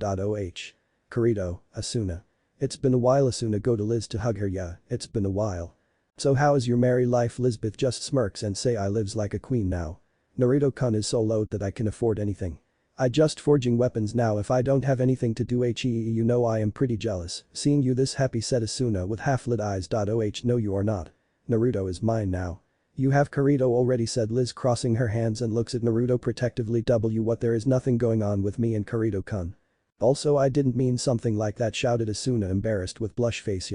Kirito, Asuna. It's been a while. Asuna go to Liz to hug her. Yeah, it's been a while. So how is your married life? Lisbeth just smirks and say, I lives like a queen now. Naruto-kun is so low that I can afford anything. I just forging weapons now if I don't have anything to do you know I am pretty jealous, seeing you this happy said Asuna with half-lit eyes. Oh no you are not. Naruto is mine now. You have Kirito already said Liz crossing her hands and looks at Naruto protectively. What there is nothing going on with me and Kirito-kun. Also I didn't mean something like that shouted Asuna embarrassed with blush face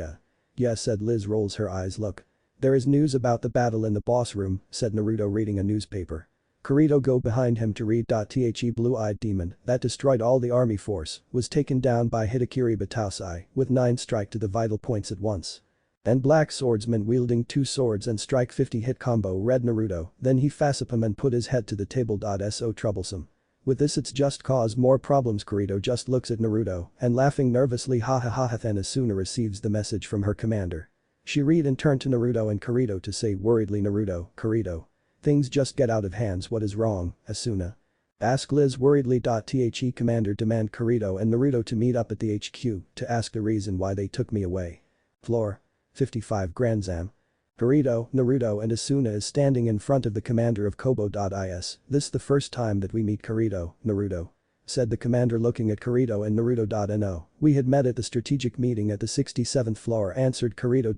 Yeah said Liz rolls her eyes look. There is news about the battle in the boss room, said Naruto reading a newspaper. Kirito go behind him to read. The blue-eyed demon that destroyed all the army force was taken down by Hidakiri Batausai with 9 strike to the vital points at once. And black swordsman wielding 2 swords and strike 50 hit combo read Naruto, then he facepalm him and put his head to the table. So troublesome. With this it's just cause more problems. Kirito just looks at Naruto and laughing nervously ha ha ha ha. Then Asuna receives the message from her commander. She read and turned to Naruto and Kirito to say worriedly Naruto, Kirito. Things just get out of hands. What is wrong, Asuna? Ask Liz worriedly. The commander demand Kirito and Naruto to meet up at the HQ to ask the reason why they took me away. Floor. 55 Grand Zam. Kirito, Naruto and Asuna is standing in front of the commander of Kobo.is. This the first time that we meet Kirito, Naruto. Said the commander looking at Kirito and Naruto. We had met at the strategic meeting at the 67th floor answered Kirito.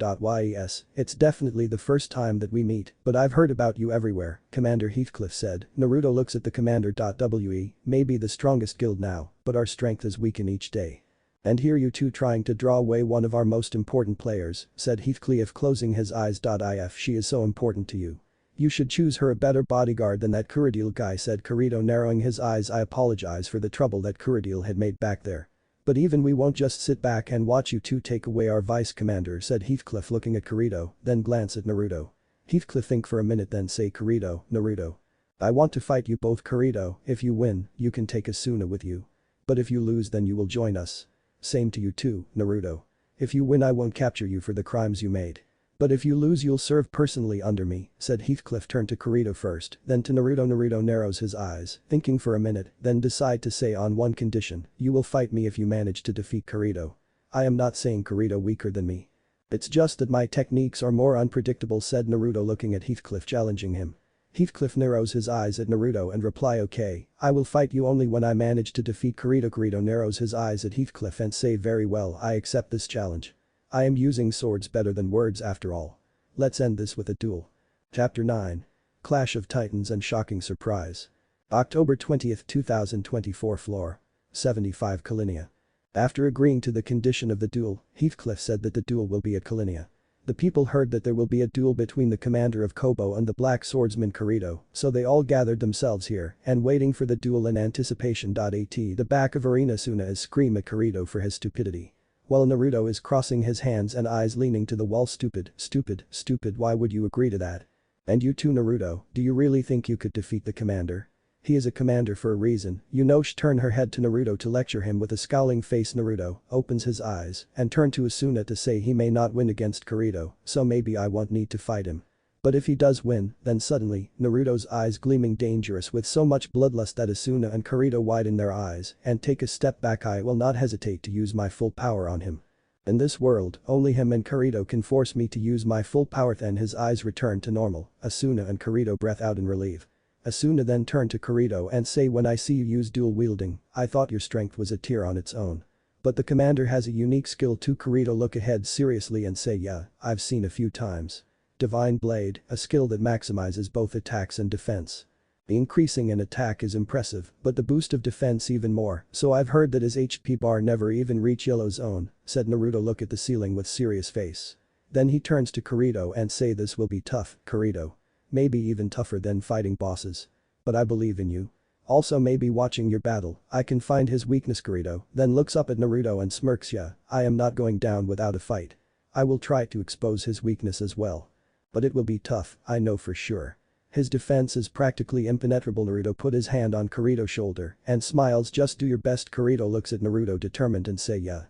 Yes, it's definitely the first time that we meet, but I've heard about you everywhere, Commander Heathcliff said. Naruto looks at the commander. We may be the strongest guild now, but our strength is weakened each day. And here you two trying to draw away one of our most important players, said Heathcliff closing his eyes. If she is so important to you. You should choose her a better bodyguard than that Kuradil guy said Kirito narrowing his eyes. I apologize for the trouble that Kuradil had made back there. But even we won't just sit back and watch you two take away our vice commander said Heathcliff looking at Kirito, then glance at Naruto. Heathcliff think for a minute then say Kirito, Naruto. I want to fight you both Kirito, if you win, you can take Asuna with you. But if you lose then you will join us. Same to you too, Naruto. If you win I won't capture you for the crimes you made. But if you lose you'll serve personally under me, said Heathcliff turned to Kirito first, then to Naruto. Naruto narrows his eyes, thinking for a minute, then decide to say on one condition, you will fight me if you manage to defeat Kirito. I am not saying Kirito weaker than me. It's just that my techniques are more unpredictable said Naruto looking at Heathcliff challenging him. Heathcliff narrows his eyes at Naruto and reply okay, I will fight you only when I manage to defeat Kirito. Kirito narrows his eyes at Heathcliff and say very well I accept this challenge. I am using swords better than words after all. Let's end this with a duel. Chapter 9. Clash of Titans and Shocking Surprise. October 20, 2024 Floor. 75 Kalinia. After agreeing to the condition of the duel, Heathcliff said that the duel will be at Kalinia. The people heard that there will be a duel between the commander of Kobo and the black swordsman Kirito, so they all gathered themselves here and waiting for the duel in anticipation. At the back of arena Asuna is scream at Kirito for his stupidity. While Naruto is crossing his hands and eyes leaning to the wall stupid, why would you agree to that? And you too Naruto, do you really think you could defeat the commander? He is a commander for a reason, you know. She turned her head to Naruto to lecture him with a scowling face. Naruto opens his eyes and turned to Asuna to say he may not win against Kirito, so maybe I won't need to fight him. But if he does win, then suddenly, Naruto's eyes gleaming dangerous with so much bloodlust that Asuna and Kirito widen their eyes and take a step back. I will not hesitate to use my full power on him. In this world, only him and Kirito can force me to use my full power. Then his eyes return to normal, Asuna and Kirito breath out in relief. Asuna then turned to Kirito and say when I see you use dual wielding, I thought your strength was a tier on its own. But the commander has a unique skill too. Kirito look ahead seriously and say yeah, I've seen a few times. Divine Blade, a skill that maximizes both attacks and defense. The increasing in attack is impressive, but the boost of defense even more, so I've heard that his HP bar never even reach yellow zone, said Naruto look at the ceiling with serious face. Then he turns to Kirito and say this will be tough, Kirito. Maybe even tougher than fighting bosses. But I believe in you. Also maybe watching your battle, I can find his weakness. Kirito then looks up at Naruto and smirks yeah, I am not going down without a fight. I will try to expose his weakness as well. But it will be tough, I know for sure. His defense is practically impenetrable. Naruto put his hand on Kirito's shoulder and smiles just do your best. Kirito looks at Naruto determined and say yeah.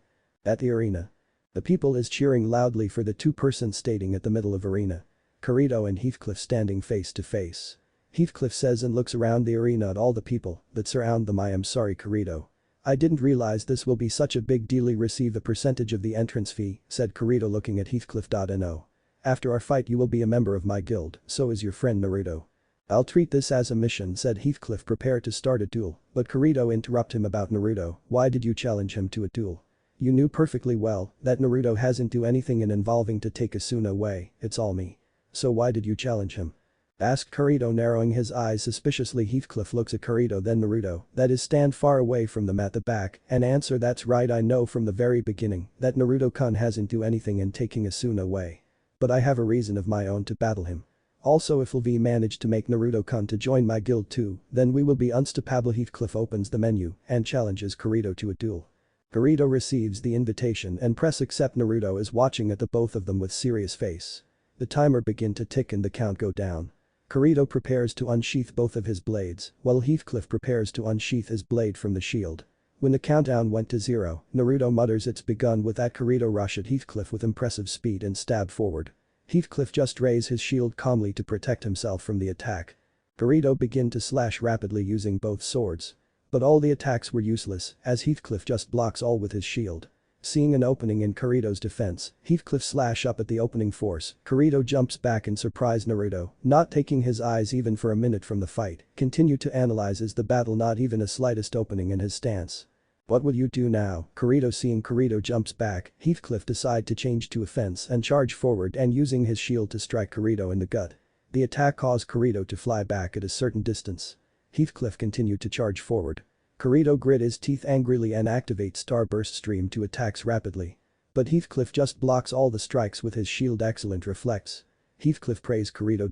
At the arena. The people is cheering loudly for the two persons stating at the middle of arena. Kirito and Heathcliff standing face to face. Heathcliff says and looks around the arena at all the people that surround them. I am sorry Kirito. I didn't realize this will be such a big deal. Receive a percentage of the entrance fee, said Kirito looking at Heathcliff. No. After our fight you will be a member of my guild, so is your friend Naruto. I'll treat this as a mission, said Heathcliff, prepared to start a duel, but Kirito interrupted him about Naruto. Why did you challenge him to a duel? You knew perfectly well that Naruto hasn't do anything involving to take Asuna away, it's all me. So why did you challenge him? Asked Kirito, narrowing his eyes suspiciously. Heathcliff looks at Kirito, then Naruto, that is, stand far away from them at the back and answer, that's right, I know from the very beginning that Naruto-kun hasn't do anything in taking Asuna away. But I have a reason of my own to battle him. Also, if we manage to make Naruto-kun to join my guild too, then we will be unstoppable. Heathcliff opens the menu and challenges Kirito to a duel. Kirito receives the invitation and press accept. Naruto is watching at the both of them with serious face. The timer begin to tick and the count go down. Kirito prepares to unsheath both of his blades, while Heathcliff prepares to unsheath his blade from the shield. When the countdown went to 0, Naruto mutters, it's begun. With that, Kirito rush at Heathcliff with impressive speed and stab forward. Heathcliff just raise his shield calmly to protect himself from the attack. Kirito begin to slash rapidly using both swords. But all the attacks were useless as Heathcliff just blocks all with his shield. Seeing an opening in Kirito's defense, Heathcliff slash up at the opening force. Kirito jumps back and surprise Naruto, not taking his eyes even for a minute from the fight, continue to analyzes the battle, not even a slightest opening in his stance. What would you do now? Kirito. Seeing Kirito jumps back, Heathcliff decide to change to offense and charge forward and using his shield to strike Kirito in the gut. The attack caused Kirito to fly back at a certain distance. Heathcliff continued to charge forward. Kirito grit his teeth angrily and activates Starburst Stream to attacks rapidly. But Heathcliff just blocks all the strikes with his shield. Excellent reflex. Heathcliff praised Kirito.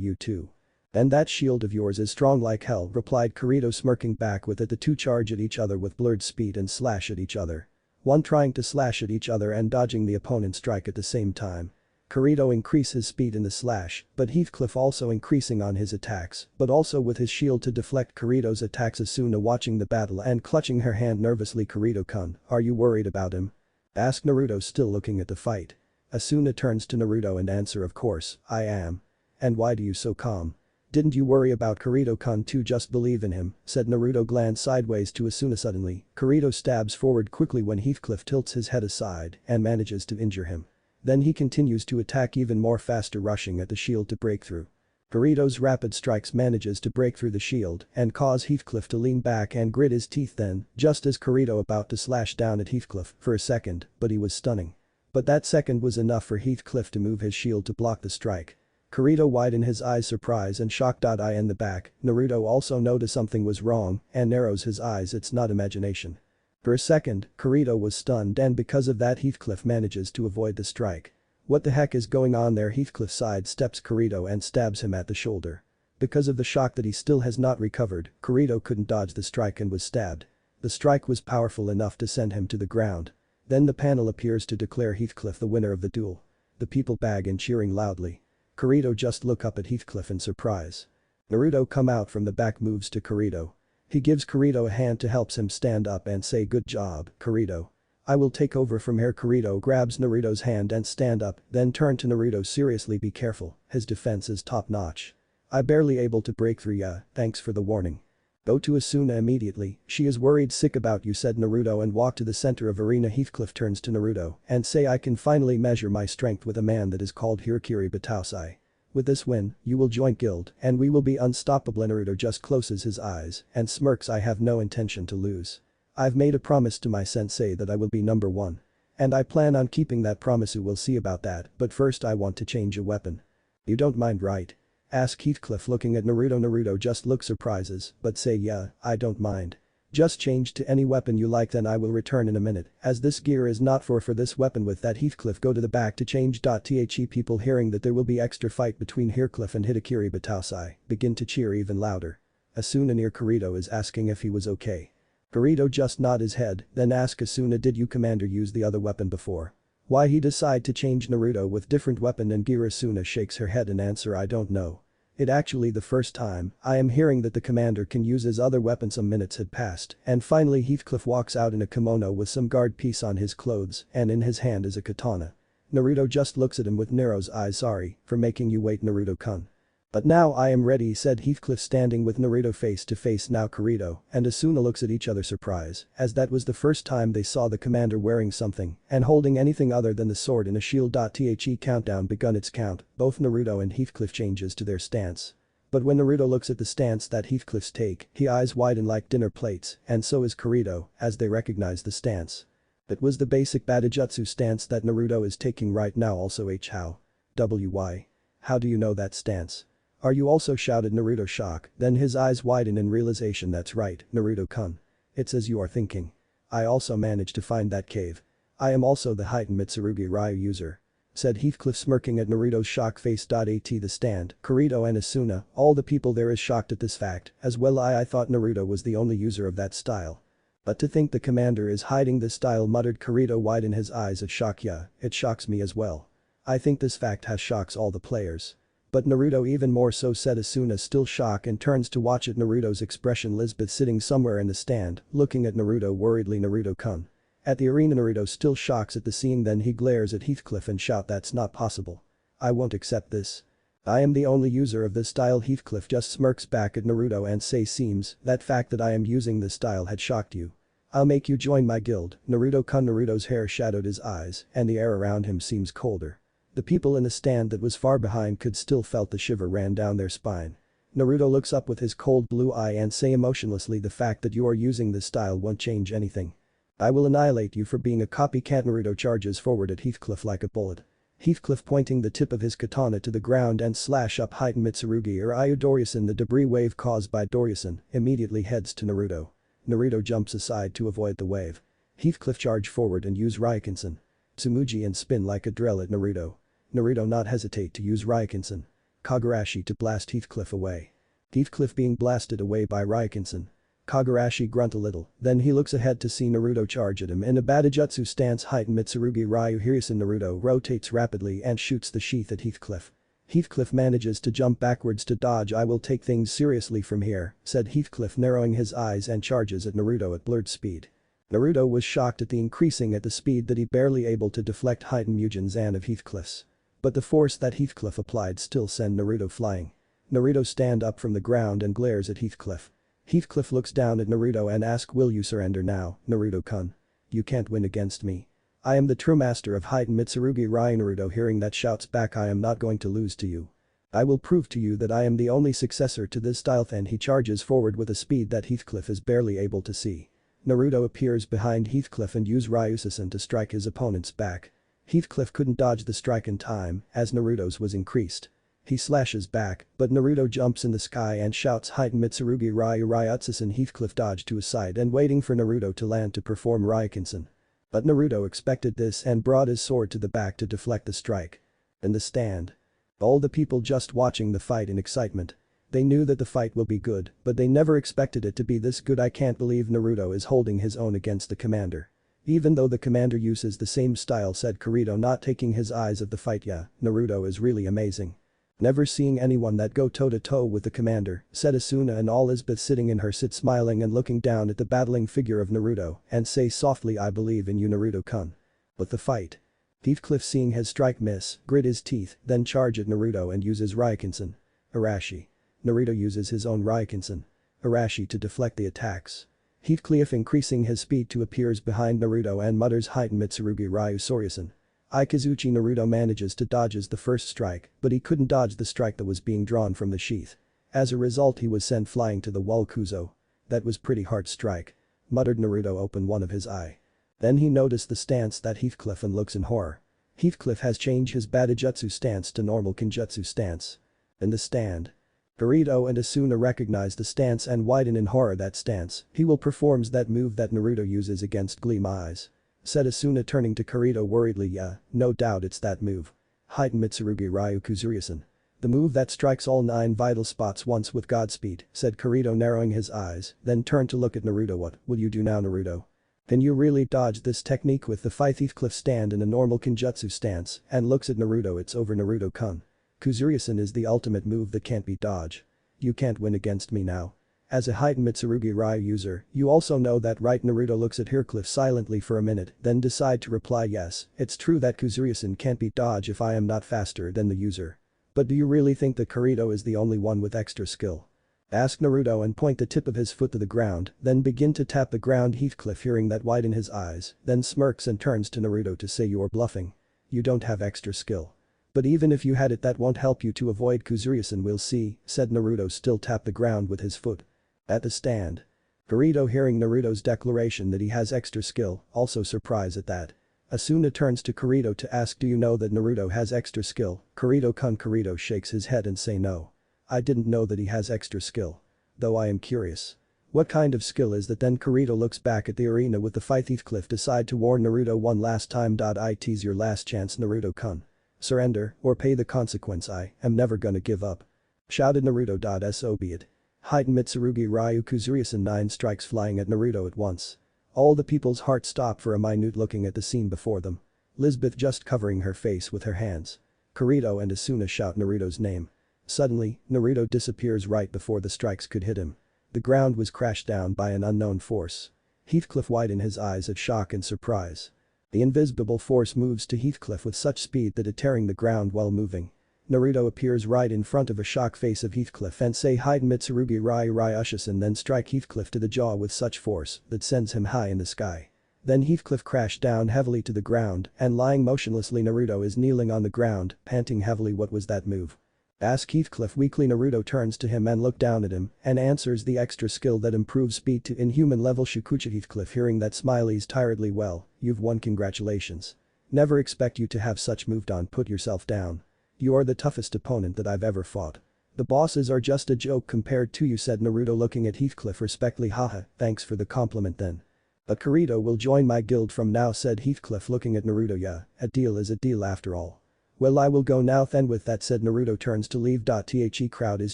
You too. And that shield of yours is strong like hell, replied Kirito, smirking back with it. The two charge at each other with blurred speed and slash at each other. One trying to slash at each other and dodging the opponent's strike at the same time. Kirito increase his speed in the slash, but Heathcliff also increasing on his attacks, but also with his shield to deflect Kirito's attacks. Asuna watching the battle and clutching her hand nervously. Kirito-kun, are you worried about him? Asked Naruto, still looking at the fight. Asuna turns to Naruto and answer, of course, I am. And why do you so calm? Didn't you worry about Kirito-kun too? Just believe in him, said Naruto. Glance sideways to Asuna. Suddenly, Kirito stabs forward quickly when Heathcliff tilts his head aside and manages to injure him. Then he continues to attack even more faster, rushing at the shield to break through. Kirito's rapid strikes manages to break through the shield and cause Heathcliff to lean back and grit his teeth. Then, just as Kirito about to slash down at Heathcliff for a second, but he was stunning. But that second was enough for Heathcliff to move his shield to block the strike. Kirito widen his eyes, surprise and shocked. I in the back, Naruto also noticed something was wrong and narrows his eyes, it's not imagination. For a second, Kirito was stunned and because of that Heathcliff manages to avoid the strike. What the heck is going on there? Heathcliff sidesteps Kirito and stabs him at the shoulder. Because of the shock that he still has not recovered, Kirito couldn't dodge the strike and was stabbed. The strike was powerful enough to send him to the ground. Then the panel appears to declare Heathcliff the winner of the duel. The people bag and cheering loudly. Kirito just look up at Heathcliff in surprise. Naruto come out from the back, moves to Kirito. He gives Kirito a hand to helps him stand up and say, good job, Kirito. I will take over from here. Kirito grabs Naruto's hand and stand up, then turn to Naruto, seriously, be careful, his defense is top notch. I barely able to break through ya, thanks for the warning. Go to Asuna immediately, she is worried sick about you, said Naruto, and walk to the center of arena. Heathcliff turns to Naruto and say, I can finally measure my strength with a man that is called Hirokiri Batausai. With this win, you will join guild and we will be unstoppable. Naruto just closes his eyes and smirks, I have no intention to lose. I've made a promise to my sensei that I will be number 1. And I plan on keeping that promise. We'll see about that, but first I want to change a weapon. You don't mind, right? Ask Heathcliff looking at Naruto. Naruto just looks surprises, but say, yeah, I don't mind. Just change to any weapon you like, then I will return in a minute, as this gear is not for this weapon. With that, Heathcliff go to the back to change. The people hearing that there will be extra fight between Heathcliff and Hirokiri Batausai begin to cheer even louder. Asuna near Kirito is asking if he was okay. Kirito just nod his head, then ask Asuna, did you commander use the other weapon before? Why he decide to change Naruto with different weapon and gear? Asuna shakes her head and answer, I don't know. It actually the first time I am hearing that the commander can use his other weapon. Some minutes had passed and finally Heathcliff walks out in a kimono with some guard piece on his clothes and in his hand is a katana. Naruto just looks at him with narrows eyes, sorry for making you wait, Naruto-kun. But now I am ready, said Heathcliff, standing with Naruto face to face. Now Kirito and Asuna looks at each other surprise as that was the first time they saw the commander wearing something and holding anything other than the sword in a shield. The countdown begun its count, both Naruto and Heathcliff changes to their stance. But when Naruto looks at the stance that Heathcliff's take, his eyes widen like dinner plates, and so is Kirito, as they recognize the stance. It was the basic Badajutsu stance that Naruto is taking right now also how? Why? How do you know that stance? Are you also shouted Naruto shock, then his eyes widen in realization that's right, Naruto-kun. It's as you are thinking. I also managed to find that cave. I am also the heightened Mitsurugi Ryu user. Said Heathcliff smirking at Naruto's shock face. At the stand, Kirito and Asuna, all the people there is shocked at this fact, as well I thought Naruto was the only user of that style. But to think the commander is hiding this style, muttered Kirito widen his eyes at shock. Yeah, it shocks me as well. I think this fact has shocks all the players. But Naruto even more so, said Asuna, still shock, and turns to watch at Naruto's expression. Lisbeth sitting somewhere in the stand, looking at Naruto worriedly. Naruto-kun. At the arena, Naruto still shocks at the scene, then he glares at Heathcliff and shout, that's not possible. I won't accept this. I am the only user of this style. Heathcliff just smirks back at Naruto and say, seems that fact that I am using this style had shocked you. I'll make you join my guild, Naruto-kun. Naruto's hair shadowed his eyes and the air around him seems colder. The people in the stand that was far behind could still felt the shiver ran down their spine. Naruto looks up with his cold blue eye and say emotionlessly, the fact that you are using this style won't change anything. I will annihilate you for being a copycat. Naruto charges forward at Heathcliff like a bullet. Heathcliff pointing the tip of his katana to the ground and slash up heightened Mitsurugi Ryu Doryosen. The debris wave caused by Doryosen immediately heads to Naruto. Naruto jumps aside to avoid the wave. Heathcliff charge forward and use Ryukensen. Tsumuji and spin like a drill at Naruto. Naruto not hesitate to use Ryukensen. Kagurashi to blast Heathcliff away. Heathcliff being blasted away by Ryukensen. Kagurashi grunt a little, then he looks ahead to see Naruto charge at him in a Badajutsu stance. Heightened Mitsurugi Ryu Hirisen. Naruto rotates rapidly and shoots the sheath at Heathcliff. Heathcliff manages to jump backwards to dodge. I will take things seriously from here, said Heathcliff narrowing his eyes and charges at Naruto at blurred speed. Naruto was shocked at the increasing at the speed that he barely able to deflect heightened Mugen Zan of Heathcliff's. But the force that Heathcliff applied still sent Naruto flying. Naruto stand up from the ground and glares at Heathcliff. Heathcliff looks down at Naruto and asks, will you surrender now, Naruto-kun? You can't win against me. I am the true master of heightened Mitsurugi Ryu. Naruto hearing that shouts back, I am not going to lose to you. I will prove to you that I am the only successor to this style. Then he charges forward with a speed that Heathcliff is barely able to see. Naruto appears behind Heathcliff and use Ryusen to strike his opponent's back. Heathcliff couldn't dodge the strike in time as Naruto's was increased. He slashes back, but Naruto jumps in the sky and shouts heightened Mitsurugi Ryu Ryutsusen. Heathcliff dodged to his side and waiting for Naruto to land to perform Ryukensen. But Naruto expected this and brought his sword to the back to deflect the strike. In the stand. All the people just watching the fight in excitement. They knew that the fight will be good, but they never expected it to be this good. I can't believe Naruto is holding his own against the commander. Even though the commander uses the same style, said Kirito not taking his eyes off the fight. Yeah, Naruto is really amazing. Never seeing anyone that go toe-to-toe with the commander, said Asuna, and all Lisbeth sitting in her sit smiling and looking down at the battling figure of Naruto and say softly, I believe in you, Naruto-kun. But the fight. Heathcliff seeing his strike miss, grit his teeth, then charge at Naruto and uses Ryukensen. Arashi. Naruto uses his own Ryukensen. Arashi to deflect the attacks. Heathcliff increasing his speed to appears behind Naruto and mutters heightened Mitsurugi Ryu Soryasen. Ikazuchi. Naruto manages to dodges the first strike, but he couldn't dodge the strike that was being drawn from the sheath. As a result he was sent flying to the wall. Kuzo. That was pretty hard strike. Muttered Naruto open one of his eye. Then he noticed the stance that Heathcliff and looks in horror. Heathcliff has changed his Badajutsu stance to normal Kenjutsu stance. In the stand. Kirito and Asuna recognize the stance and widen in horror that stance. He will performs that move that Naruto uses against Gleam Eyes. Said Asuna turning to Kirito worriedly. Yeah, no doubt it's that move. Heightened Mitsurugi Ryu Kuzuryusen. The move that strikes all 9 vital spots once with Godspeed, said Kirito narrowing his eyes, then turned to look at Naruto. What will you do now, Naruto? Can you really dodge this technique with the fight? Heathcliff stand in a normal Kenjutsu stance and looks at Naruto. It's over, Naruto-kun. Kuzuryusen is the ultimate move that can't be dodged. You can't win against me now. As a heightened Mitsurugi Ryu user, you also know that, right? Naruto looks at Heathcliff silently for a minute, then decide to reply, yes, it's true that Kuzuryusen can't be dodged if I am not faster than the user. But do you really think that Kirito is the only one with extra skill? Ask Naruto and point the tip of his foot to the ground, then begin to tap the ground. Heathcliff hearing that widen his eyes, then smirks and turns to Naruto to say, you are bluffing. You don't have extra skill. But even if you had it, that won't help you to avoid Kazuriya-san, we'll see, said Naruto, still tap the ground with his foot. At the stand. Kirito, hearing Naruto's declaration that he has extra skill, also surprised at that. Asuna turns to Kirito to ask, do you know that Naruto has extra skill? Kirito-kun. Kirito shakes his head and say no. I didn't know that he has extra skill. Though I am curious. What kind of skill is that then? Kirito looks back at the arena with the fight. Heathcliff decide to warn Naruto one last time. It's your last chance, Naruto-kun. Surrender or pay the consequence. I am never gonna give up. Shouted Naruto. So be it. Heighten Mitsurugi Ryu. Kazuriya-san 9 strikes flying at Naruto at once. All the people's hearts stop for a minute looking at the scene before them. Lisbeth just covering her face with her hands. Kirito and Asuna shout Naruto's name. Suddenly, Naruto disappears right before the strikes could hit him. The ground was crashed down by an unknown force. Heathcliff widened his eyes at shock and surprise. The invisible force moves to Heathcliff with such speed that it tearing the ground while moving. Naruto appears right in front of a shocked face of Heathcliff and say Heighten Mitsurugi Ryu Ushisan, then strike Heathcliff to the jaw with such force that sends him high in the sky. Then Heathcliff crashed down heavily to the ground and lying motionlessly. Naruto is kneeling on the ground, panting heavily. What was that move? Ask Heathcliff weakly. Naruto turns to him and look down at him and answers, the extra skill that improves speed to inhuman level. Shukucha. Heathcliff hearing that smiles tiredly. Well, you've won, congratulations. Never expect you to have such moved on. Put yourself down. You are the toughest opponent that I've ever fought. The bosses are just a joke compared to you, said Naruto looking at Heathcliff respectfully. Haha, thanks for the compliment then. But Kirito will join my guild from now, said Heathcliff looking at Naruto. Yeah, a deal is a deal after all. Well, I will go now then. With that said, Naruto turns to leave. The crowd is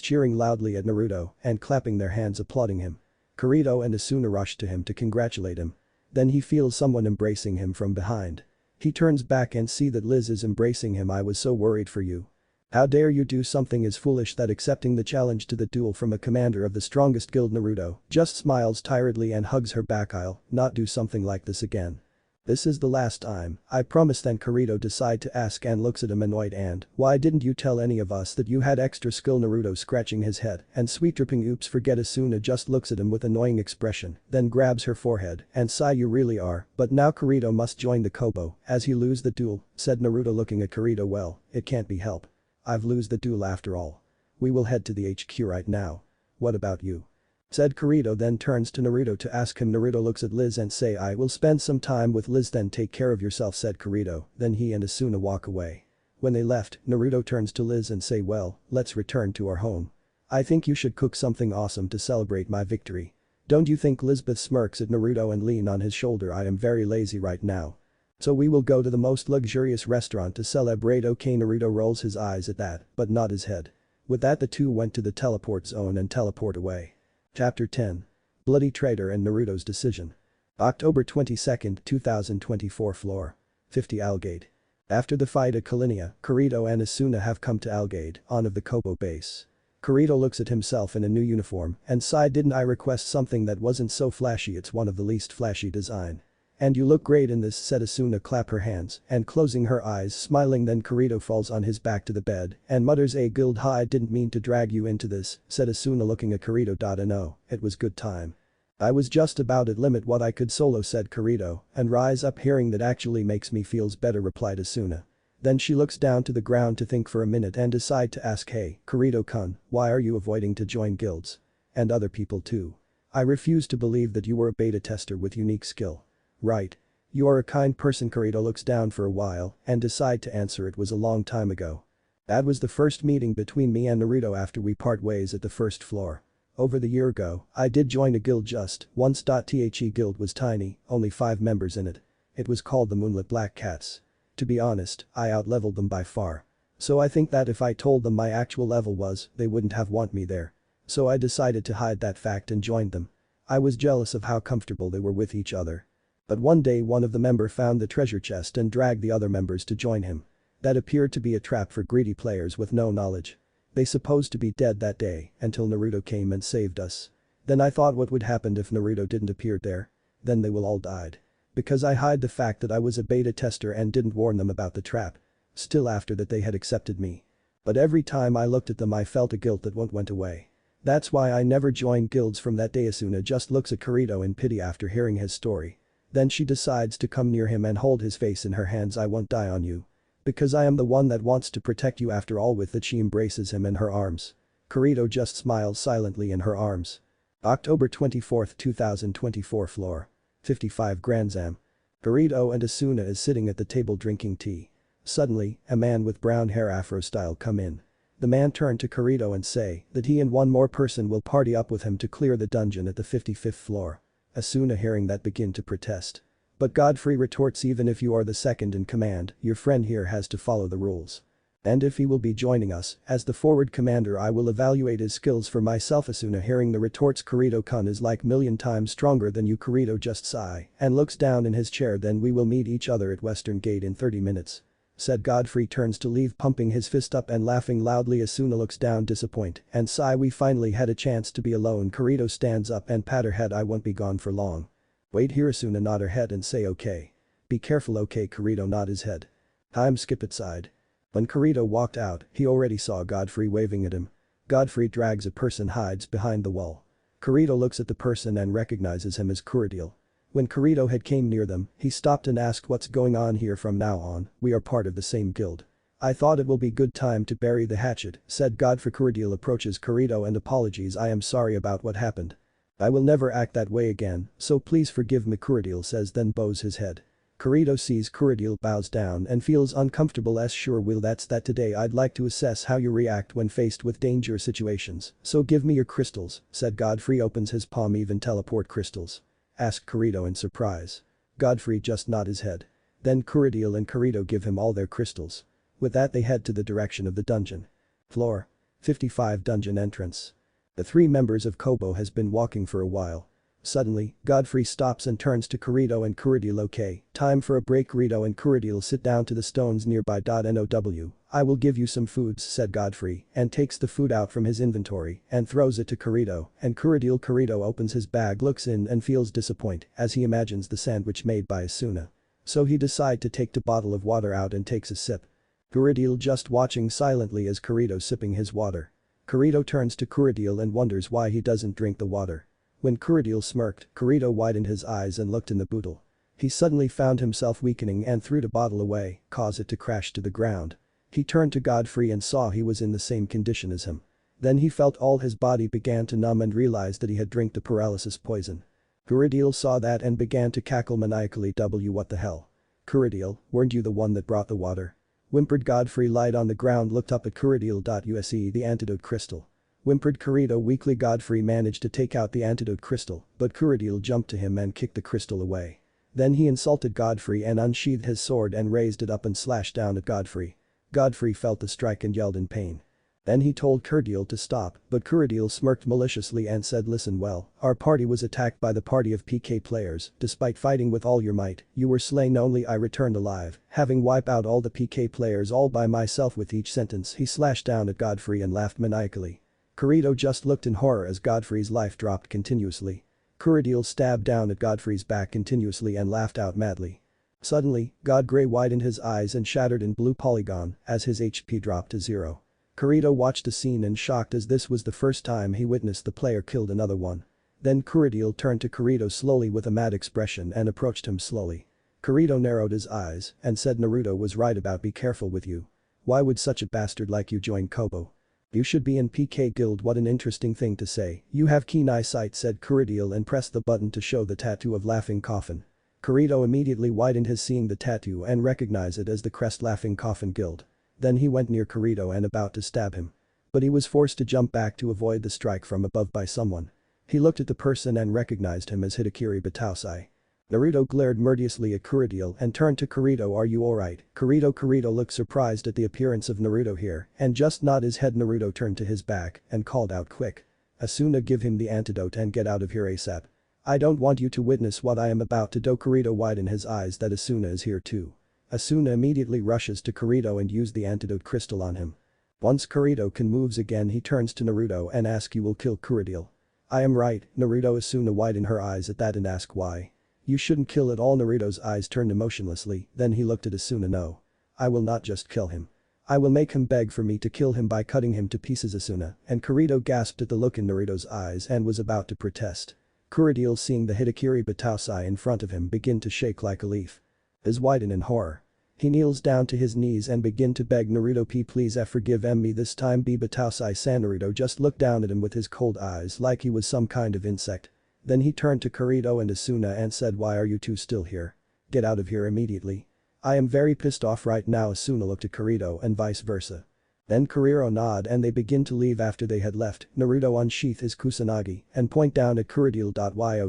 cheering loudly at Naruto and clapping their hands applauding him. Kirito and Asuna rush to him to congratulate him. Then he feels someone embracing him from behind. He turns back and see that Liz is embracing him. I was so worried for you. How dare you do something as foolish that accepting the challenge to the duel from a commander of the strongest guild. Naruto just smiles tiredly and hugs her back. I'll not do something like this again. This is the last time, I promise. Then Kirito decide to ask and looks at him annoyed. And why didn't you tell any of us that you had extra skill? Naruto scratching his head and sweet dripping. Oops, forget. Asuna just looks at him with annoying expression, then grabs her forehead and sigh. You really are, but now Kirito must join the Kobo as he lose the duel, said Naruto looking at Kirito. Well, it can't be helped. I've lose the duel after all. We will head to the HQ right now. What about you? Said Kirito, then turns to Naruto to ask him. Naruto looks at Liz and say I will spend some time with Liz. Then take care of yourself, said Kirito, then he and Asuna walk away. When they left, Naruto turns to Liz and say well, let's return to our home. I think you should cook something awesome to celebrate my victory. Don't you think? Lisbeth smirks at Naruto and lean on his shoulder. I am very lazy right now. So we will go to the most luxurious restaurant to celebrate. Okay. Naruto rolls his eyes at that, but not his head. With that the two went to the teleport zone and teleport away. Chapter 10. Bloody Traitor and Naruto's Decision. October 22, 2024. Floor 50 Algate. After the fight at Kalinia, Kirito and Asuna have come to Algate, on of the Kobo base. Kirito looks at himself in a new uniform and sighed. Didn't I request something that wasn't so flashy? It's one of the least flashy design. And you look great in this, said Asuna, clap her hands and closing her eyes smiling. Then Kirito falls on his back to the bed and mutters a guild high. I didn't mean to drag you into this, said Asuna looking at Kirito. No, it was good time. I was just about at limit what I could solo, said Kirito, and rise up. Hearing that actually makes me feels better, replied Asuna. Then she looks down to the ground to think for a minute and decide to ask, hey, Kirito-kun, why are you avoiding to join guilds? And other people too. I refuse to believe that you were a beta tester with unique skill. Right. You are a kind person. Kirito looks down for a while and decide to answer. It was a long time ago. That was the first meeting between me and Naruto after we part ways at the first floor. Over the year ago, I did join a guild just once. The guild was tiny, only 5 members in it. It was called the Moonlit Black Cats. To be honest, I outleveled them by far. So I think that if I told them my actual level was, they wouldn't have want me there. So I decided to hide that fact and joined them. I was jealous of how comfortable they were with each other. But one day one of the members found the treasure chest and dragged the other members to join him. That appeared to be a trap for greedy players with no knowledge. They supposed to be dead that day until Naruto came and saved us. Then I thought what would happen if Naruto didn't appear there. Then they will all died. Because I hid the fact that I was a beta tester and didn't warn them about the trap. Still after that they had accepted me. But every time I looked at them I felt a guilt that went away. That's why I never joined guilds from that day. Asuna just looks at Kirito in pity after hearing his story. Then she decides to come near him and hold his face in her hands. I won't die on you. Because I am the one that wants to protect you after all. With that she embraces him in her arms. Kirito just smiles silently in her arms. October 24, 2024 floor. 55 Granzam. Kirito and Asuna is sitting at the table drinking tea. Suddenly, a man with brown hair afro style come in. The man turned to Kirito and say that he and one more person will party up with him to clear the dungeon at the 55th floor. Asuna hearing that begin to protest. But Godfrey retorts, even if you are the second in command, your friend here has to follow the rules. And if he will be joining us, as the forward commander I will evaluate his skills for myself. Asuna hearing the retorts, Kirito-kun is like million times stronger than you. Kirito just sigh and looks down in his chair. Then we will meet each other at Western Gate in 30 minutes. Said Godfrey turns to leave, pumping his fist up and laughing loudly. Asuna looks down disappointed and sigh. We finally had a chance to be alone. Kirito stands up and pat her head. I won't be gone for long. Wait here. Asuna nod her head and say okay. Be careful. Okay. Kirito nod his head. Time skip it side. When Kirito walked out, he already saw Godfrey waving at him. Godfrey drags a person, hides behind the wall. Kirito looks at the person and recognizes him as Kirito. When Kirito had came near them, he stopped and asked, what's going on here? From now on, we are part of the same guild. I thought it will be good time to bury the hatchet, said Godfrey. Kirito approaches Kirito and apologies. I am sorry about what happened. I will never act that way again, so please forgive me. Kirito says, then bows his head. Kirito sees Kirito bows down and feels uncomfortable. As sure will, that's that. Today I'd like to assess how you react when faced with dangerous situations, so give me your crystals, said Godfrey. Opens his palm. Even teleport crystals? Asked Kirito in surprise. Godfrey just nod his head. Then Kirito and Kirito give him all their crystals. With that they head to the direction of the dungeon. Floor. 55 dungeon entrance. The three members of Kobo has been walking for a while. Suddenly, Godfrey stops and turns to Kirito and Kirito. Okay, time for a break. Kirito and Kirito sit down to the stones nearby. Now, I will give you some foods, said Godfrey, and takes the food out from his inventory and throws it to Kirito. And Kirito opens his bag, looks in and feels disappointed as he imagines the sandwich made by Asuna. So he decides to take the bottle of water out and takes a sip. Kirito just watching silently as Kirito sipping his water. Kirito turns to Kirito and wonders why he doesn't drink the water. When Kirito smirked, Kirito widened his eyes and looked in the bottle. He suddenly found himself weakening and threw the bottle away, caused it to crash to the ground. He turned to Godfrey and saw he was in the same condition as him. Then he felt all his body began to numb and realized that he had drank the paralysis poison. Kirito saw that and began to cackle maniacally. What the hell? Kirito, weren't you the one that brought the water? Whimpered Godfrey. Lied on the ground, looked up at Kirito. USE the antidote crystal. Whimpered Kirito weakly. Godfrey managed to take out the antidote crystal, but Kirito jumped to him and kicked the crystal away. Then he insulted Godfrey and unsheathed his sword and raised it up and slashed down at Godfrey. Godfrey felt the strike and yelled in pain. Then he told Kirito to stop, but Kirito smirked maliciously and said, listen well, our party was attacked by the party of PK players. Despite fighting with all your might, you were slain. Only I returned alive, having wiped out all the PK players all by myself. With each sentence he slashed down at Godfrey and laughed maniacally. Kirito just looked in horror as Godfrey's life dropped continuously. Kirito stabbed down at Godfrey's back continuously and laughed out madly. Suddenly, Godfrey widened his eyes and shattered in blue polygon as his HP dropped to 0. Kirito watched the scene in shock as this was the first time he witnessed the player killed another one. Then Kirito turned to Kirito slowly with a mad expression and approached him slowly. Kirito narrowed his eyes and said, Naruto was right about be careful with you. Why would such a bastard like you join Kobo? You should be in PK guild. What an interesting thing to say. You have keen eyesight, said Kirito and pressed the button to show the tattoo of laughing coffin. Kirito immediately widened his seeing the tattoo and recognized it as the crest laughing coffin guild. Then he went near Kirito and about to stab him. But he was forced to jump back to avoid the strike from above by someone. He looked at the person and recognized him as Hidakiri Batausai. Naruto glared murderously at Kirito and turned to Kirito. Are you alright? Kirito looked surprised at the appearance of Naruto here and just nodded his head. Naruto turned to his back and called out, quick. Asuna, give him the antidote and get out of here ASAP. I don't want you to witness what I am about to do. Kirito widened his eyes that Asuna is here too. Asuna immediately rushes to Kirito and uses the antidote crystal on him. Once Kirito can moves again, he turns to Naruto and asks, you will kill Kirito? I am right, Naruto. Asuna widened her eyes at that and asked why. You shouldn't kill at all. Naruto's eyes turned emotionlessly, then he looked at Asuna. No. I will not just kill him. I will make him beg for me to kill him by cutting him to pieces. Asuna and Kirito gasped at the look in Naruto's eyes and was about to protest. Kirito, seeing the Hidakiri Batausai in front of him begin to shake like a leaf. His widened in horror. He kneels down to his knees and begin to beg Naruto please forgive me this time Bitausai-san. Naruto just looked down at him with his cold eyes like he was some kind of insect. Then he turned to Kirito and Asuna and said why are you two still here? Get out of here immediately. I am very pissed off right now. Asuna looked at Kirito and vice versa. Then Kirito nodded and they begin to leave. After they had left, Naruto unsheath his kusanagi and point down at Kurodil.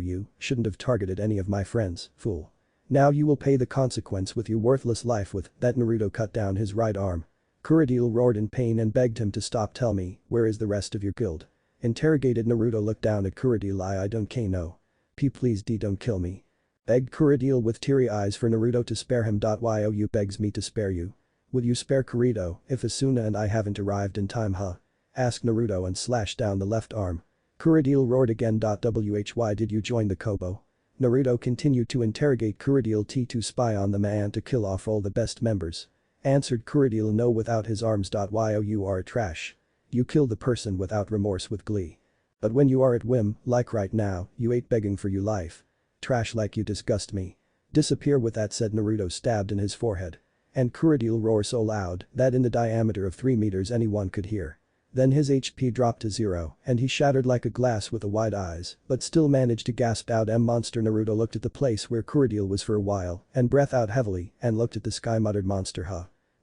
You shouldn't have targeted any of my friends, fool. Now you will pay the consequence with your worthless life. With that Naruto cut down his right arm. Kurodil roared in pain and begged him to stop. Tell me, where is the rest of your guild? Interrogated. Naruto looked down at Kurodil. I don't know. Please don't kill me. Begged Kurodil with teary eyes for Naruto to spare him. You begs me to spare you. Will you spare Kirito if Asuna and I haven't arrived in time asked Naruto and slashed down the left arm. Kurodil roared again. Why did you join the Kobo? Naruto continued to interrogate Kurodil. To spy on the man to kill off all the best members. Answered Kurodil. No without his arms. You are a trash. You kill the person without remorse with glee. But when you are at whim, like right now, you ain't begging for your life. Trash like you disgust me. Disappear with that said Naruto stabbed in his forehead. And Kurodil roared so loud that in the diameter of 3 meters anyone could hear. Then his HP dropped to 0 and he shattered like a glass with the wide eyes but still managed to gasp out monster. Naruto looked at the place where Kurodil was for a while and breathed out heavily and looked at the sky muttered monster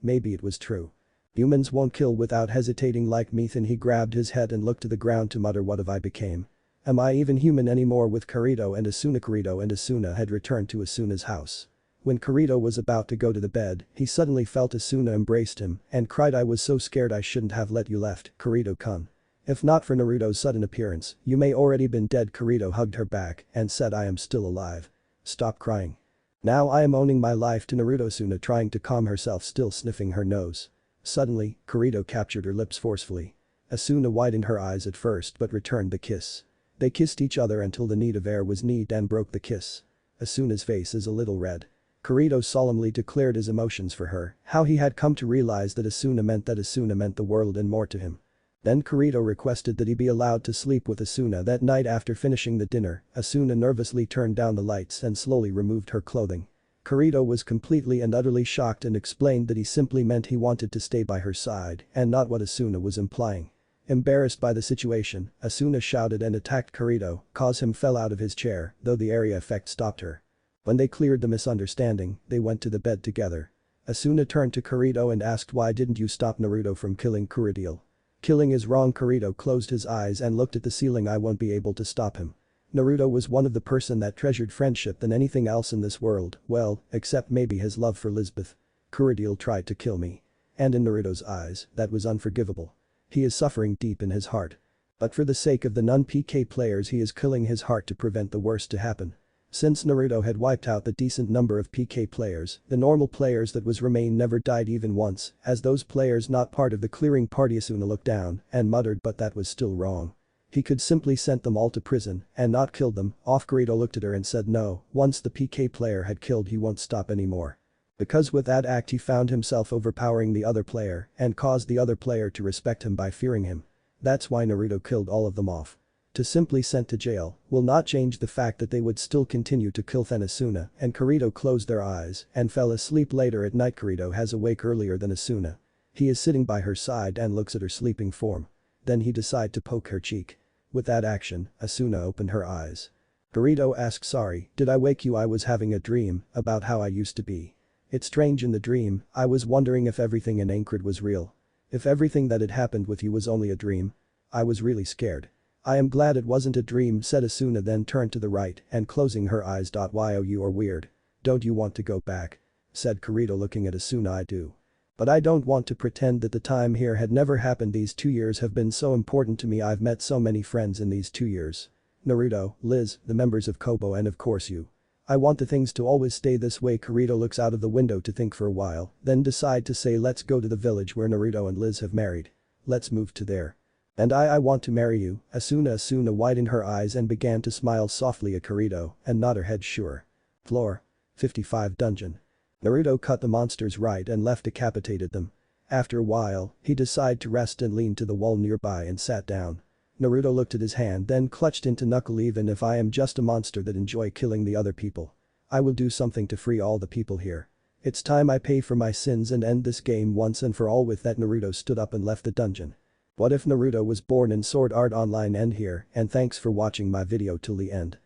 Maybe it was true. Humans won't kill without hesitating like me. Then he grabbed his head and looked to the ground to mutter what have I became? Am I even human anymore? With Kirito and Asuna. Kirito and Asuna had returned to Asuna's house. When Kirito was about to go to the bed, he suddenly felt Asuna embraced him and cried I was so scared I shouldn't have let you left, Kirito-kun. If not for Naruto's sudden appearance, you may already been dead. Kirito hugged her back and said I am still alive. Stop crying. Now I am owning my life to Naruto. Asuna trying to calm herself still sniffing her nose. Suddenly, Kirito captured her lips forcefully. Asuna widened her eyes at first but returned the kiss. They kissed each other until the need of air was needed and broke the kiss. Asuna's face is a little red. Kirito solemnly declared his emotions for her, how he had come to realize that Asuna meant the world and more to him. Then Kirito requested that he be allowed to sleep with Asuna that night. After finishing the dinner, Asuna nervously turned down the lights and slowly removed her clothing. Kirito was completely and utterly shocked and explained that he simply meant he wanted to stay by her side and not what Asuna was implying. Embarrassed by the situation, Asuna shouted and attacked Kirito, cause him fell out of his chair, though the area effect stopped her. When they cleared the misunderstanding, they went to the bed together. Asuna turned to Kirito and asked why didn't you stop Naruto from killing Kurodil? Killing is wrong. Kirito closed his eyes and looked at the ceiling. I won't be able to stop him. Naruto was one of the person that treasured friendship than anything else in this world, well, except maybe his love for Lisbeth. Kurodil tried to kill me. And in Naruto's eyes, that was unforgivable. He is suffering deep in his heart. But for the sake of the non-PK players he is killing his heart to prevent the worst to happen. Since Naruto had wiped out the decent number of PK players, the normal players that was remain never died even once, as those players not part of the clearing party. Asuna looked down and muttered but that was still wrong. He could simply sent them all to prison and not killed them. Kirito looked at her and said no, once the PK player had killed he won't stop anymore. Because with that act he found himself overpowering the other player and caused the other player to respect him by fearing him. That's why Naruto killed all of them off. To simply sent to jail will not change the fact that they would still continue to kill. Then Asuna and Kirito closed their eyes and fell asleep. Later at night Kirito has awake earlier than Asuna. He is sitting by her side and looks at her sleeping form. Then he decide to poke her cheek. With that action, Asuna opened her eyes. Kirito asked sorry, did I wake you? I was having a dream about how I used to be. It's strange in the dream, I was wondering if everything in Anchorage was real. If everything that had happened with you was only a dream. I was really scared. I am glad it wasn't a dream said Asuna then turned to the right and closing her eyes. You are weird. Don't you want to go back? Said Kirito looking at Asuna. I do. But I don't want to pretend that the time here had never happened. These 2 years have been so important to me. I've met so many friends in these 2 years. Naruto, Liz, the members of Kobo and of course you. I want the things to always stay this way. Kirito looks out of the window to think for a while, then decide to say let's go to the village where Naruto and Liz have married. Let's move to there. And I want to marry you. Asuna widened her eyes and began to smile softly at Kirito and nod her head sure. Floor. 55 dungeon. Naruto cut the monsters right and left decapitated them. After a while, he decided to rest and leaned to the wall nearby and sat down. Naruto looked at his hand then clutched into knuckle. Even if I am just a monster that enjoy killing the other people. I will do something to free all the people here. It's time I pay for my sins and end this game once and for all. With that, Naruto stood up and left the dungeon. What if Naruto was born in Sword Art Online? End here, and thanks for watching my video till the end.